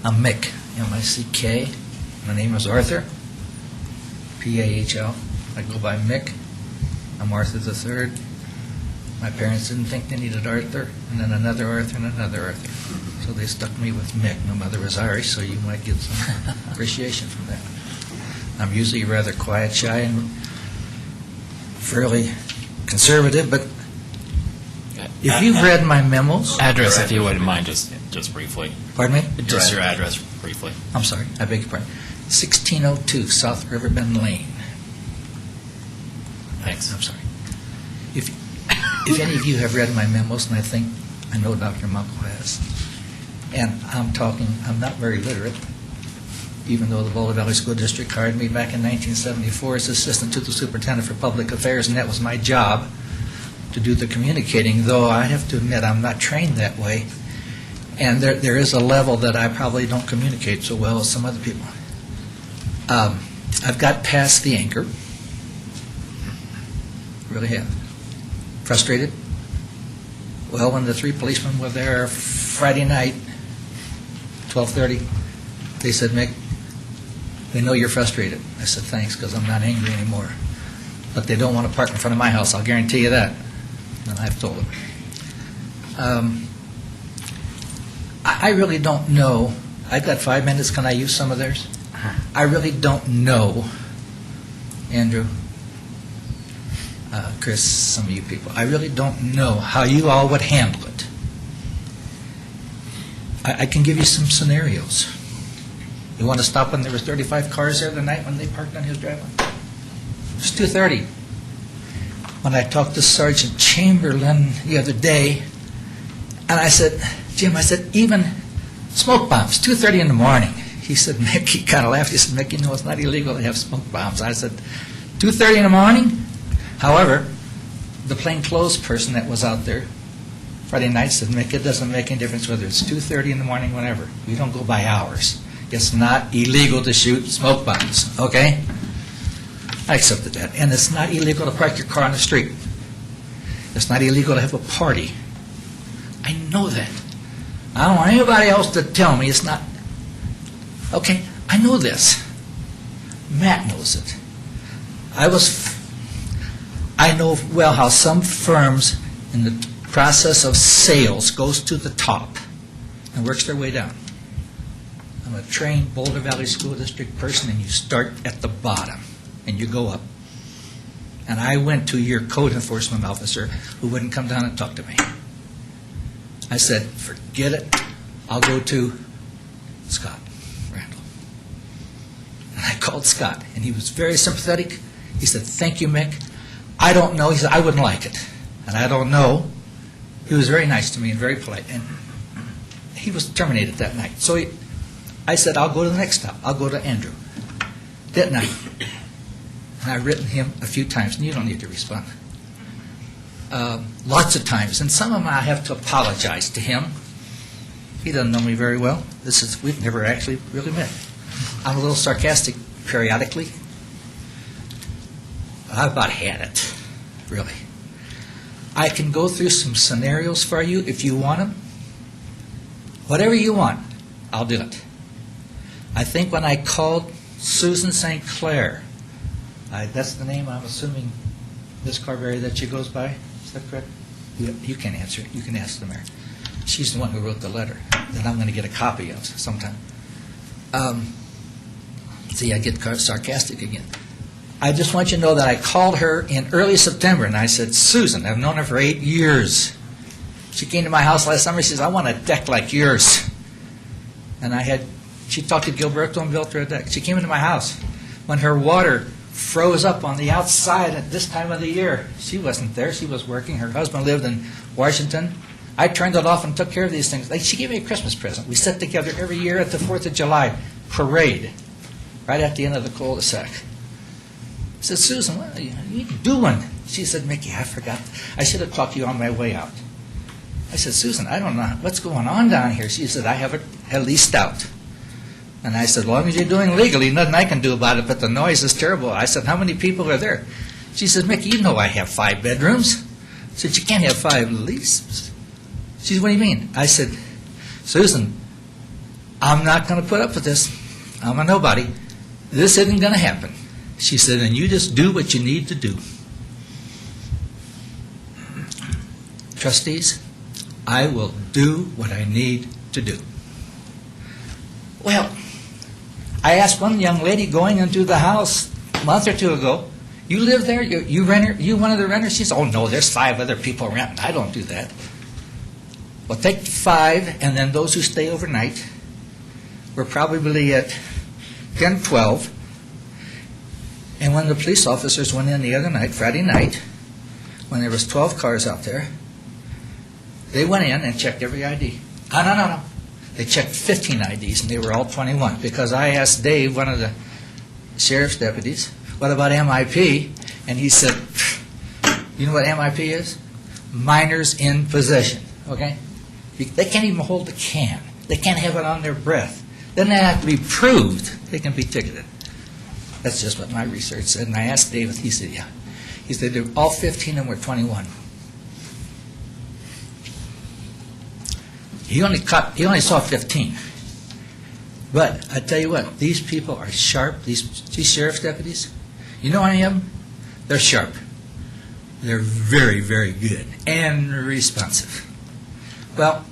I'm Mick, M-I-C-K. My name is Arthur, P-A-H-L. I go by Mick. I'm Arthur the Third. My parents didn't think they needed Arthur, and then another Arthur and another Arthur. So they stuck me with Mick. My mother was Irish, so you might get some appreciation from that. I'm usually rather quiet, shy, and fairly conservative, but if you've read my memos... Address, if you wouldn't mind, just briefly. Pardon me? Just your address briefly. I'm sorry, I beg your pardon. 1602 South Riverbend Lane. Thanks. I'm sorry. If any of you have read my memos, and I know Dr. Muckle has, and I'm not very literate, even though the Boulder Valley School District hired me back in 1974 as assistant to the superintendent for public affairs, and that was my job to do the communicating, though I have to admit I'm not trained that way, and there is a level that I probably don't communicate so well as some other people. I've got past the anchor. Really have. Frustrated? Well, when the 3 policemen were there Friday night, 12:30, they said, Mick, they know you're frustrated. I said, thanks, because I'm not angry anymore. But they don't want to park in front of my house, I'll guarantee you that. And I've told them. I really don't know. I've got 5 minutes. Can I use some of theirs? I really don't know, Andrew, Chris, some of you people, I really don't know how you all would handle it. I can give you some scenarios. You want to stop when there was 35 cars there the night when they parked on his driveway? It was 2:30. When I talked to Sergeant Chamberlain the other day, and I said, Jim, I said, even smoke bombs, 2:30 in the morning. He said, Mick, he kind of laughed. He said, Mick, you know it's not illegal to have smoke bombs. I said, 2:30 in the morning? However, the plainclothes person that was out there Friday night said, Mick, it doesn't make any difference whether it's 2:30 in the morning, whatever. We don't go by hours. It's not illegal to shoot smoke bombs, okay? I accepted that. And it's not illegal to park your car on the street. It's not illegal to have a party. I know that. I don't want anybody else to tell me it's not. Okay, I know this. Matt knows it. I know well how some firms in the process of sales goes to the top and works their way down. I'm a trained Boulder Valley School District person, and you start at the bottom and you go up. And I went to your code enforcement officer who wouldn't come down and talk to me. I said, forget it. I'll go to Scott Randall. And I called Scott, and he was very sympathetic. He said, thank you, Mick. I don't know. He said, I wouldn't like it. And I don't know. He was very nice to me and very polite. And he was terminated that night. So I said, I'll go to the next stop. I'll go to Andrew. That night. And I've written him a few times, and you don't need to respond. Lots of times. And some of them I have to apologize to him. He doesn't know me very well. We've never actually really met. I'm a little sarcastic periodically. I've about had it. really. I can go through some scenarios for you if you want them. Whatever you want, I'll do it. I think when I called Susan St. Clair, that's the name I'm assuming, Ms. Carberry, that she goes by, is that correct? You can answer it, you can ask the mayor. She's the one who wrote the letter that I'm going to get a copy of sometime. See, I get sarcastic again. I just want you to know that I called her in early September, and I said, Susan, I've known her for 8 years. She came to my house last summer. She says, I want a deck like yours. And she talked to Gilberto and built her a deck. She came into my house when her water froze up on the outside at this time of the year. She wasn't there. She was working. Her husband lived in Washington. I turned it off and took care of these things. She gave me a Christmas present. We sit together every year at the 4th of July parade, right at the end of the cul-de-sac. I said, Susan, what are you doing? She said, Mickey, I forgot. I should have talked to you on my way out. I said, Susan, I don't know what's going on down here. She said, I have it leased out. And I said, as long as you're doing legally, nothing I can do about it, but the noise is terrible. I said, how many people are there? She said, Mickey, you know I have 5 bedrooms. I said, you can't have 5 leases. She said, what do you mean? I said, Susan, I'm not going to put up with this. I'm a nobody. This isn't going to happen. She said, and you just do what you need to do. Trustees, I will do what I need to do. Well, I asked one young lady going into the house a month or 2 ago, you live there? You renter? You one of the renters? She said, oh, no, there's 5 other people renting. I don't do that. Well, take 5, and then those who stay overnight. We're probably at 10, 12. And when the police officers went in the other night, Friday night, when there was 12 cars out there, they went in and checked every ID. No. They checked 15 IDs, and they were all 21. Because I asked Dave, one of the sheriff's deputies, what about MIP? And he said, you know what MIP is? Minors in possession, okay? They can't even hold the can. They can't have it on their breath. Then they have to be proved they can be ticketed. That's just what my research said. And I asked David, he said, yeah. He said, all 15 of them were 21. He only saw 15. But I tell you what, these people are sharp, these sheriff's deputies. You know any of them? They're sharp. They're very, very good and responsive. Well,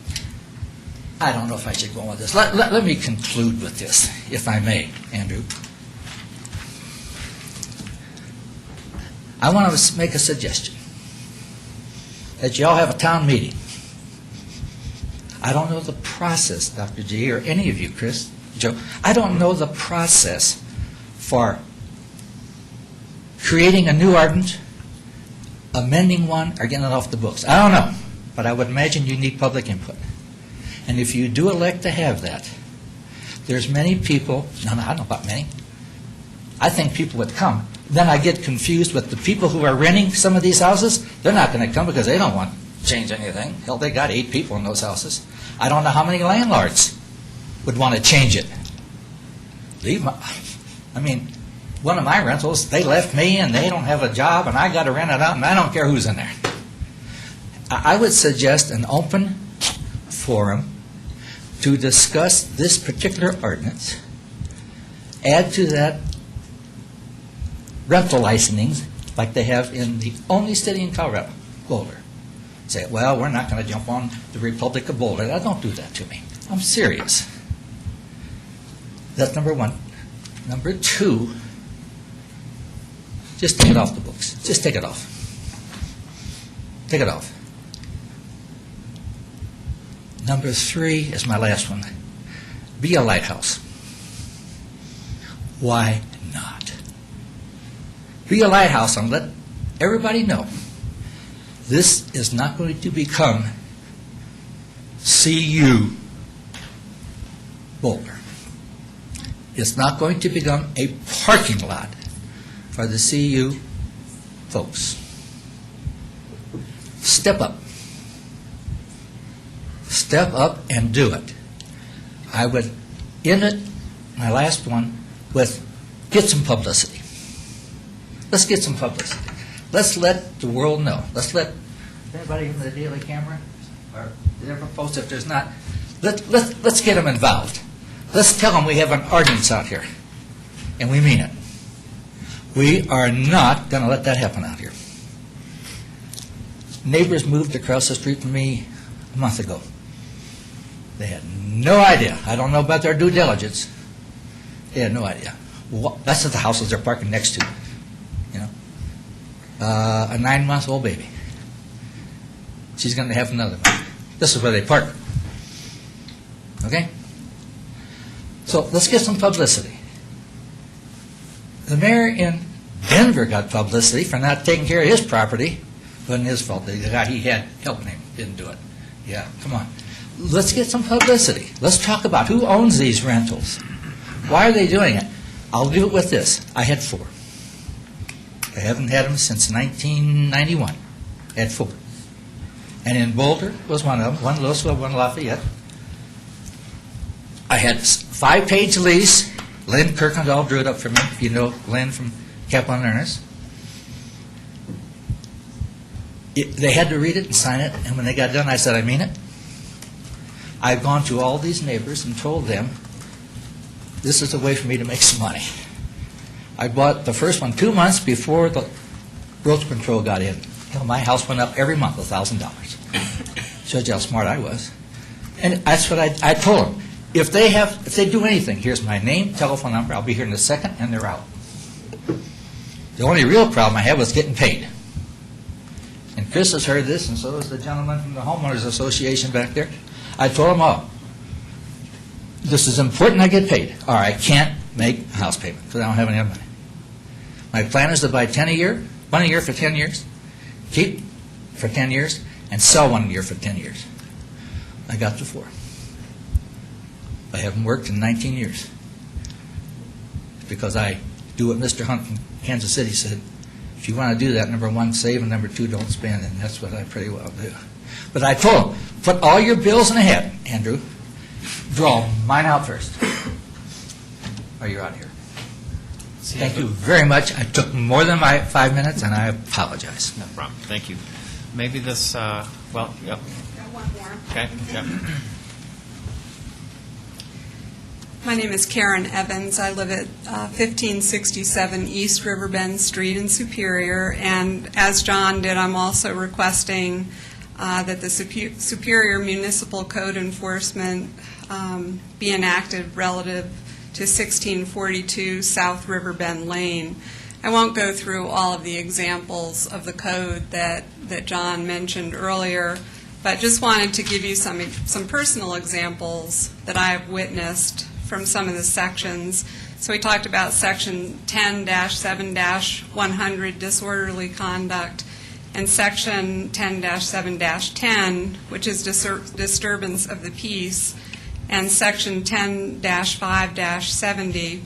I don't know if I should go on with this. Let me conclude with this, if I may, Andrew. I want to make a suggestion that you all have a town meeting. I don't know the process, Dr. G, or any of you, Chris, Joe. I don't know the process for creating a new ordinance, amending one, or getting it off the books. I don't know, but I would imagine you need public input. And if you do elect to have that, there's many people, I don't know about many, I think people would come. Then I get confused with the people who are renting some of these houses. They're not going to come because they don't want to change anything. Hell, they got 8 people in those houses. I don't know how many landlords would want to change it. One of my rentals, they left me and they don't have a job and I got to rent it out and I don't care who's in there. I would suggest an open forum to discuss this particular ordinance, add to that rental licensing like they have in the only city in Colorado, Boulder. Say, well, we're not going to jump on the Republic of Boulder. Now, don't do that to me. I'm serious. That's number 1. Number 2, just take it off the books. Just take it off. Take it off. Number 3 is my last one. Be a lighthouse. Why not? Be a lighthouse and let everybody know this is not going to become CU Boulder. It's not going to become a parking lot for the CU folks. Step up. Step up and do it. I would end it, my last one, with get some publicity. Let's get some publicity. let's let the world know. Let's let anybody in the Daily Camera or the different posts, if there's not, let's get them involved. Let's tell them we have an ordinance out here, and we mean it. We are not going to let that happen out here. Neighbors moved across the street from me a month ago. They had no idea. I don't know about their due diligence. They had no idea. That's the houses they're parking next to. You know, a 9-month-old baby. She's going to have another one. This is where they park. Okay? So let's get some publicity. The mayor in Denver got publicity for not taking care of his property. Wasn't his fault. The guy he had helping him didn't do it. Yeah, come on. Let's get some publicity. Let's talk about who owns these rentals. Why are they doing it? I'll do it with this. I had 4. I haven't had them since 1991. I had 4. And in Boulder was one of them, one Louisville, one Lafayette. I had a 5-page lease. Lynn Kirkendall drew it up for me, if you know Lynn from Kaplan Ernest. They had to read it and sign it, and when they got done, I said, I mean it. I've gone to all these neighbors and told them, this is a way for me to make some money. I bought the first one 2 months before the growth control got in. You know, my house went up every month $1,000. Shows you how smart I was. And that's what I told them. If they do anything, here's my name, telephone number, I'll be here in a second, and they're out. The only real problem I had was getting paid. And Chris has heard this, and so has the gentleman from the Homeowners Association back there. I told them all, this is important I get paid, or I can't make a house payment because I don't have any other money. My plan is to buy 10 a year, 1 a year for 10 years, keep for 10 years, and sell 1 a year for 10 years. I got to 4. I haven't worked in 19 years because I do what Mr. Hunt from Kansas City said. If you want to do that, number 1, save, and number 2, don't spend, and that's what I pretty well do. But I told him, put all your bills in a hat, Andrew. Draw mine out first, or you're out of here. Thank you very much. I took more than my 5 minutes, and I apologize. No problem. Thank you. Maybe this, yep. Got one more. Okay, yep. My name is Karen Evans. I live at 1567 East Riverbend Street in Superior, and as John did, I'm also requesting that the Superior Municipal Code Enforcement be enacted relative to 1642 South Riverbend Lane. I won't go through all of the examples of the code that John mentioned earlier, but just wanted to give you some personal examples that I have witnessed from some of the sections. So we talked about section 10-7-100, disorderly conduct, and section 10-7-10, which is disturbance of the peace, and section 10-5-70.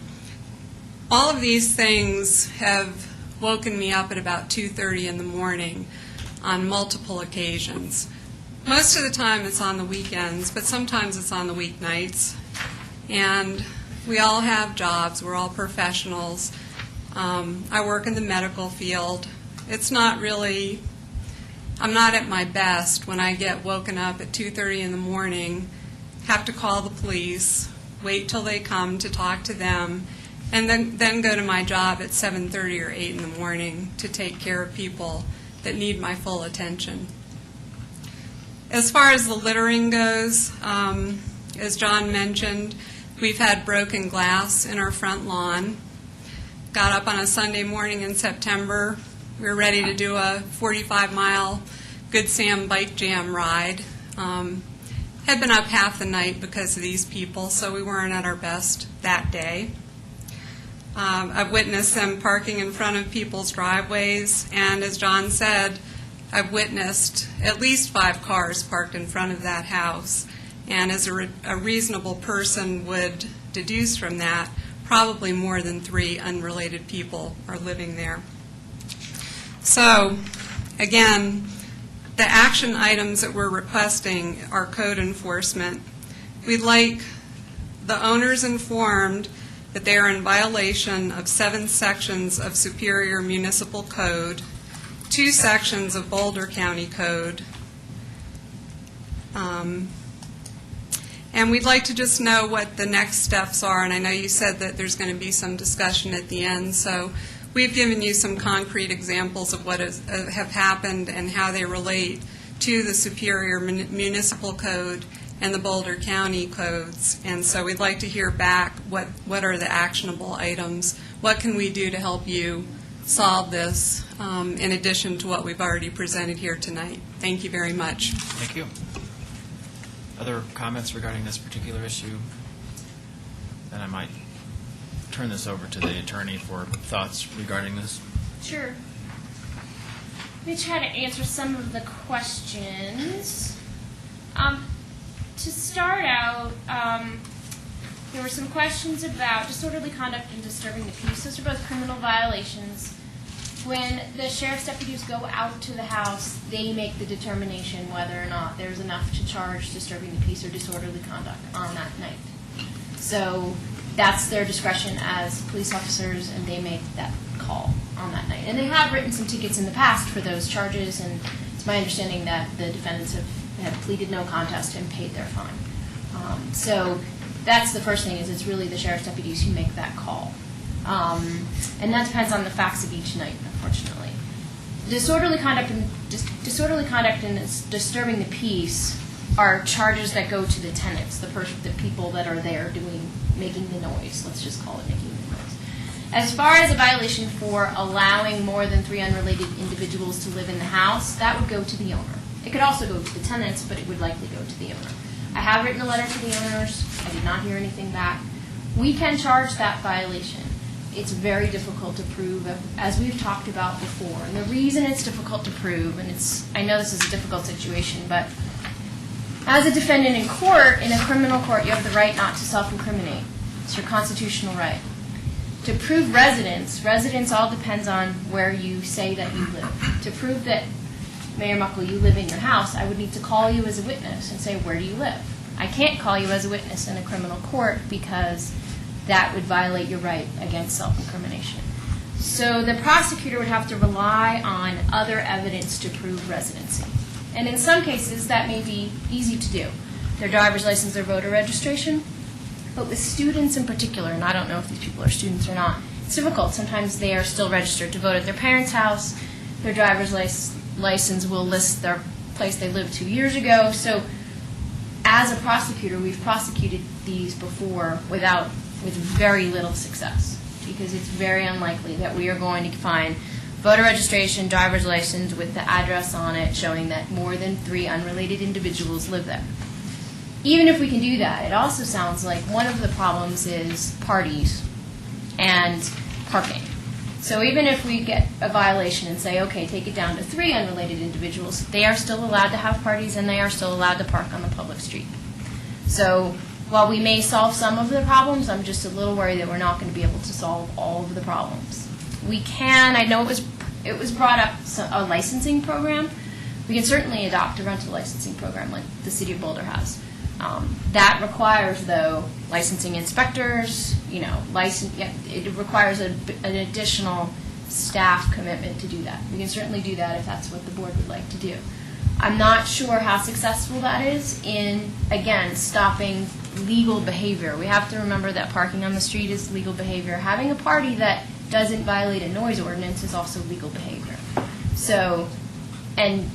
All of these things have woken me up at about 2:30 in the morning on multiple occasions. Most of the time it's on the weekends, but sometimes it's on the weeknights. And we all have jobs. We're all professionals. I work in the medical field. It's not really, I'm not at my best when I get woken up at 2:30 in the morning, have to call the police, wait till they come to talk to them, and then go to my job at 7:30 or 8 in the morning to take care of people that need my full attention. As far as the littering goes, as John mentioned, we've had broken glass in our front lawn. Got up on a Sunday morning in September. We were ready to do a 45-mile Good Sam bike jam ride. Had been up half the night because of these people, so we weren't at our best that day. I've witnessed them parking in front of people's driveways, and as John said, I've witnessed at least 5 cars parked in front of that house. And as a reasonable person would deduce from that, probably more than 3 unrelated people are living there. So, again, the action items that we're requesting are code enforcement. We'd like the owners informed that they are in violation of 7 sections of Superior Municipal Code, two sections of Boulder County Code. And we'd like to just know what the next steps are, and I know you said that there's going to be some discussion at the end, so we've given you some concrete examples of what have happened and how they relate to the Superior Municipal Code and the Boulder County codes. And so we'd like to hear back what are the actionable items, what can we do to help you solve this, in addition to what we've already presented here tonight. Thank you very much. Thank you. Other comments regarding this particular issue? Then I might turn this over to the attorney for thoughts regarding this. Sure. Let me try to answer some of the questions. To start out, there were some questions about disorderly conduct and disturbing the peace. Those are both criminal violations. When the sheriff's deputies go out to the house, they make the determination whether or not there's enough to charge disturbing the peace or disorderly conduct on that night. So that's their discretion as police officers, and they make that call on that night. And they have written some tickets in the past for those charges, and it's my understanding that the defendants have pleaded no contest and paid their fine. So that's the first thing, is it's really the sheriff's deputies who make that call. And that depends on the facts of each night, unfortunately. Disorderly conduct and disturbing the peace are charges that go to the tenants, the people that are there making the noise. Let's just call it making the noise. As far as a violation for allowing more than 3 unrelated individuals to live in the house, that would go to the owner. It could also go to the tenants, but it would likely go to the owner. I have written a letter to the owners. I did not hear anything back. We can charge that violation. It's very difficult to prove, as we've talked about before. And the reason it's difficult to prove, and I know this is a difficult situation, but as a defendant in court, in a criminal court, you have the right not to self-incriminate. It's your constitutional right. To prove residence all depends on where you say that you live. To prove that, Mayor Muckle, you live in your house, I would need to call you as a witness and say, where do you live? I can't call you as a witness in a criminal court because that would violate your right against self-incrimination. So the prosecutor would have to rely on other evidence to prove residency. And in some cases, that may be easy to do. Their driver's license or voter registration. But with students in particular, and I don't know if these people are students or not, it's difficult. Sometimes they are still registered to vote at their parents' house. Their driver's license will list their place they lived 2 years ago. So as a prosecutor, we've prosecuted these before with very little success, because it's very unlikely that we are going to find voter registration, driver's license with the address on it showing that more than 3 unrelated individuals live there. Even if we can do that, it also sounds like one of the problems is parties and parking. So even if we get a violation and say, okay, take it down to 3 unrelated individuals, they are still allowed to have parties and they are still allowed to park on the public street. So while we may solve some of the problems, I'm just a little worried that we're not going to be able to solve all of the problems. We can, I know it was brought up, a licensing program. We can certainly adopt a rental licensing program like the City of Boulder has. That requires, though, licensing inspectors, it requires an additional staff commitment to do that. We can certainly do that if that's what the board would like to do. I'm not sure how successful that is in, again, stopping legal behavior. We have to remember that parking on the street is legal behavior. Having a party that doesn't violate a noise ordinance is also legal behavior. So, and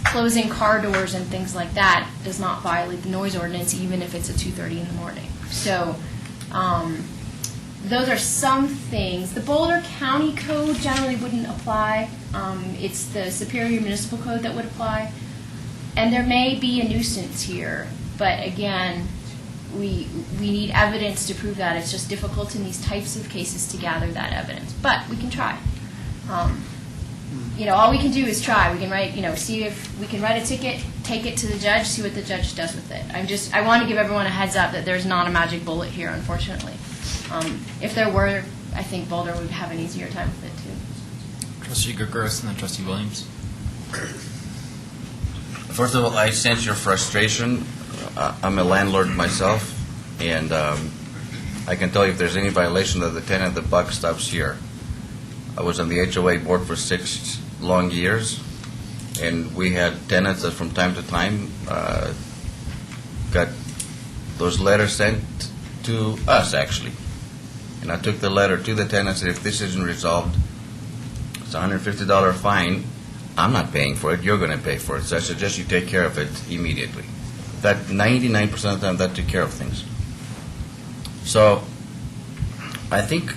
closing car doors and things like that does not violate the noise ordinance, even if it's at 2:30 in the morning. So those are some things. The Boulder County Code generally wouldn't apply. It's the Superior Municipal Code that would apply. And there may be a nuisance here, but again, we need evidence to prove that. It's just difficult in these types of cases to gather that evidence. But we can try. All we can do is try. We can write, see if we can write a ticket, take it to the judge, see what the judge does with it. I want to give everyone a heads up that there's not a magic bullet here, unfortunately. If there were, I think Boulder would have an easier time with it, too. Trustee Gurgurus and then Trustee Williams. First of all, I sense your frustration. I'm a landlord myself, and I can tell you if there's any violation of the tenant, the buck stops here. I was on the HOA board for 6 long years, and we had tenants that from time to time got those letters sent to us, actually. And I took the letter to the tenant and said, if this isn't resolved, it's a $150 fine. I'm not paying for it. You're going to pay for it. So I suggest you take care of it immediately. That 99% of the time, that took care of things. So I think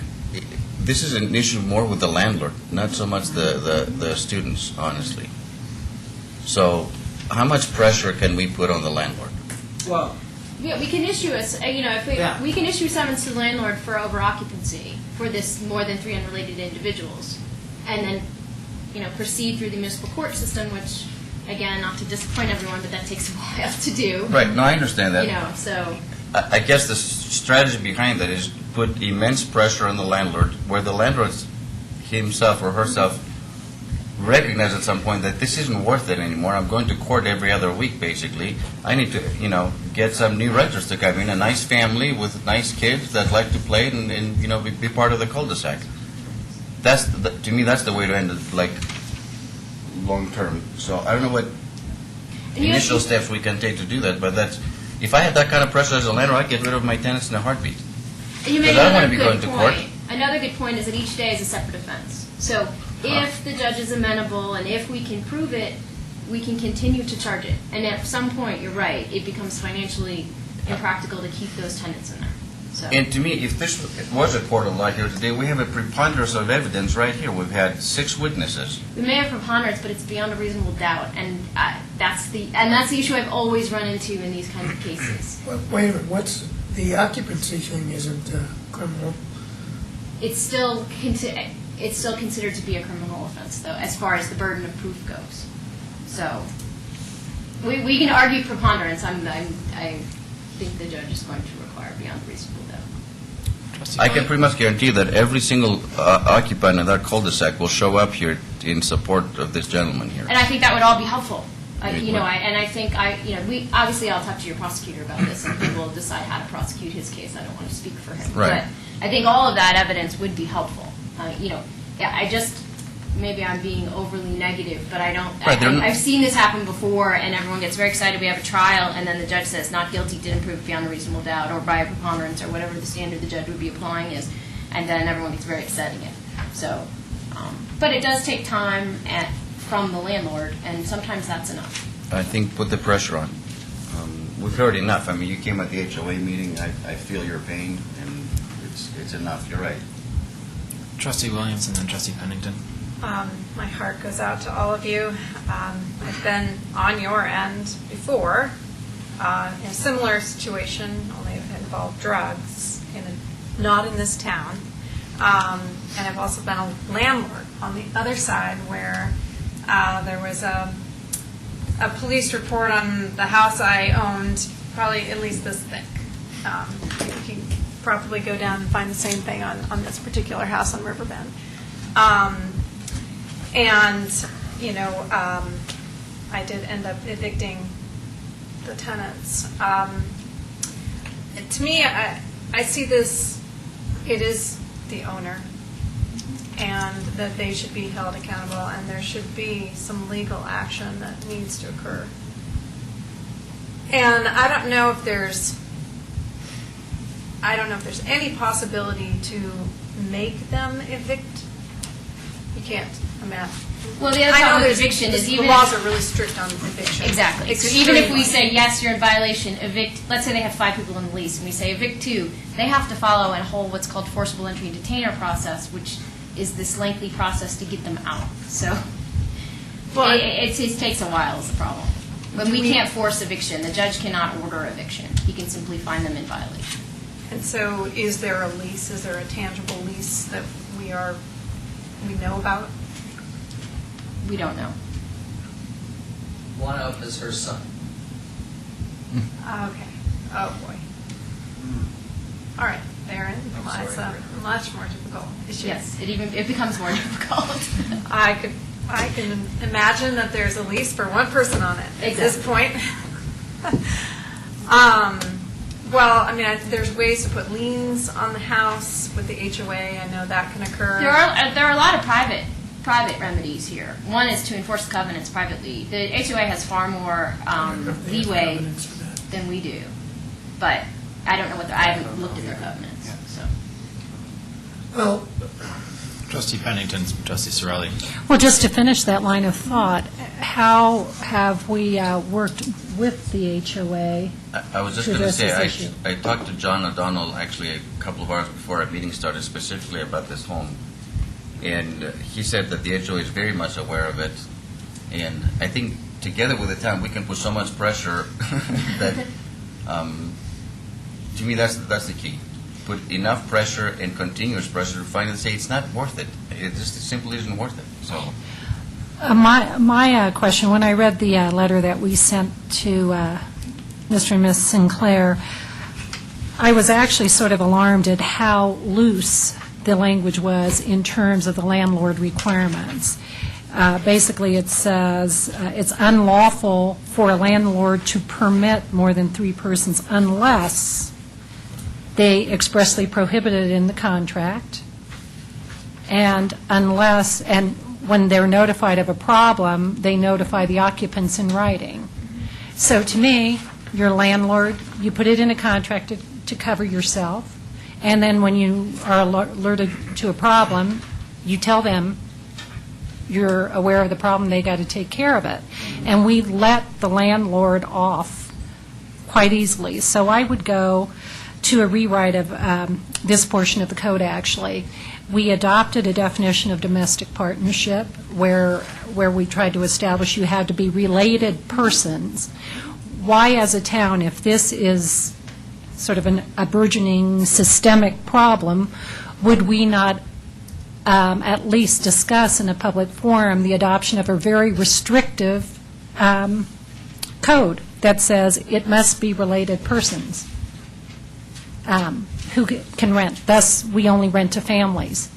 this is an issue more with the landlord, not so much the students, honestly. So how much pressure can we put on the landlord? Well, yeah, we can issue we can issue summons to the landlord for over occupancy for this more than 3 unrelated individuals, and then proceed through the municipal court system, which again, not to disappoint everyone, but that takes a while to do. Right. No, I understand that. So I guess the strategy behind that is put immense pressure on the landlord, where the landlord himself or herself recognize at some point that this isn't worth it anymore. I'm going to court every other week, basically. I need to, get some new renters to come in, a nice family with nice kids that like to play and be part of the cul-de-sac. To me, that's the way to end it, like, long term. So I don't know what initial steps we can take to do that, but if I had that kind of pressure as a landlord, I'd get rid of my tenants in a heartbeat. You make Because I don't want another to be going good to court. point. Another good point is that each day is a separate offense. So if the judge is amenable and if we can prove it, we can continue to charge it. And at some point, you're right, it becomes financially impractical to keep those tenants in there. So. And to me, if this was a court of law here today, we have a preponderance of evidence right here. We've had 6 witnesses. We may have preponderance, but it's beyond a reasonable doubt, and that's the issue I've always run into in these kinds of cases. Wait a minute, what's the occupancy thing isn't criminal? It's still considered to be a criminal offense, though, as far as the burden of proof goes. So we can argue preponderance. I think the judge is going to require beyond reasonable doubt. I can pretty much guarantee that every single occupant in that cul-de-sac will show up here in support of this gentleman here. And I think that would all be helpful. I think we obviously I'll talk to your prosecutor about this, and he will decide how to prosecute his case. I don't want to speak for him, Right. But I think all of that evidence would be helpful. Maybe I'm being overly negative, but I don't. Right, I've seen this happen before, and everyone gets very excited. We have a trial, and then the judge says not guilty, didn't prove beyond a reasonable doubt, or by a preponderance, or whatever the standard the judge would be applying is, and then everyone gets very upset again. So, but it does take time from the landlord, and sometimes that's enough. I think put the pressure on. We've heard enough. I mean, you came at the HOA meeting. I feel your pain, and it's enough. You're right. Trustee Williams and then Trustee Pennington. My heart goes out to all of you. I've been on your end before in a similar situation, only it involved drugs, not in this town. And I've also been a landlord on the other side where there was a police report on the house I owned, probably at least this thick. You can probably go down and find the same thing on this particular house on Riverbend. I did end up evicting the tenants. To me, I see this, it is the owner, and that they should be held accountable, and there should be some legal action that needs to occur. And I don't know if there's any possibility to make them evict. You can't. Well, the other problem with eviction is the laws are really strict on eviction. Exactly. So even if we say, yes, you're in violation, evict, let's say they have 5 people in the lease, and we say evict 2, they have to follow a whole what's called forcible entry and detainer process, which is this lengthy process to get them out. So it takes a while is the problem. But we can't force eviction. The judge cannot order eviction. He can simply find them in violation. And so is there a lease? Is there a tangible lease that we know about? We don't know. One of them is her son. Okay. Oh, boy. All right, Aaron. It's a much more difficult issue. Yes, it becomes more difficult. I can imagine that there's a lease for one person on it at this point. There's ways to put liens on the house with the HOA. I know that can occur. There are a lot of private private remedies here. One is to enforce the covenants privately. The HOA has far more leeway than we do, but I don't know what I haven't looked at their covenants. So. Well, Trustee Pennington, Trustee Sorelli. Well, just to finish that line of thought, how have we worked with the HOA? I was just to going to address say, this issue? I talked to John O'Donnell actually a couple of hours before our meeting started specifically about this home. And he said that the HOA is very much aware of it. And I think together with the town, we can put so much pressure that, to me, that's the key. Put enough pressure and continuous pressure to finally say it's not worth it. It just simply isn't worth it. So. My question, when I read the letter that we sent to Mr. and Ms. Sinclair, I was actually sort of alarmed at how loose the language was in terms of the landlord requirements. Basically, it says it's unlawful for a landlord to permit more than 3 persons unless they expressly prohibit it in the contract, and unless, and when they're notified of a problem, they notify the occupants in writing. So to me, your landlord, you put it in a contract to cover yourself, and then when you are alerted to a problem, you tell them you're aware of the problem, they got to take care of it. And we let the landlord off quite easily. So I would go to a rewrite of this portion of the code, actually. We adopted a definition of domestic partnership where we tried to establish you had to be related persons. Why, as a town, if this is sort of a burgeoning systemic problem, would we not at least discuss in a public forum the adoption of a very restrictive code that says it must be related persons who can rent? Thus, we only rent to families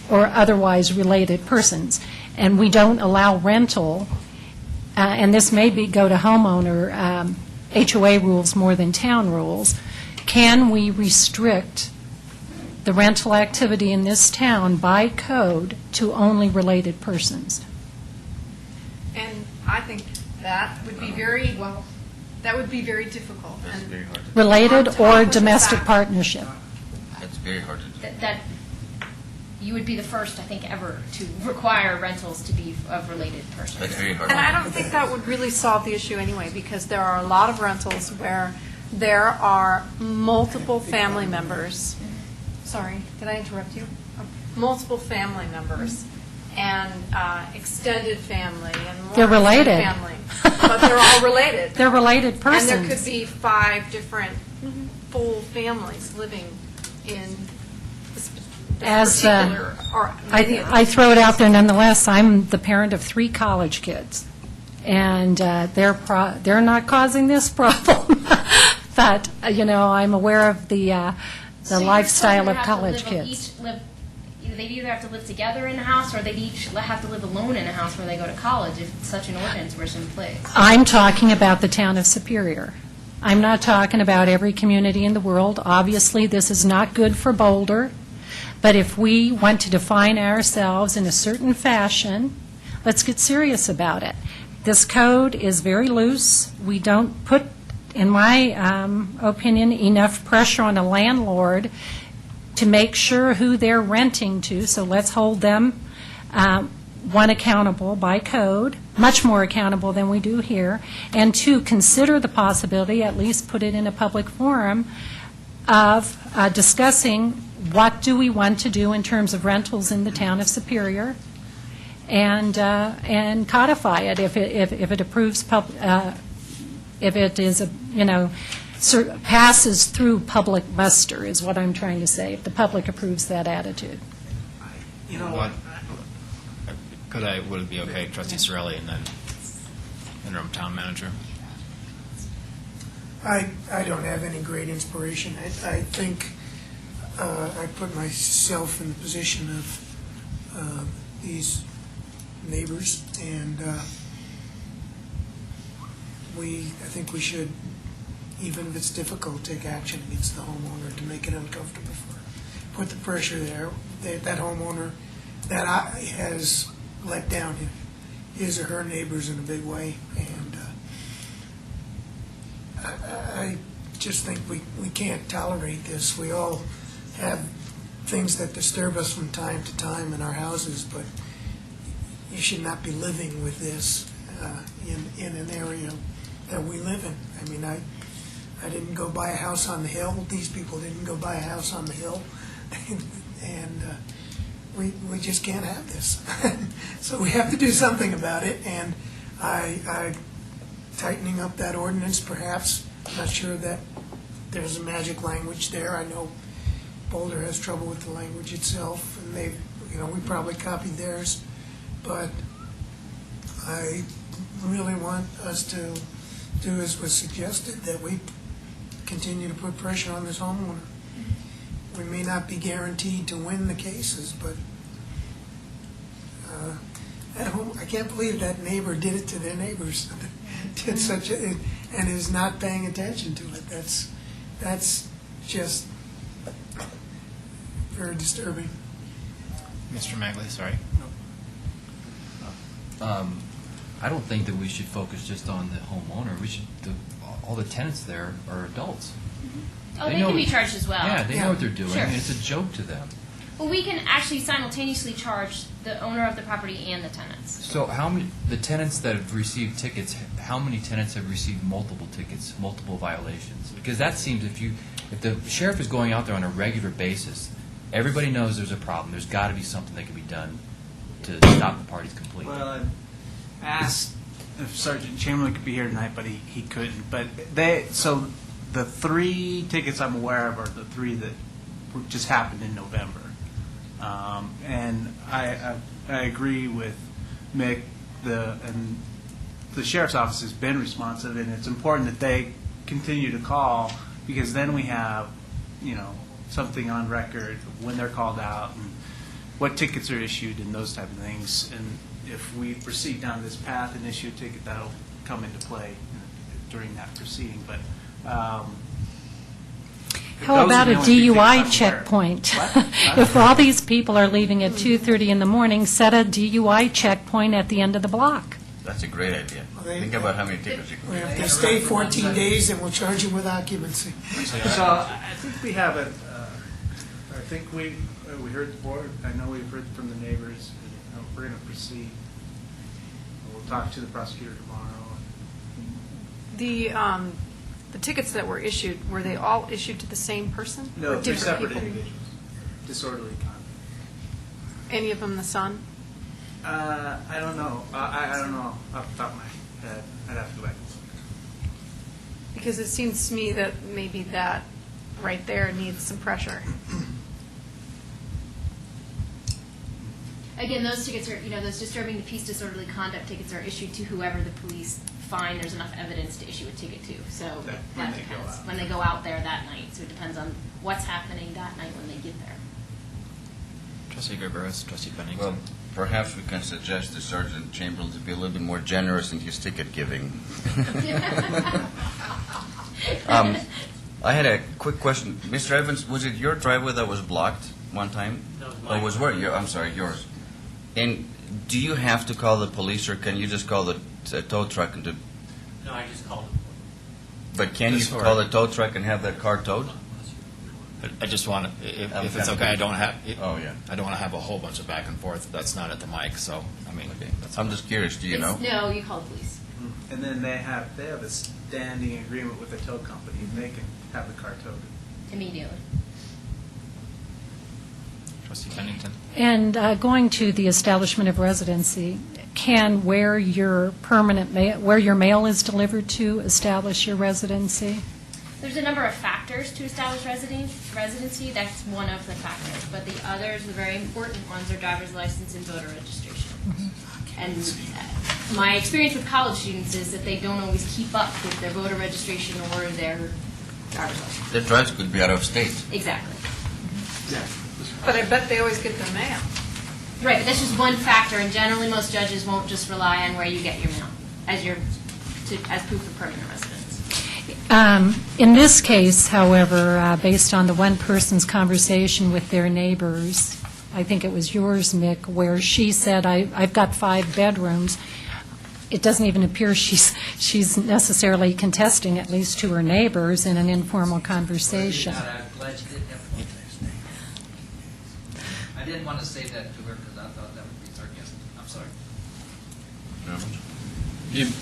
or otherwise related persons. And we don't allow rental, and this may go to homeowner HOA rules more than town rules. Can we restrict the rental activity in this town by code to only related persons? And I think that would be very difficult. That's And very hard. Related On top or of the domestic fact- partnership? That's very hard to do. That you would be the first, I think, ever to require rentals to be of related persons. That's very hard. And I don't think that would really solve the issue anyway, because there are a lot of rentals where there are multiple family members. Sorry, did I interrupt you? Multiple family members and extended family and more They're related. family, but they're all related. They're related persons. And there could be 5 different full families living in this As particular, or maybe I throw it out there nonetheless, I'm the parent of 3 college kids, and they're not causing this problem. But, I'm aware of the So your lifestyle children of have to college live- kids. They'd either have to live together in a house, or they'd each have to live alone in a house where they go to college if such an ordinance was in place. I'm talking about the town of Superior. I'm not talking about every community in the world. Obviously, this is not good for Boulder, but if we want to define ourselves in a certain fashion, let's get serious about it. This code is very loose. We don't put, in my opinion, enough pressure on a landlord to make sure who they're renting to, so let's hold them, one, accountable by code, much more accountable than we do here, and 2, consider the possibility, at least put it in a public forum, of discussing what do we want to do in terms of rentals in the town of Superior, and codify it if it approves, if it is, passes through public muster, is what I'm trying to say, if the public approves that attitude. You know what? Would it be okay, Trustee Sorelli, and then interim town manager? I don't have any great inspiration. I think I put myself in the position of these neighbors, and I think we should, even if it's difficult, take action against the homeowner to make it uncomfortable for her. Put the pressure there. That homeowner has let down his or her neighbors in a big way, and I just think we can't tolerate this. We all have things that disturb us from time to time in our houses, but you should not be living with this in an area that we live in. I mean, I didn't go buy a house on the hill. These people didn't go buy a house on the hill, and we just can't have this. So we have to do something about it, and I tightening up that ordinance, perhaps. I'm not sure that there's a magic language there. I know Boulder has trouble with the language itself, and we probably copied theirs, but I really want us to do as was suggested, that we continue to put pressure on this homeowner. We may not be guaranteed to win the cases, but at home, I can't believe that neighbor did it to their neighbors. Did such a, and is not paying attention to it. That's just very disturbing. Mr. Magley, sorry. I don't think that we should focus just on the homeowner. We should, all the tenants there are adults. Oh, they can be charged as well. Yeah, they know what they're doing. Sure. And it's a joke to them. Well, we can actually simultaneously charge the owner of the property and the tenants. So the tenants that have received tickets, how many tenants have received multiple tickets, multiple violations? Because that seems, if the sheriff is going out there on a regular basis, everybody knows there's a problem. There's got to be something that can be done to stop the parties completely. Well, I asked if Sergeant Chamberlain could be here tonight, but he couldn't. But so the 3 tickets I'm aware of are the 3 that just happened in November. And I agree with Mick. And the sheriff's office has been responsive, and it's important that they continue to call, because then we have, something on record of when they're called out and what tickets are issued and those type of things. And if we proceed down this path and issue a ticket, that'll come into play during that proceeding. But How about a those are the only 2 things I'm aware DUI of. checkpoint? What? If all these people are leaving at 2:30 in the morning, set a DUI checkpoint at the end of the block. That's a great idea. Think about how many tickets you can Well, get. if they stay 14 days, then we'll charge you with occupancy. So I think we have I think we heard the board. I know we've heard from the neighbors. And we're going to proceed. We'll talk to the prosecutor tomorrow. The tickets that were issued, were they all issued to the same person? No, Or 3 different separate people? individuals. Disorderly conduct. Any of them the son? I don't know. I don't know off the top of my head. I'd have to go back and look. Because it seems to me that maybe that right there needs some pressure. Again, those tickets are, those disturbing the peace, disorderly conduct tickets are issued to whoever the police find there's enough evidence to issue a ticket to. So When that they go depends. out. When they go out there that night. So it depends on what's happening that night when they get there. Trustee Gerberis, Trustee Pennington. Well, perhaps we can suggest to Sergeant Chamberlain to be a little bit more generous in his ticket giving. I had a quick question. Mr. Evans, was it your driveway that was blocked one time? No, it was Or mine. was where? I'm sorry, yours. And do you have to call the police, or can you just call the tow truck and do? No, I just called. But can you Just for- call the tow truck and have that car towed? But I just want to, if I'm it's kind of- okay, I don't want to have a whole bunch of back and forth. That's not at the mic, so, Okay. I'm just curious, do you know? No, you call the police. And then they have a standing agreement with the tow company, and they can have the car towed. Immediately. Trustee Pennington. And going to the establishment of residency, can where your mail is delivered to establish your residency? There's a number of factors to establish residency. That's one of the factors. But the others, the very important ones, are driver's license and voter registration. And my experience with college students is that they don't always keep up with their voter registration or their driver's license. Their drives could be out of state. Exactly. But I bet they always get the mail. Right, but that's just one factor, and generally most judges won't just rely on where you get your mail as proof of permanent residence. In this case, however, based on the one person's conversation with their neighbors, I think it was yours, Mick, where she said, I've got 5 bedrooms. It doesn't even appear she's necessarily contesting, at least to her neighbors, in an informal conversation. I'm glad you didn't have to. I didn't want to say that to her because I thought that would be sarcastic. I'm sorry.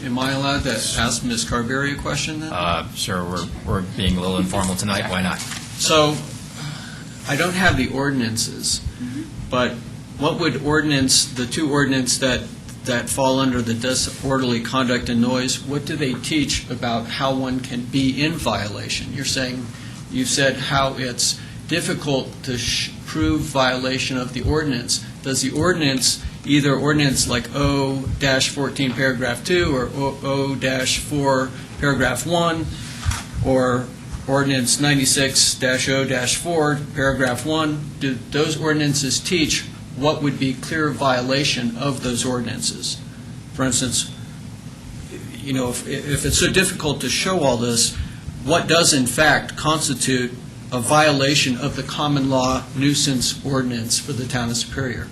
Am I allowed to ask Ms. Carberry a question then? Sure, we're being a little informal tonight, why not? So, I don't have the ordinances, but what would the two ordinance that fall under the disorderly conduct and noise, what do they teach about how one can be in violation? You've said how it's difficult to prove violation of the ordinance. Does the ordinance, either ordinance like O-14 paragraph 2 or O-4 paragraph 1, or ordinance 96-0-4 paragraph 1, do those ordinances teach what would be clear violation of those ordinances? For instance, if it's so difficult to show all this, what does in fact constitute a violation of the common law nuisance ordinance for the town of Superior?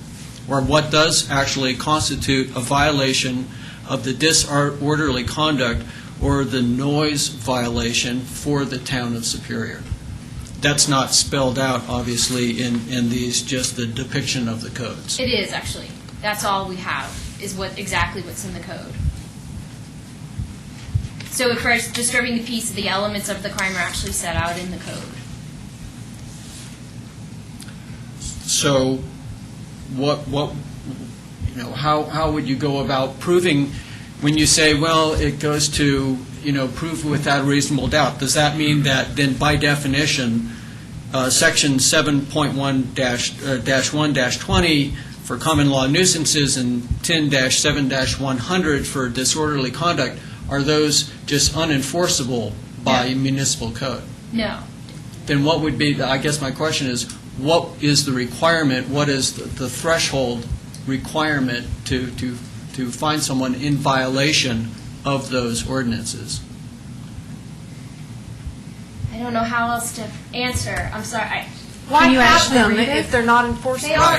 Or what does actually constitute a violation of the disorderly conduct or the noise violation for the town of Superior? That's not spelled out, obviously, in these, just the depiction of the codes. It is, actually. That's all we have, is exactly what's in the code. So for disturbing the peace, the elements of the crime are actually set out in the code. So how would you go about proving, when you say, well, it goes to, prove without a reasonable doubt, does that mean that then by definition, section 7.1-1-20 for common law nuisances and 10-7-100 for disorderly conduct, are those just unenforceable by municipal code? No. Then what would be, I guess my question is, what is the requirement, what is the threshold requirement to find someone in violation of those ordinances? I don't know how else to answer. I'm sorry. Why Can you have actually them read it? if they're not enforceable? They are.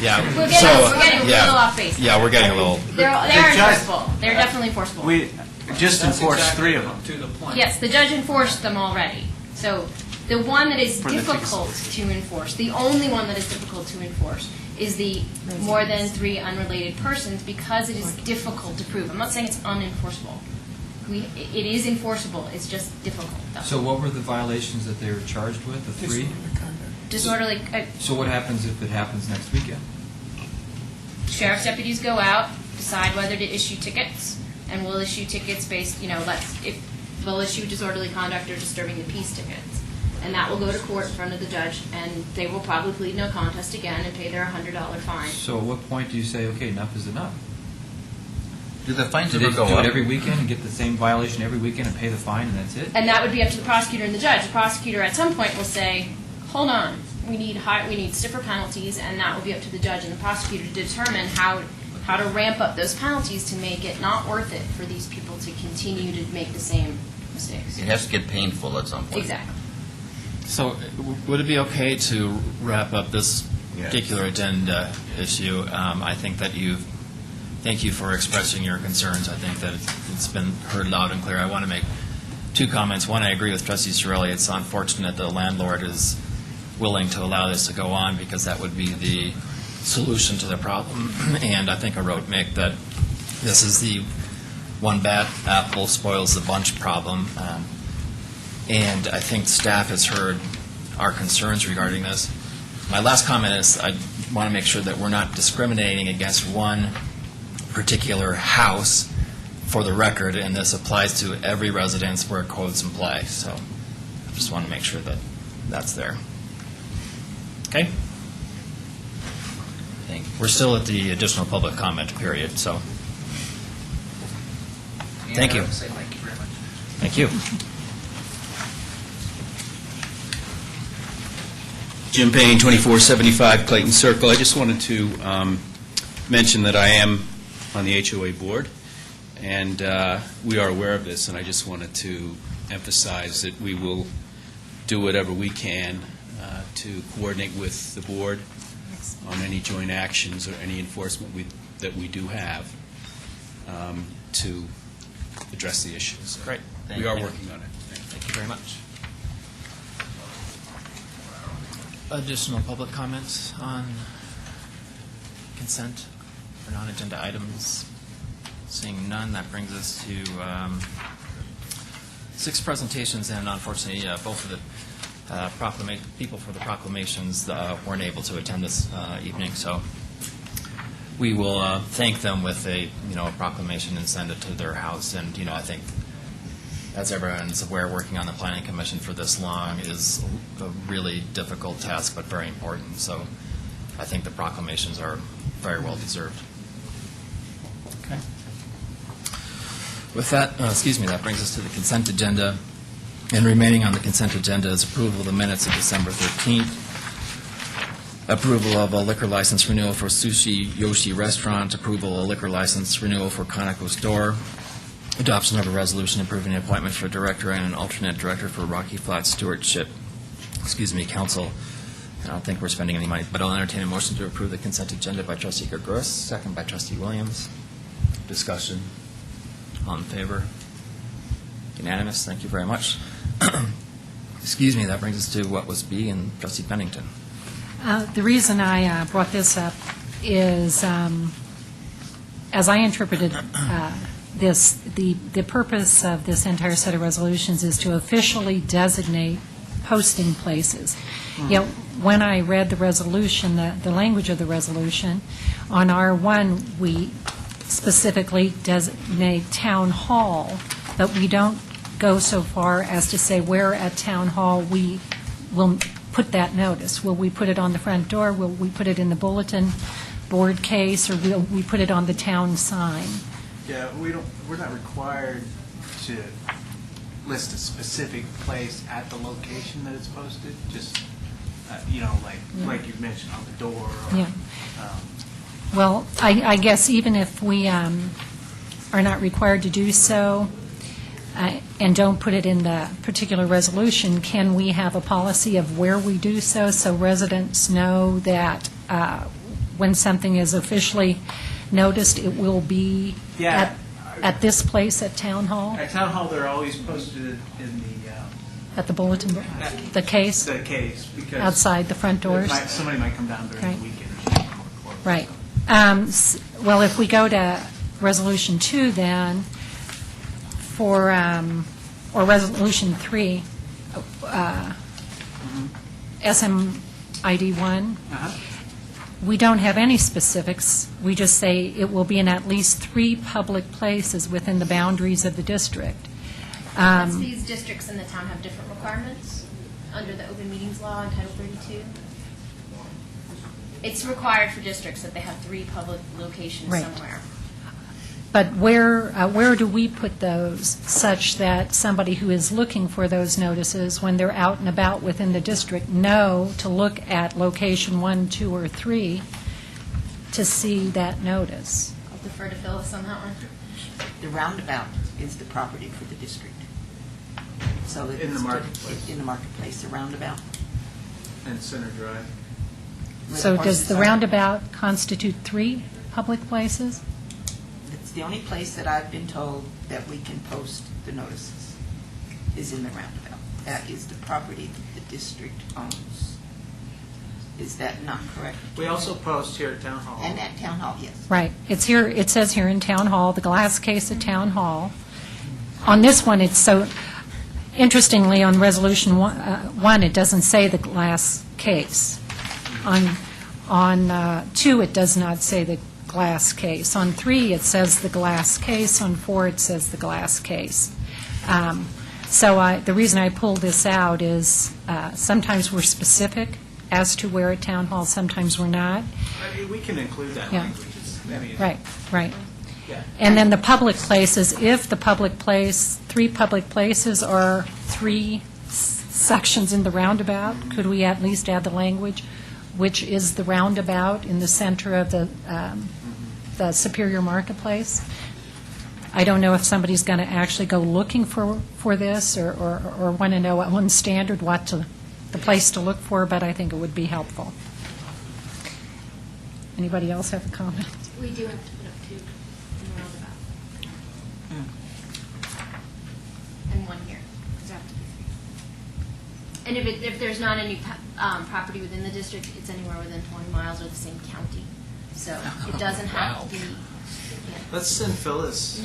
Yeah. We're getting a little off base. Yeah, we're getting a little. They're judge- enforceable. They're definitely enforceable. We just enforced 3 of them. To the point. Yes, the judge enforced them already. So the one that is For the difficult to enforce, the only one that is difficult to enforce, is the more than 3 unrelated persons, because it is difficult to prove. I'm not saying it's unenforceable. It is enforceable. It's just difficult, though. So what were the violations that they were charged with, the 3? Disorderly. So what happens if it happens next weekend? Sheriff's deputies go out, decide whether to issue tickets, and we'll issue tickets based, we'll issue disorderly conduct or disturbing the peace tickets. And that will go to court in front of the judge, and they will probably plead no contest again and pay their $100 fine. So at what point do you say, okay, enough is enough? Do the fines Do they ever go do up? it every weekend and get the same violation every weekend and pay the fine and that's it? And that would be up to the prosecutor and the judge. The prosecutor at some point will say, hold on, we need stiffer penalties, and that will be up to the judge and the prosecutor to determine how to ramp up those penalties to make it not worth it for these people to continue to make the same mistakes. It has to get painful at some point. Exactly. So would it be okay to wrap up this Yes. particular agenda issue? Thank you for expressing your concerns. I think that it's been heard loud and clear. I want to make 2 comments. One, I agree with Trustee Cirelli. It's unfortunate the landlord is willing to allow this to go on, because that would be the solution to the problem. And I think I wrote Mick that this is the one bad apple spoils the bunch problem. And I think staff has heard our concerns regarding this. My last comment is I want to make sure that we're not discriminating against one particular house for the record, and this applies to every residence where code's in play. So I just want to make sure that that's there. Okay? Thank you. We're still at the additional public comment period, so thank you. Say thank you very much. Thank you. Jim Payne, 2475 Clayton Circle. I just wanted to mention that I am on the HOA board, and we are aware of this, and I just wanted to emphasize that we will do whatever we can to coordinate with the board on any joint actions or any enforcement that we do have to address the issues. Great. We are working on it. Thank you very much. Additional public comments on consent or non-agenda items? Seeing none, that brings us to 6 presentations, and unfortunately, both of the people for the proclamations weren't able to attend this evening, so we will thank them with a proclamation and send it to their house. And I think, as everyone's aware, working on the Planning Commission for this long is a really difficult task, but very important. So I think the proclamations are very well deserved. Okay. With that, that brings us to the consent agenda. And remaining on the consent agenda is approval of the minutes of December 13th, approval of a liquor license renewal for Sushi Yoshi Restaurant, approval of a liquor license renewal for Conoco Store, adoption of a resolution approving an appointment for director and an alternate director for Rocky Flat Stewardship, Council. I don't think we're spending any money, but I'll entertain a motion to approve the consent agenda by Trustee Gregorus, second by Trustee Williams. Discussion. All in favor? Unanimous. Thank you very much. That brings us to what was B, and Trustee Pennington. The reason I brought this up is, as I interpreted this, the purpose of this entire set of resolutions is to officially designate posting places. When I read the resolution, the language of the resolution, on R1, we specifically designate town hall, but we don't go so far as to say where at town hall we will put that notice. Will we put it on the front door? Will we put it in the bulletin board case, or will we put it on the town sign? Yeah, we're not required to list a specific place at the location that it's posted, just, like you mentioned, on the door. Or, Yeah. Well, I guess even if we are not required to do so and don't put it in the particular resolution, can we have a policy of where we do so residents know that when something is officially noticed, it will be at this place at Town Hall? At Town Hall, they're always posted in the... At the bulletin board? The case? The case, because... Outside the front doors? Somebody might come down during the weekend or something. Right. Well, if we go to Resolution 2, then, or Resolution 3, SMID 1, we don't have any specifics. We just say it will be in at least 3 public places within the boundaries of the district. These districts in the town have different requiremements under the open meetings law in Title 32. It's required for districts that they have 3 public locations somewhere. But where do we put those such that somebody who is looking for those notices, when they're out and about within the district, know to look at location 1, 2, or 3 to see that notice? I'll defer to Phyllis on that one. The roundabout is the property for the district. So that In the marketplace. In the marketplace, the roundabout. And Center Drive. So does the roundabout constitute 3 public places? It's the only place that I've been told that we can post the notices is in the roundabout. That is the property that the district owns. Is that not correct? We also post here at Town Hall. And at Town Hall, yes. Right. It's here. It says here in Town Hall, the glass case at Town Hall. On this one, it's so, interestingly, on Resolution 1, it doesn't say the glass case. On 2, it does not say the glass case. On 3, it says the glass case. On 4, it says the glass case. So the reason I pulled this out is sometimes we're specific as to where at Town Hall, sometimes we're not. I mean, we can include that language. Right. And then the public places, if the public place, 3 public places are 3 sections in the roundabout, could we at least add the language, which is the roundabout in the center of the Superior Marketplace? I don't know if somebody's going to actually go looking for this or want to know at one standard the place to look for, but I think it would be helpful. Anybody else have a comment? We do have to put up 2 in the roundabout. And 1 here. There have to be 3. And if there's not any property within the district, it's anywhere within 20 miles or the same county. So it doesn't have to be. Yeah. Let's send Phyllis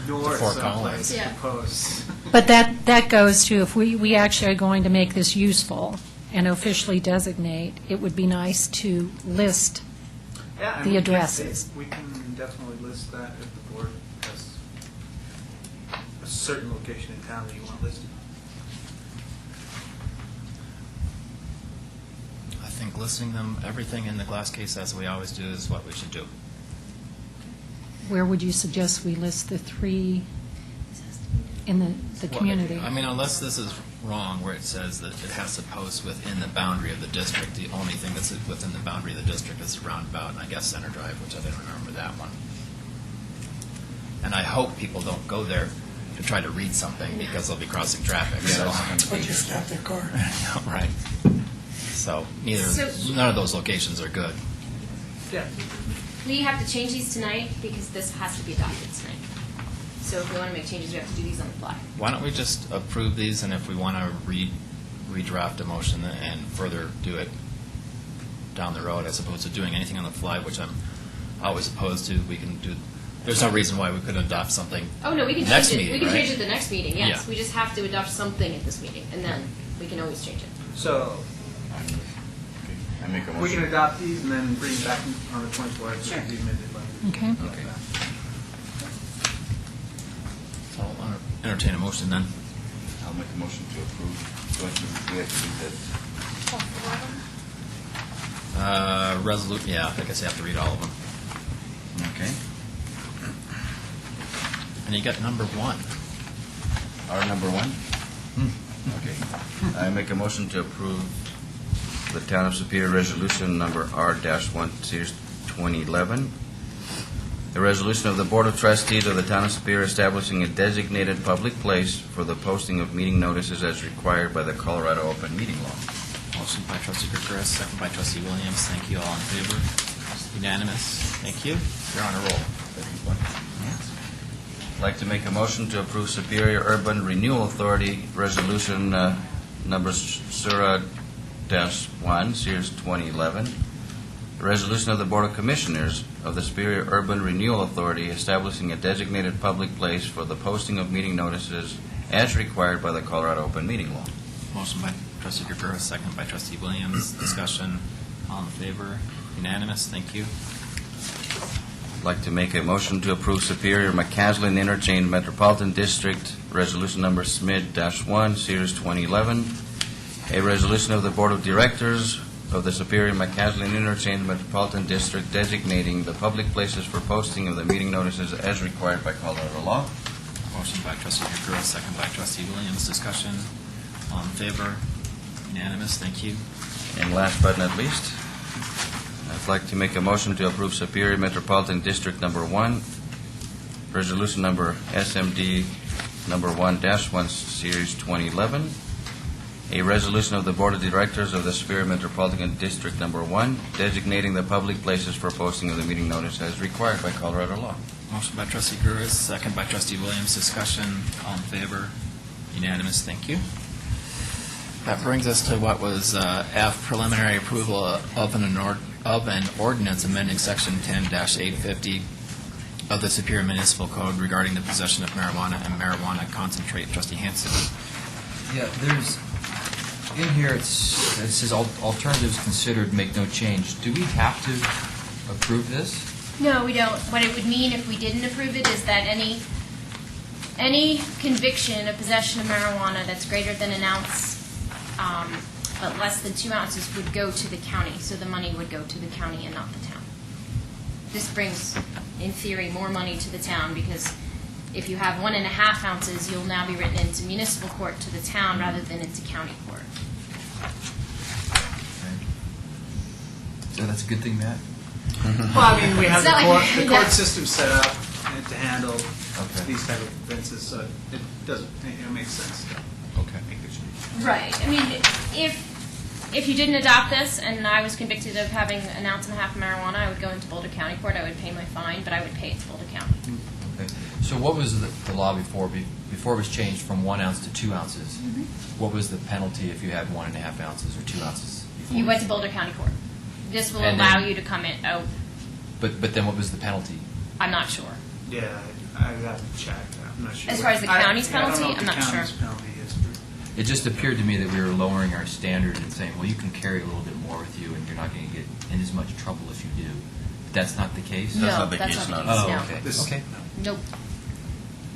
north Fort someplace Collins. to post. But that goes to, if we actually are going to make this useful and officially designate, it would be nice to list Yeah, and the we can addresses. say- We can definitely list that if the board has a certain location in town that you want listed. I think listing them, everything in the glass case as we always do is what we should do. Where would you suggest we list the 3 in the community? I mean, unless this is wrong, where it says that it has to post within the boundary of the district, the only thing that's within the boundary of the district is roundabout, and I guess Center Drive, which I didn't remember that one. And I hope people don't go there to try to read something, because they'll be crossing traffic, so. Or just stop their car. Right. So none of those locations are good. Yeah. We have to change these tonight because this has to be adopted tonight. So if we want to make changes, we have to do these on the fly. Why don't we just approve these, and if we want to redraft a motion and further do it down the road, as opposed to doing anything on the fly, which I'm always opposed to, we can do, there's no reason why we couldn't adopt something Oh, no, we can next change it. meeting, We can right? change it the next meeting, yes. Yeah. We just have to adopt something at this meeting, and then we can always change it. So I make a we can motion. adopt these and then bring it back on the 24th. Sure. The amended language. Okay. Okay. So I'll entertain a motion then. I'll make a motion to approve. We have to read that. Yeah, I guess you have to read all of them. Okay. And you got number 1. Our number 1? Okay. I make a motion to approve the Town of Superior Resolution Number R-1, Series 2011. The resolution of the Board of Trustees of the Town of Superior establishing a designated public place for the posting of meeting notices as required by the Colorado Open Meeting Law. Motion by Trustee Gregorius, second by Trustee Williams. Thank you. All in favor? Unanimous. Thank you. You're on a roll. I'd like to make a motion to approve Superior Urban Renewal Authority Resolution Number Sura-1, Series 2011. The resolution of the Board of Commissioners of the Superior Urban Renewal Authority establishing a designated public place for the posting of meeting notices as required by the Colorado Open Meeting Law. Motion by Trustee Gregorius, second by Trustee Williams. Discussion. All in favor? Unanimous. Thank you. I'd like to make a motion to approve Superior McCaslin Interchange Metropolitan District Resolution Number SMID-1, Series 2011. A resolution of the Board of Directors of the Superior McCaslin Interchange Metropolitan District designating the public places for posting of the meeting notices as required by Colorado law. Motion by Trustee Gregorius, second by Trustee Williams. Discussion. All in favor? Unanimous. Thank you. And last but not least, I'd like to make a motion to approve Superior Metropolitan District Number 1, Resolution Number SMD Number 1-1, Series 2011. A resolution of the Board of Directors of the Superior Metropolitan District Number 1 designating the public places for posting of the meeting notice as required by Colorado law. Motion by Trustee Gregorius, second by Trustee Williams. Discussion. All in favor? Unanimous. Thank you. That brings us to what was F, preliminary approval of an ordinance amending Section 10-850 of the Superior Municipal Code regarding the possession of marijuana and marijuana concentrate. Trustee Hanson. Yeah, there's, in here, it says alternatives considered, make no change. Do we have to approve this? No, we don't. What it would mean if we didn't approve it is that any conviction of possession of marijuana that's greater than an ounce, but less than 2 ounces, would go to the county. So the money would go to the county and not the town. This brings, in theory, more money to the town because if you have 1.5 ounces, you'll now be written into municipal court to the town rather than into county court. So that's a good thing, Matt? Well, I mean, we have It's not the like- court system set up to handle Okay. these type of offenses, so it doesn't, it makes sense to Okay. make the change. Right. I mean, if if you didn't adopt this and I was convicted of having an ounce and a half of marijuana, I would go into Boulder County Court. I would pay my fine, but I would pay it to Boulder County. Okay. So what was the law before it was changed from 1 ounce to 2 ounces? What was the penalty if you had 1.5 ounces or 2 ounces? Before? You went to Boulder County Court. This will And allow then- you to come in. Oh, But then what was the penalty? I'm not sure. Yeah, I got to check. I'm not sure. As far as the county's penalty, I'm not sure. I don't know what the county's penalty is. It just appeared to me that we were lowering our standard and saying, well, you can carry a little bit more with you, and you're not going to get in as much trouble if you do. But that's not the case? No, That's not the that's case, not no. the case, Oh, no. okay. This- Okay. Nope.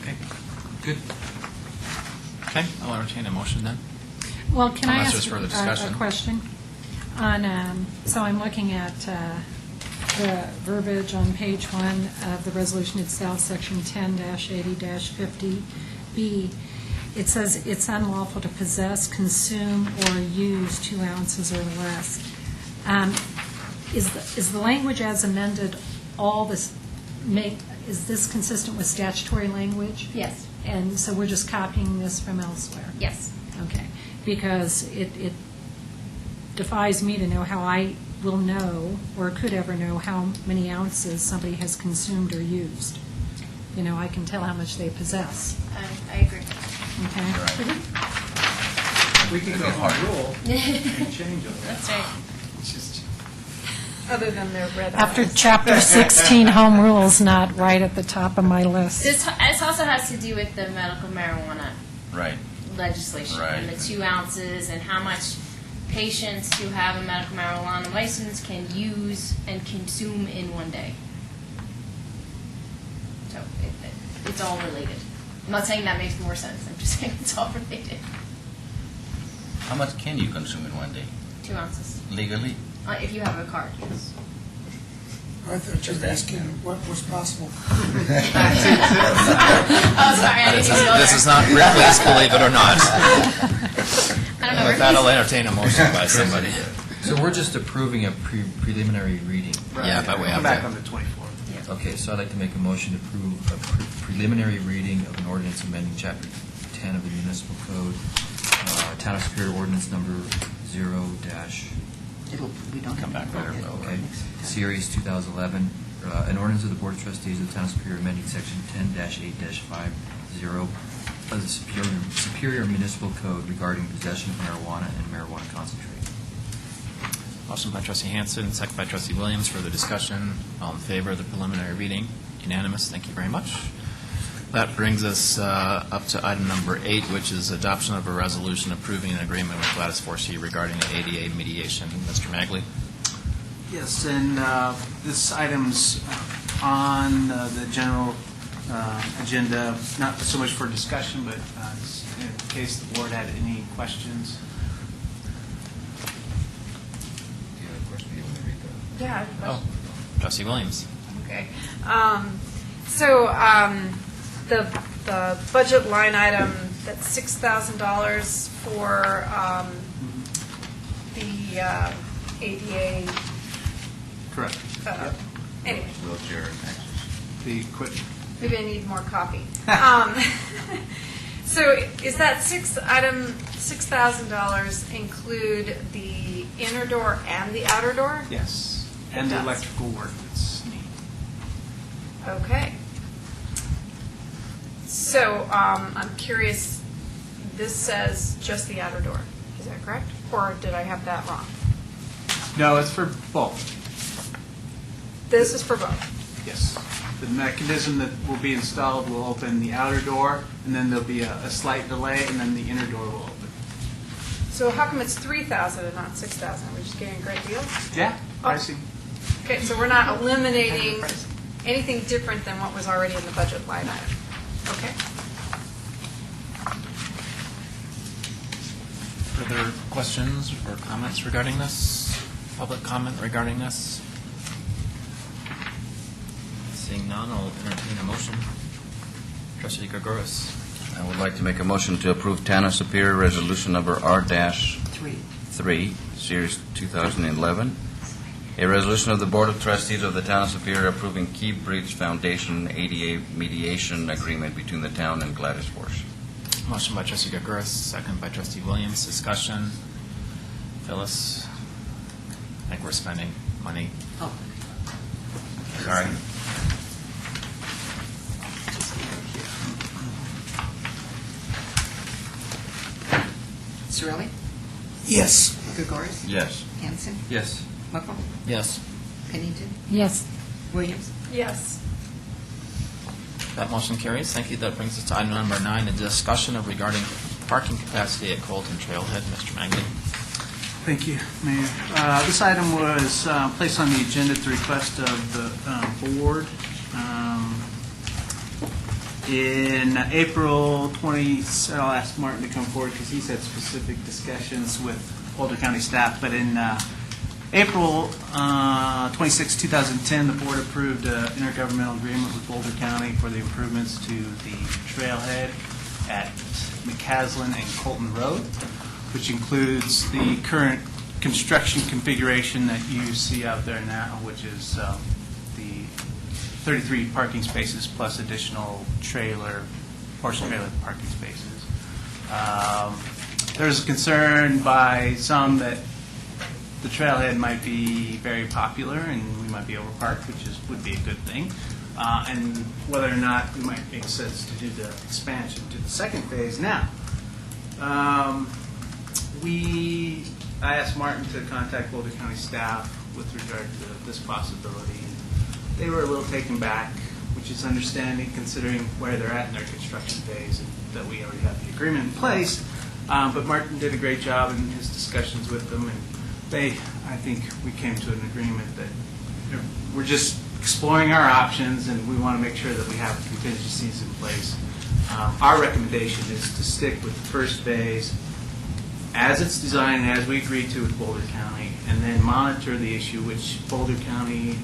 Okay. Good. Okay, I'll entertain a motion then. Well, can I Unless ask there's further a discussion. question? So I'm looking at the verbiage on page 1 of the resolution itself, section 10-80-50B. It says it's unlawful to possess, consume, or use 2 ounces or less. Is the language as amended is this consistent with statutory language? Yes. And so we're just copying this from elsewhere? Yes. Okay, because it defies me to know how I will know, or could ever know, how many ounces somebody has consumed or used. You know, I can tell how much they possess, I agree. okay? We can go home rule and change it. That's right. It's just, Other than their red After eyes. Chapter 16 home rules, not right at the top of my list. This also has to do with the medical marijuana Right. legislation and the Right. 2 ounces and how much patients who have a medical marijuana license can use and consume in one day. So it's all related. I'm not saying that makes more sense. I'm just saying it's all related. How much can you consume in one day? 2 ounces. Legally? If you have a card, yes. I thought you were asking what was possible. Oh, sorry, I didn't even go This there. is not Rick List, believe it or not. I don't know. With that, I'll entertain a motion by somebody. So we're just approving a preliminary reading. Yeah, but we have come back to. on the 24th. Okay, so I'd like to make a motion to approve a preliminary reading of an ordinance amending Chapter 10 of the Municipal Code, Town of Superior Ordinance Number 0- We don't Come back later. Okay, Series 2011, an ordinance of the Board of Trustees of the Town of Superior amending Section 10-8-50 of the Superior Municipal Code regarding possession of marijuana and marijuana concentrate. Motion by trustee Hanson, second by trustee Williams. Further discussion. All in favor of the preliminary reading? Unanimous. Thank you very much. That brings us up to item number 8, which is adoption of a resolution approving an agreement with Gladys Forsey regarding the ADA mediation. Mr. Magley? Yes, and this item's on the general agenda, not so much for discussion, but in case the board had any questions. Do you have a question? You want me to read that? Yeah, I have a question. Oh, trustee Williams. Okay. So the budget line item, that's $6,000 for the ADA. Correct. Anyway, Wheelchair access. The equipment. maybe I need more coffee. So is that $6,000 include the inner door and the outer door? Yes, and It the does. electrical work that's needed. Okay. So, I'm curious, this says just the outer door, is that correct? Or did I have that wrong? No, it's for both, This is for both. yes. The mechanism that will be installed will open the outer door, and then there'll be a slight delay, and then the inner door will open. So how come it's 3,000 and not 6,000? We're just getting a great deal? Yeah, pricing. Okay, so we're not eliminating anything different than what was already in the budget line item? Okay. Further questions or comments regarding this? Public comment regarding this? Seeing none, I'll entertain a motion. Trustee Gregoris. I would like to make a motion to approve Town of Superior Resolution Number R-3, Series 2011. A resolution of the Board of Trustees of the Town of Superior approving Key Bridge Foundation ADA mediation agreement between the town and Gladys Force. Motion by trustee Gregoris, second by trustee Williams. Discussion. Phyllis, I think we're spending money. Oh. Sorry. Cirelli? Yes. Gregorius? Yes. Hanson? Yes. Muckle? Yes. Pennington? Yes. Williams? Yes. That motion carries. Thank you. That brings us to item number 9, a discussion of regarding parking capacity at Colton Trailhead. Mr. Mangan. Thank you, Mayor. This item was placed on the agenda at the request of the board. In April 20, I'll ask Martin to come forward because he's had specific discussions with Boulder County staff, but in April 26, 2010, the board approved an intergovernmental agreement with Boulder County for the improvements to the trailhead at McCaslin and Colton Road, which includes the current construction configuration that you see out there now, which is the 33 parking spaces plus additional horse trailer parking spaces. There's a concern by some that the trailhead might be very popular and we might be overparked, which would be a good thing, and whether or not it might make sense to do the expansion to the second phase now. I asked Martin to contact Boulder County staff with regard to this possibility. They were a little taken back, which is understanding considering where they're at in their construction phase and that we already have the agreement in place. But Martin did a great job in his discussions with them, and I think we came to an agreement that we're just exploring our options and we want to make sure that we have contingencies in place. Our recommendation is to stick with the first phase as it's designed and as we agreed to with Boulder County, and then monitor the issue, which Boulder County,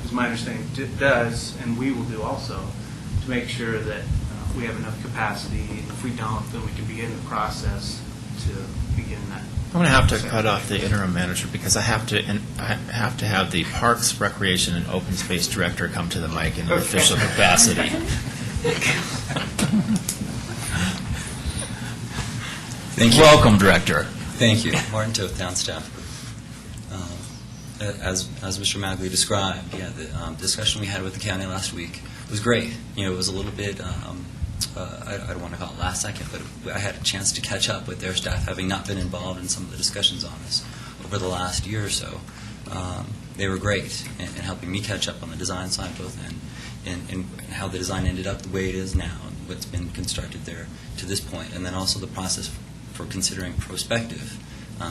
is my understanding, does, and we will do also, to make sure that we have enough capacity. And if we don't, then we can begin the process to begin that. I'm going to have to cut off the interim manager because I have to have the Parks, Recreation, and Open Space Director come to the mic in an official capacity. Thank you. Welcome, Director. Thank you. Martin Toth, town staff. As Mr. Magley described, the discussion we had with the county last week was great. It was a little bit, I don't want to call it last second, but I had a chance to catch up with their staff, having not been involved in some of the discussions on this over the last year or so. They were great in helping me catch up on the design side, both in how the design ended up the way it is now, and what's been constructed there to this point, and then also the process for considering prospective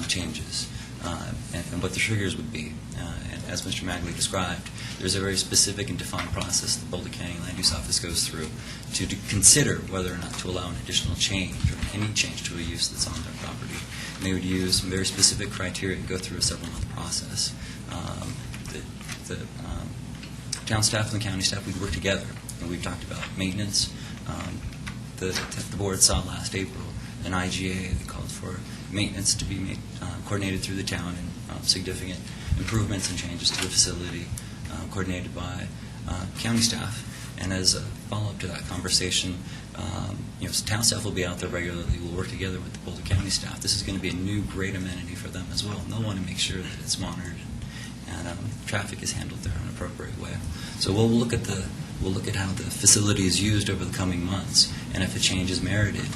changes and what the triggers would be. And as Mr. Magley described, there's a very specific and defined process the Boulder County Land Use Office goes through to consider whether or not to allow an additional change or any change to a use that's on their property. And they would use some very specific criteria to go through a several-month process. The town staff and the county staff, we work together, and we've talked about maintenance. The board saw last April an IGA that called for maintenance to be coordinated through the town and significant improvements and changes to the facility coordinated by county staff. And as a follow-up to that conversation, town staff will be out there regularly. We'll work together with the Boulder County staff. This is going to be a new great amenity for them as well. And they'll want to make sure that it's monitored and traffic is handled there in an appropriate way. So we'll look at how the facility is used over the coming months, and if a change is merited,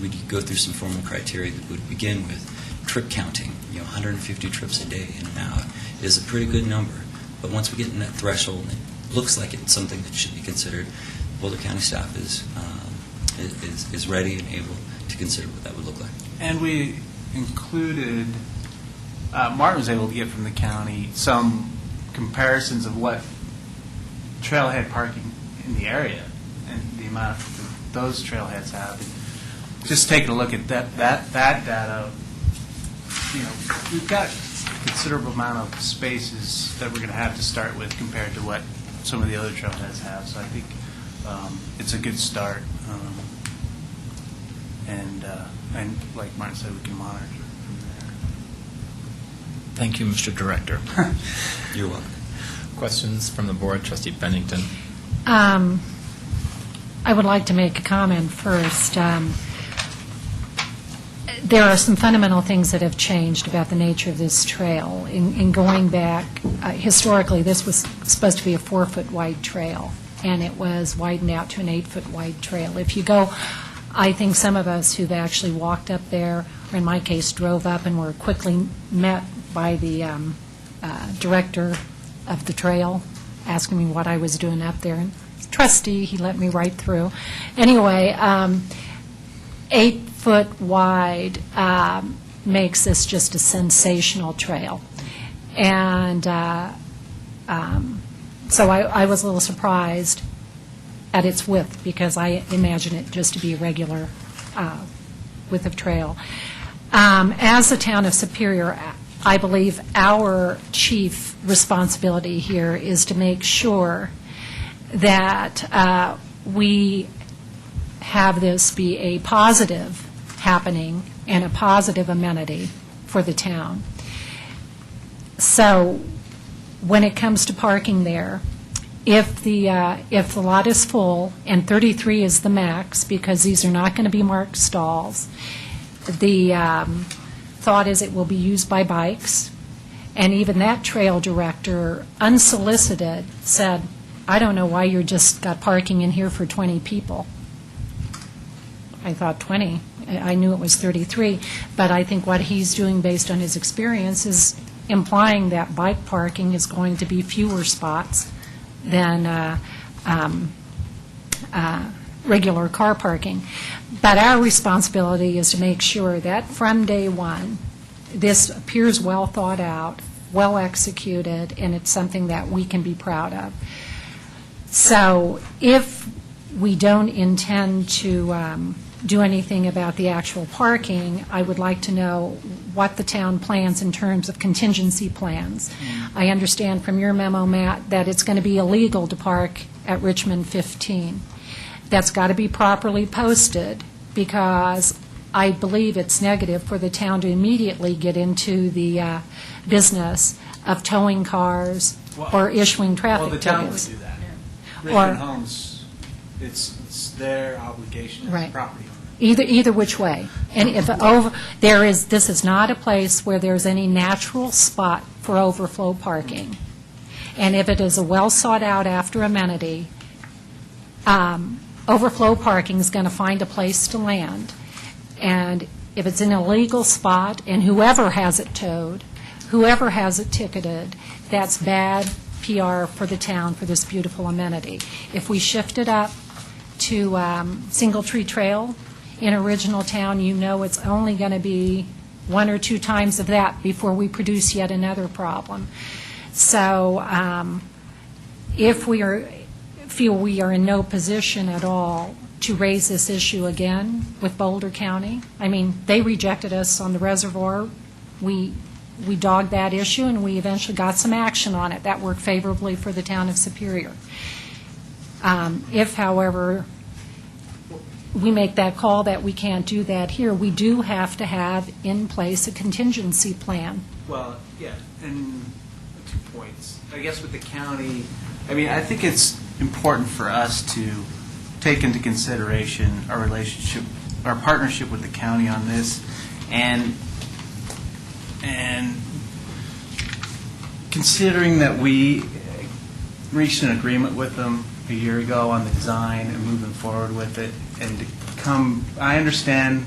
we go through some formal criteria that would begin with trip counting. 150 trips a day in and out is a pretty good number. But once we get in that threshold, and it looks like it's something that should be considered, Boulder County staff is ready and able to consider what that would look like. And we included, Martin was able to get from the county some comparisons of what trailhead parking in the area and the amount that those trailheads have. Just taking a look at that data, we've got a considerable amount of spaces that we're going to have to start with compared to what some of the other trailheads have. So I think it's a good start. And like Martin said, we can monitor from there. Thank you, Mr. Director. You're welcome. Questions from the board? Trustee Bennington. I would like to make a comment first. there are some fundamental things that have changed about the nature of this trail. In going back, historically, this was supposed to be a 4-foot wide trail, and it was widened out to an 8-foot wide trail. If you go, I think some of us who've actually walked up there, or in my case, drove up and were quickly met by the director of the trail, asking me what I was doing up there. And trustee, he let me right through. Anyway, 8-foot wide makes this just a sensational trail. And so I was a little surprised at its width, because I imagine it just to be a regular width of trail. As the town of Superior, I believe our chief responsibility here is to make sure that we have this be a positive happening and a positive amenity for the town. So when it comes to parking there, if the lot is full, and 33 is the max, because these are not going to be marked stalls, the thought is it will be used by bikes, and even that trail director, unsolicited, said, I don't know why you just got parking in here for 20 people. I thought 20. I knew it was 33, but I think what he's doing based on his experience is implying that bike parking is going to be fewer spots than regular car parking. But our responsibility is to make sure that from day one, this appears well thought out, well executed, and it's something that we can be proud of. So if we don't intend to do anything about the actual parking, I would like to know what the town plans in terms of contingency plans. I understand from your memo, Matt, that it's going to be illegal to park at Richmond 15. That's got to be properly posted, because I believe it's negative for the town to immediately get into the business of towing cars or issuing traffic tickets. Well, the town would do that. Richmond Homes, it's their obligation as Right. a property owner. Either which way. And if this is not a place where there's any natural spot for overflow parking. And if it is a well sought out after amenity, overflow parking is going to find a place to land. And if it's an illegal spot, and whoever has it towed, whoever has it ticketed, that's bad PR for the town for this beautiful amenity. If we shift it up to Single Tree Trail in original town, you know it's only going to be 1 or 2 times of that before we produce yet another problem. So if we feel we are in no position at all to raise this issue again with Boulder County, I mean, they rejected us on the reservoir. We dogged that issue, and we eventually got some action on it. That worked favorably for the town of Superior. If, however, we make that call that we can't do that here, we do have to have in place a contingency plan. Well, yeah, and 2 points. I guess with the county, I mean, I think it's important for us to take into consideration our relationship, our partnership with the county on this, and considering that we reached an agreement with them a year ago on the design and moving forward with it, and to come, I understand,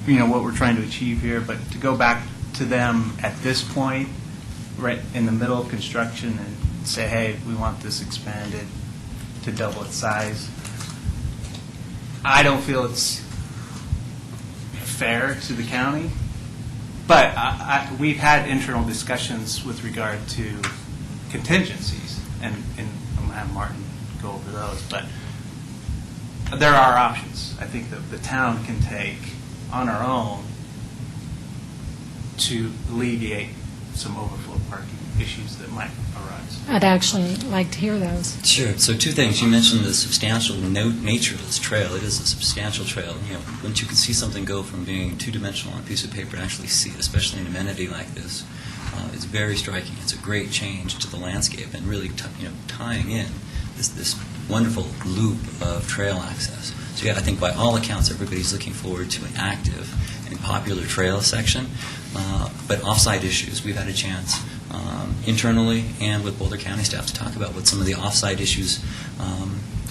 what we're trying to achieve here, but to go back to them at this point, right in the middle of construction, and say, hey, we want this expanded to double its size, I don't feel it's fair to the county. But we've had internal discussions with regard to contingencies, and I'm going to have Martin go over those. But there are options, I think, that the town can take on our own to alleviate some overflow parking issues that might arise. I'd actually like to hear those. Sure. So 2 things. You mentioned the substantial nature of this trail. It is a substantial trail. Once you can see something go from being 2-dimensional on a piece of paper and actually see it, especially an amenity like this, it's very striking. It's a great change to the landscape, and really tying in this wonderful loop of trail access. So I think by all accounts, everybody's looking forward to an active and popular trail section, but off-site issues. We've had a chance internally and with Boulder County staff to talk about what some of the off-site issues,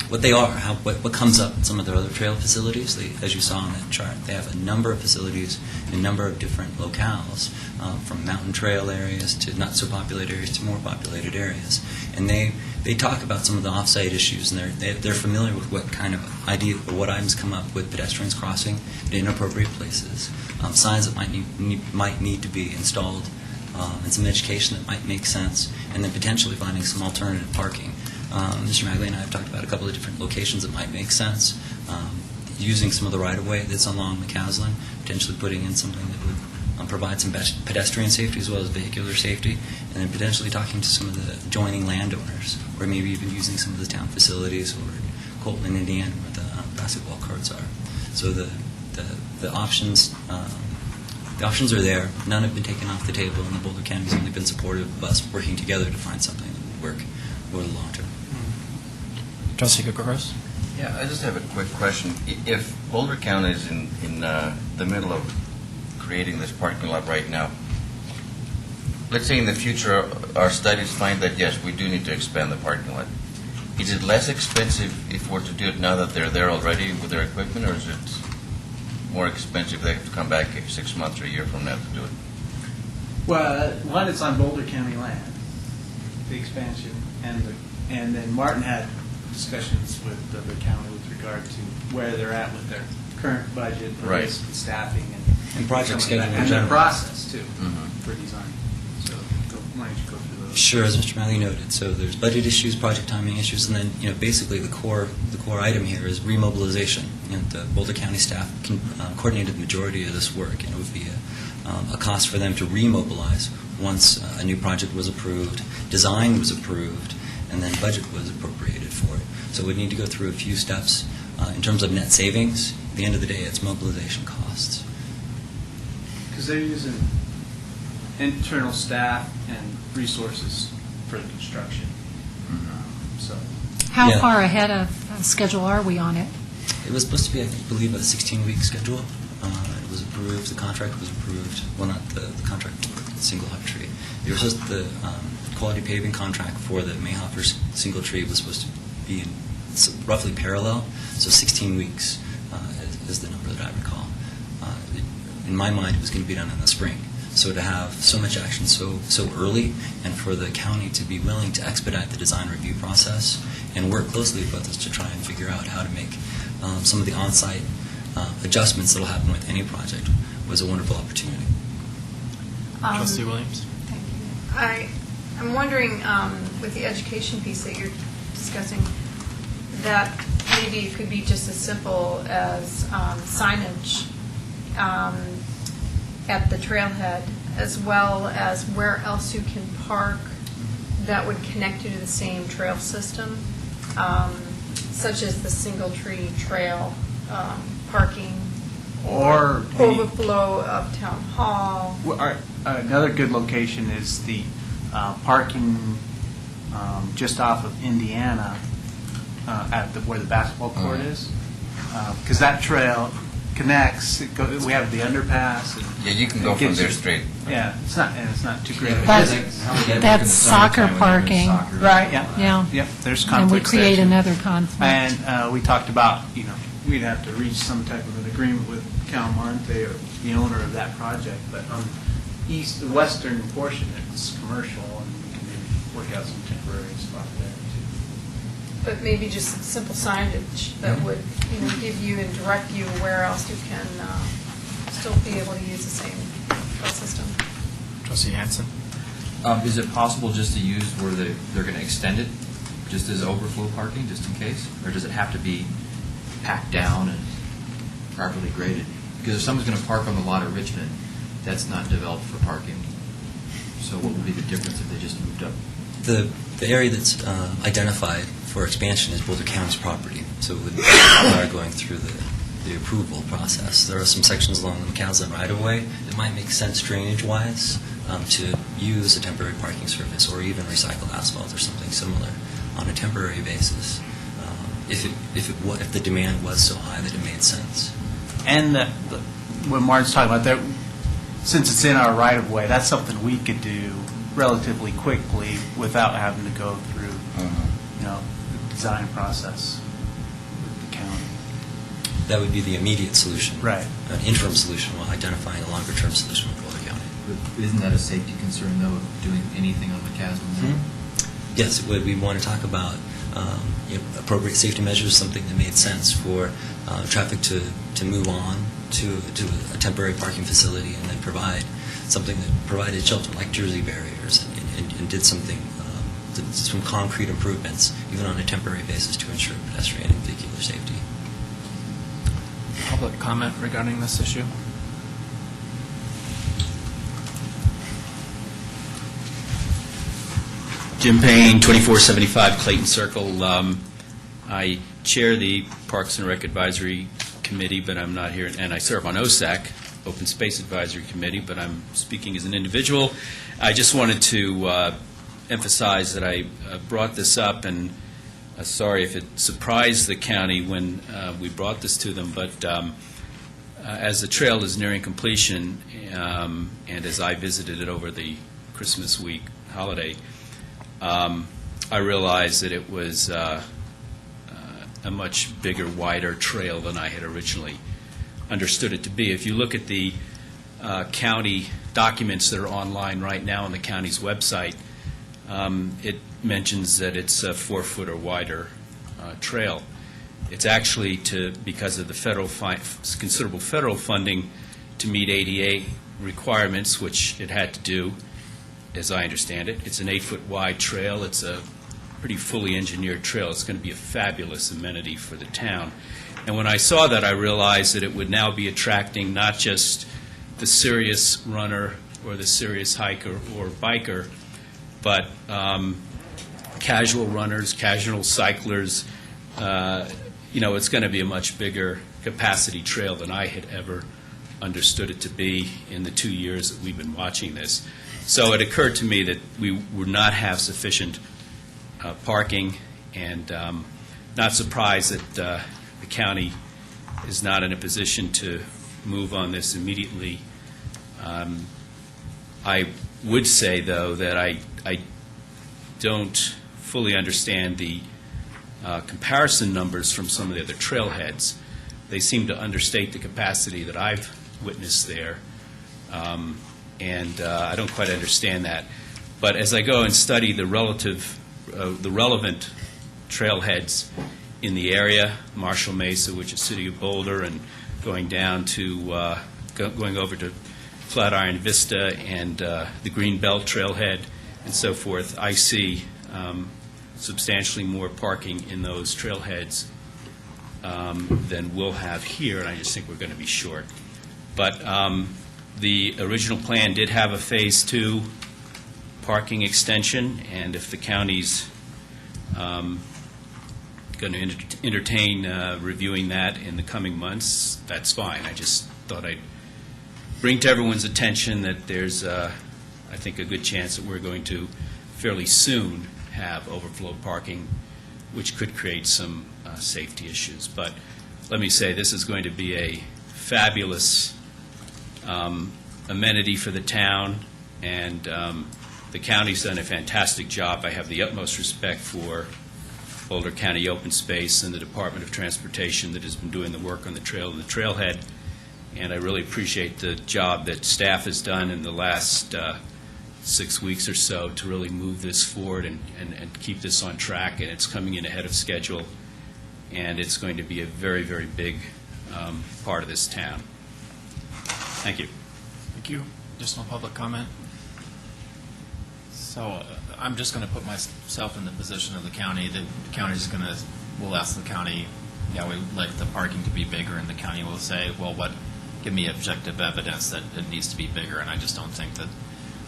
what they are, what comes up in some of their other trail facilities. As you saw on that chart, they have a number of facilities in a number of different locales, from mountain trail areas to not so populated areas to more populated areas. And they talk about some of the off-site issues, and they're familiar with what kind of idea, or what items come up with pedestrians crossing at inappropriate places, signs that might need to be installed, and some education that might make sense, and then potentially finding some alternative parking. Mr. Magley and I have talked about a couple of different locations that might make sense, using some of the right-of-way that's along McCaslin, potentially putting in something that would provide some pedestrian safety as well as vehicular safety, and then potentially talking to some of the adjoining landowners, or maybe even using some of the town facilities or Colton in Indiana where the basketball courts are. So the options are there. None have been taken off the table, and the Boulder County has only been supportive of us working together to find something that would work over the long term. Trustee Kokoros? Yeah, I just have a quick question. If Boulder County is in the middle of creating this parking lot right now, let's say in the future our studies find that, yes, we do need to expand the parking lot. Is it less expensive if we're to do it now that they're there already with their equipment, or is it more expensive if they have to come back 6 months or a year from now to do it? Well, one, it's on Boulder County land, the expansion, and then Martin had discussions with the county with regard to where they're at with their current budget, the Right. risk, staffing, And project schedule in and their general. process too Mhm. for design. So, why don't you go through those? Sure, as Mr. Malley noted, so there's budget issues, project timing issues, and then, basically the core item here is remobilization. And the Boulder County staff coordinated the majority of this work, and it would be a cost for them to remobilize once a new project was approved, design was approved, and then budget was appropriated for it. So we'd need to go through a few steps. In terms of net savings, at the end of the day, it's mobilization costs. Because they're using internal staff and resources for the construction. So, How Yeah. far ahead of schedule are we on it? It was supposed to be, I believe, a 16-week schedule. It was approved, the contract was approved, well, not the contract for the single hot tree. It was just the quality paving contract for the Mayhopper single tree was supposed to be in roughly parallel, so 16 weeks is the number that I recall. In my mind, it was going to be done in the spring. So to have so much action so early, and for the county to be willing to expedite the design review process and work closely with us to try and figure out how to make some of the on-site adjustments that will happen with any project was a wonderful opportunity. Trustee Williams? I'm wondering, with the education piece that you're discussing, that maybe it could be just as simple as signage at the trailhead, as well as where else you can park that would connect you to the same trail system, such as the single tree trail parking, or overflow of town hall. Another good location is the parking just off of Indiana at where the basketball court is, because that trail connects. We have the underpass. And Yeah, you can go from there straight. Yeah, it's not too great. of a That's- distance. That's soccer parking. Right. Yeah. Yeah. Yep. There's And we conflicts there, create too. another conflict. And we talked about, we'd have to reach some type of an agreement with Cal Monte or the owner of that project. But on the western portion, it's commercial, and we can maybe work out some temporary spot there too. But maybe just some simple signage that would, give you and direct you where else you can still be able to use the same trail system. Trustee Hansen? Is it possible just to use where they're going to extend it, just as overflow parking, just in case? Or does it have to be packed down and properly graded? Because if someone's going to park on the lot at Richmond, that's not developed for parking. So what would be the difference if they just moved up? The area that's identified for expansion is Boulder County's property, so it would require going through the approval process. There are some sections along the McCaslin right-of-way that might make sense drainage-wise to use a temporary parking surface or even recycle asphalt or something similar on a temporary basis if the demand was so high that it made sense. And when Martin's talking about that, since it's in our right-of-way, that's something we could do relatively quickly without having to go through, the design process with the county. That would be the immediate solution. Right. An interim solution while identifying a longer-term solution with Boulder County. But isn't that a safety concern, though, of doing anything on the chasm there? Yes, we want to talk about appropriate safety measures, something that made sense for traffic to move on to a temporary parking facility and then provide something that provided shelter like jersey barriers and did something, some concrete improvements, even on a temporary basis, to ensure pedestrian and vehicular safety. Public comment regarding this issue? Jim Payne, 2475 Clayton Circle. I chair the Parks and Rec Advisory Committee, but I'm not here, and I serve on OSAC, Open Space Advisory Committee, but I'm speaking as an individual. I just wanted to emphasize that I brought this up, and sorry if it surprised the county when we brought this to them, but as the trail is nearing completion, and as I visited it over the Christmas week holiday, I realized that it was a much bigger, wider trail than I had originally understood it to be. If you look at the county documents that are online right now on the county's website, it mentions that it's a 4-foot or wider trail. It's actually because of the considerable federal funding to meet ADA requirements, which it had to do, as I understand it. It's an 8-foot wide trail. It's a pretty fully engineered trail. It's going to be a fabulous amenity for the town. And when I saw that, I realized that it would now be attracting not just the serious runner or the serious hiker or biker, but casual runners, casual cyclers. It's going to be a much bigger capacity trail than I had ever understood it to be in the 2 years that we've been watching this. So it occurred to me that we would not have sufficient parking, and not surprised that the county is not in a position to move on this immediately. I would say, though, that I don't fully understand the comparison numbers from some of the other trailheads. They seem to understate the capacity that I've witnessed there, and I don't quite understand that. But as I go and study the relevant trailheads in the area, Marshall Mesa, which is City of Boulder, and going down to going over to Flatiron Vista and the Green Belt Trailhead and so forth, I see substantially more parking in those trailheads than we'll have here, and I just think we're going to be short. But the original plan did have a Phase 2 parking extension, and if the county's going to entertain reviewing that in the coming months, that's fine. I just thought I'd bring to everyone's attention that there's, I think, a good chance that we're going to fairly soon have overflow parking, which could create some safety issues. But let me say, this is going to be a fabulous amenity for the town, and the county's done a fantastic job. I have the utmost respect for Boulder County Open Space and the Department of Transportation that has been doing the work on the trail and the trailhead, and I really appreciate the job that staff has done in the last 6 weeks or so to really move this forward and keep this on track, and it's coming in ahead of schedule, and it's going to be a very, very big part of this town. Thank you. Thank you. Additional public comment? So I'm just going to put myself in the position of the county. The county's going to, we'll ask the county, we'd like the parking to be bigger, and the county will say, well, give me objective evidence that it needs to be bigger, and I just don't think that,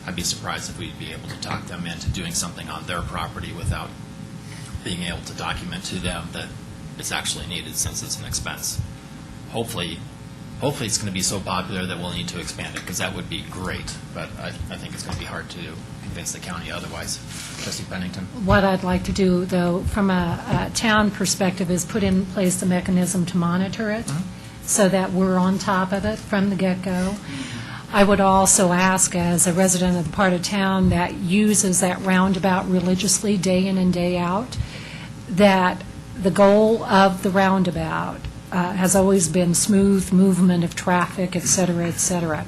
I'd be surprised if we'd be able to talk them into doing something on their property without being able to document to them that it's actually needed, since it's an expense. Hopefully it's going to be so popular that we'll need to expand it, because that would be great, but I think it's going to be hard to convince the county otherwise. Trustee Pennington? What I'd like to do, though, from a town perspective, is put in place the mechanism to monitor it. so that we're on top of it from the get-go. I would also ask, as a resident of the part of town that uses that roundabout religiously day in and day out, that the goal of the roundabout has always been smooth movement of traffic, et cetera, et cetera.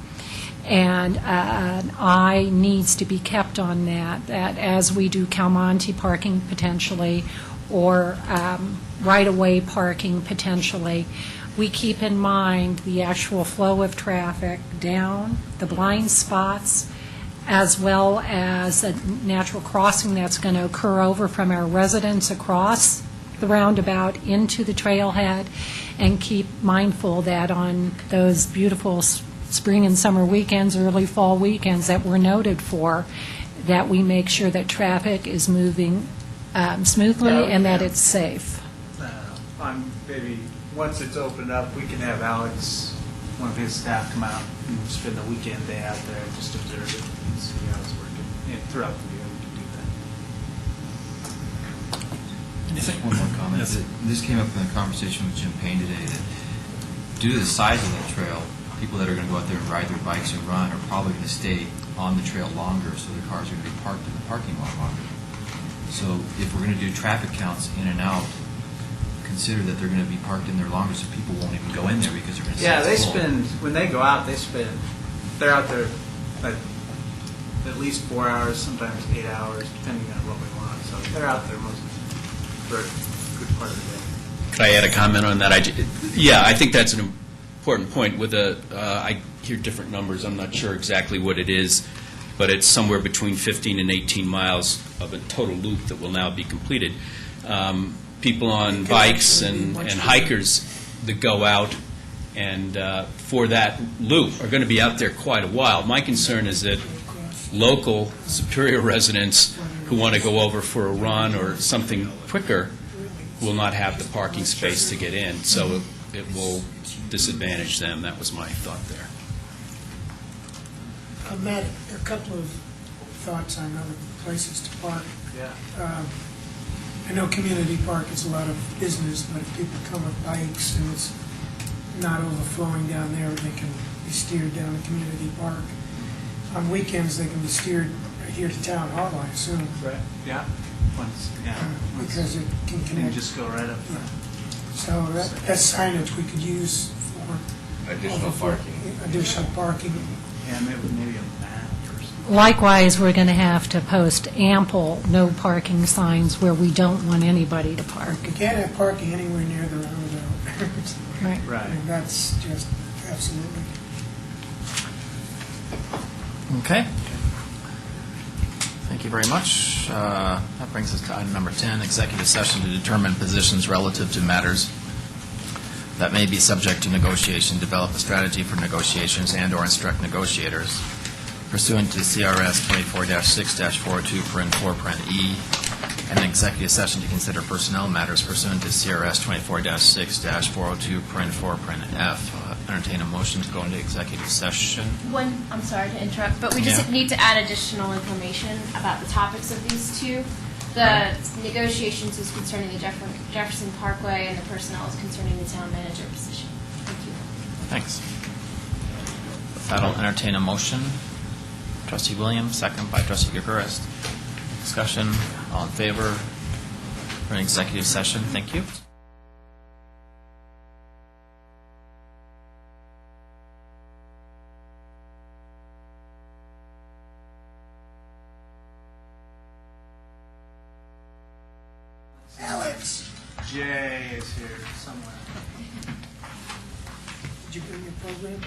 And an eye needs to be kept on that as we do Calmonte parking potentially, or right-of-way parking potentially, we keep in mind the actual flow of traffic down, the blind spots, as well as a natural crossing that's going to occur over from our residents across the roundabout into the trailhead, and keep mindful that on those beautiful spring and summer weekends, early fall weekends that we're noted for, that we make sure that traffic is moving smoothly and that it's safe. Maybe once it's opened up, we can have Alex, one of his staff, come out and spend the weekend day out there, just observe it and see how it's working. And throughout the year, we can do that. Just one more comment. This came up in the conversation with Jim Payne today, that due to the size of that trail, people that are going to go out there and ride their bikes and run are probably going to stay on the trail longer, so their cars are going to be parked in the parking lot longer. So if we're going to do traffic counts in and out, consider that they're going to be parked in there longer, so people won't even go in there because they're going to Yeah, they full. when they go out, they're out there at least 4 hours, sometimes 8 hours, depending on what we want. So they're out there most for a good part of the day. Could I add a comment on that? I think that's an important point. I hear different numbers. I'm not sure exactly what it is, but it's somewhere between 15 and 18 miles of a total loop that will now be completed. People on bikes and hikers that go out and for that loop are going to be out there quite a while. My concern is that local Superior residents who want to go over for a run or something quicker will not have the parking space to get in, so it will disadvantage them. That was my thought there. Matt, a couple of thoughts on other places to park. Yeah. I know Community Park is a lot of business, but if people come with bikes and it's not overflowing down there, they can be steered down to Community Park. On weekends, they can be steered here to Town Hall, I assume. Right. Yeah. Because it can You connect. can just go right up there. So that's signage we could use for Additional parking. Additional parking. Yeah, maybe a map or something. Likewise, we're going to have to post ample no parking signs where we don't want anybody to park. You can't have parking anywhere near the roundabout. Right. Right. And that's just absolutely. Okay. Thank you very much. That brings us to item number 10, executive session to determine positions relative to matters that may be subject to negotiation, develop a strategy for negotiations, and/or instruct negotiators pursuant to CRS 24-6-402(4)(e), and an executive session to consider personnel matters pursuant to CRS 24-6-402(4)(f). Entertain a motion to go into executive session. I'm sorry to interrupt, but we just need to add additional information about the topics of these two. The negotiations is concerning the Jefferson Parkway, and the personnel is concerning the town manager position. Thank you. Thanks. With that, I'll entertain a motion. Trustee Williams, second by Trustee Gilchrist. Discussion, all in favor for an executive session? Thank you. Alex! Jay is here somewhere. Did you bring your program?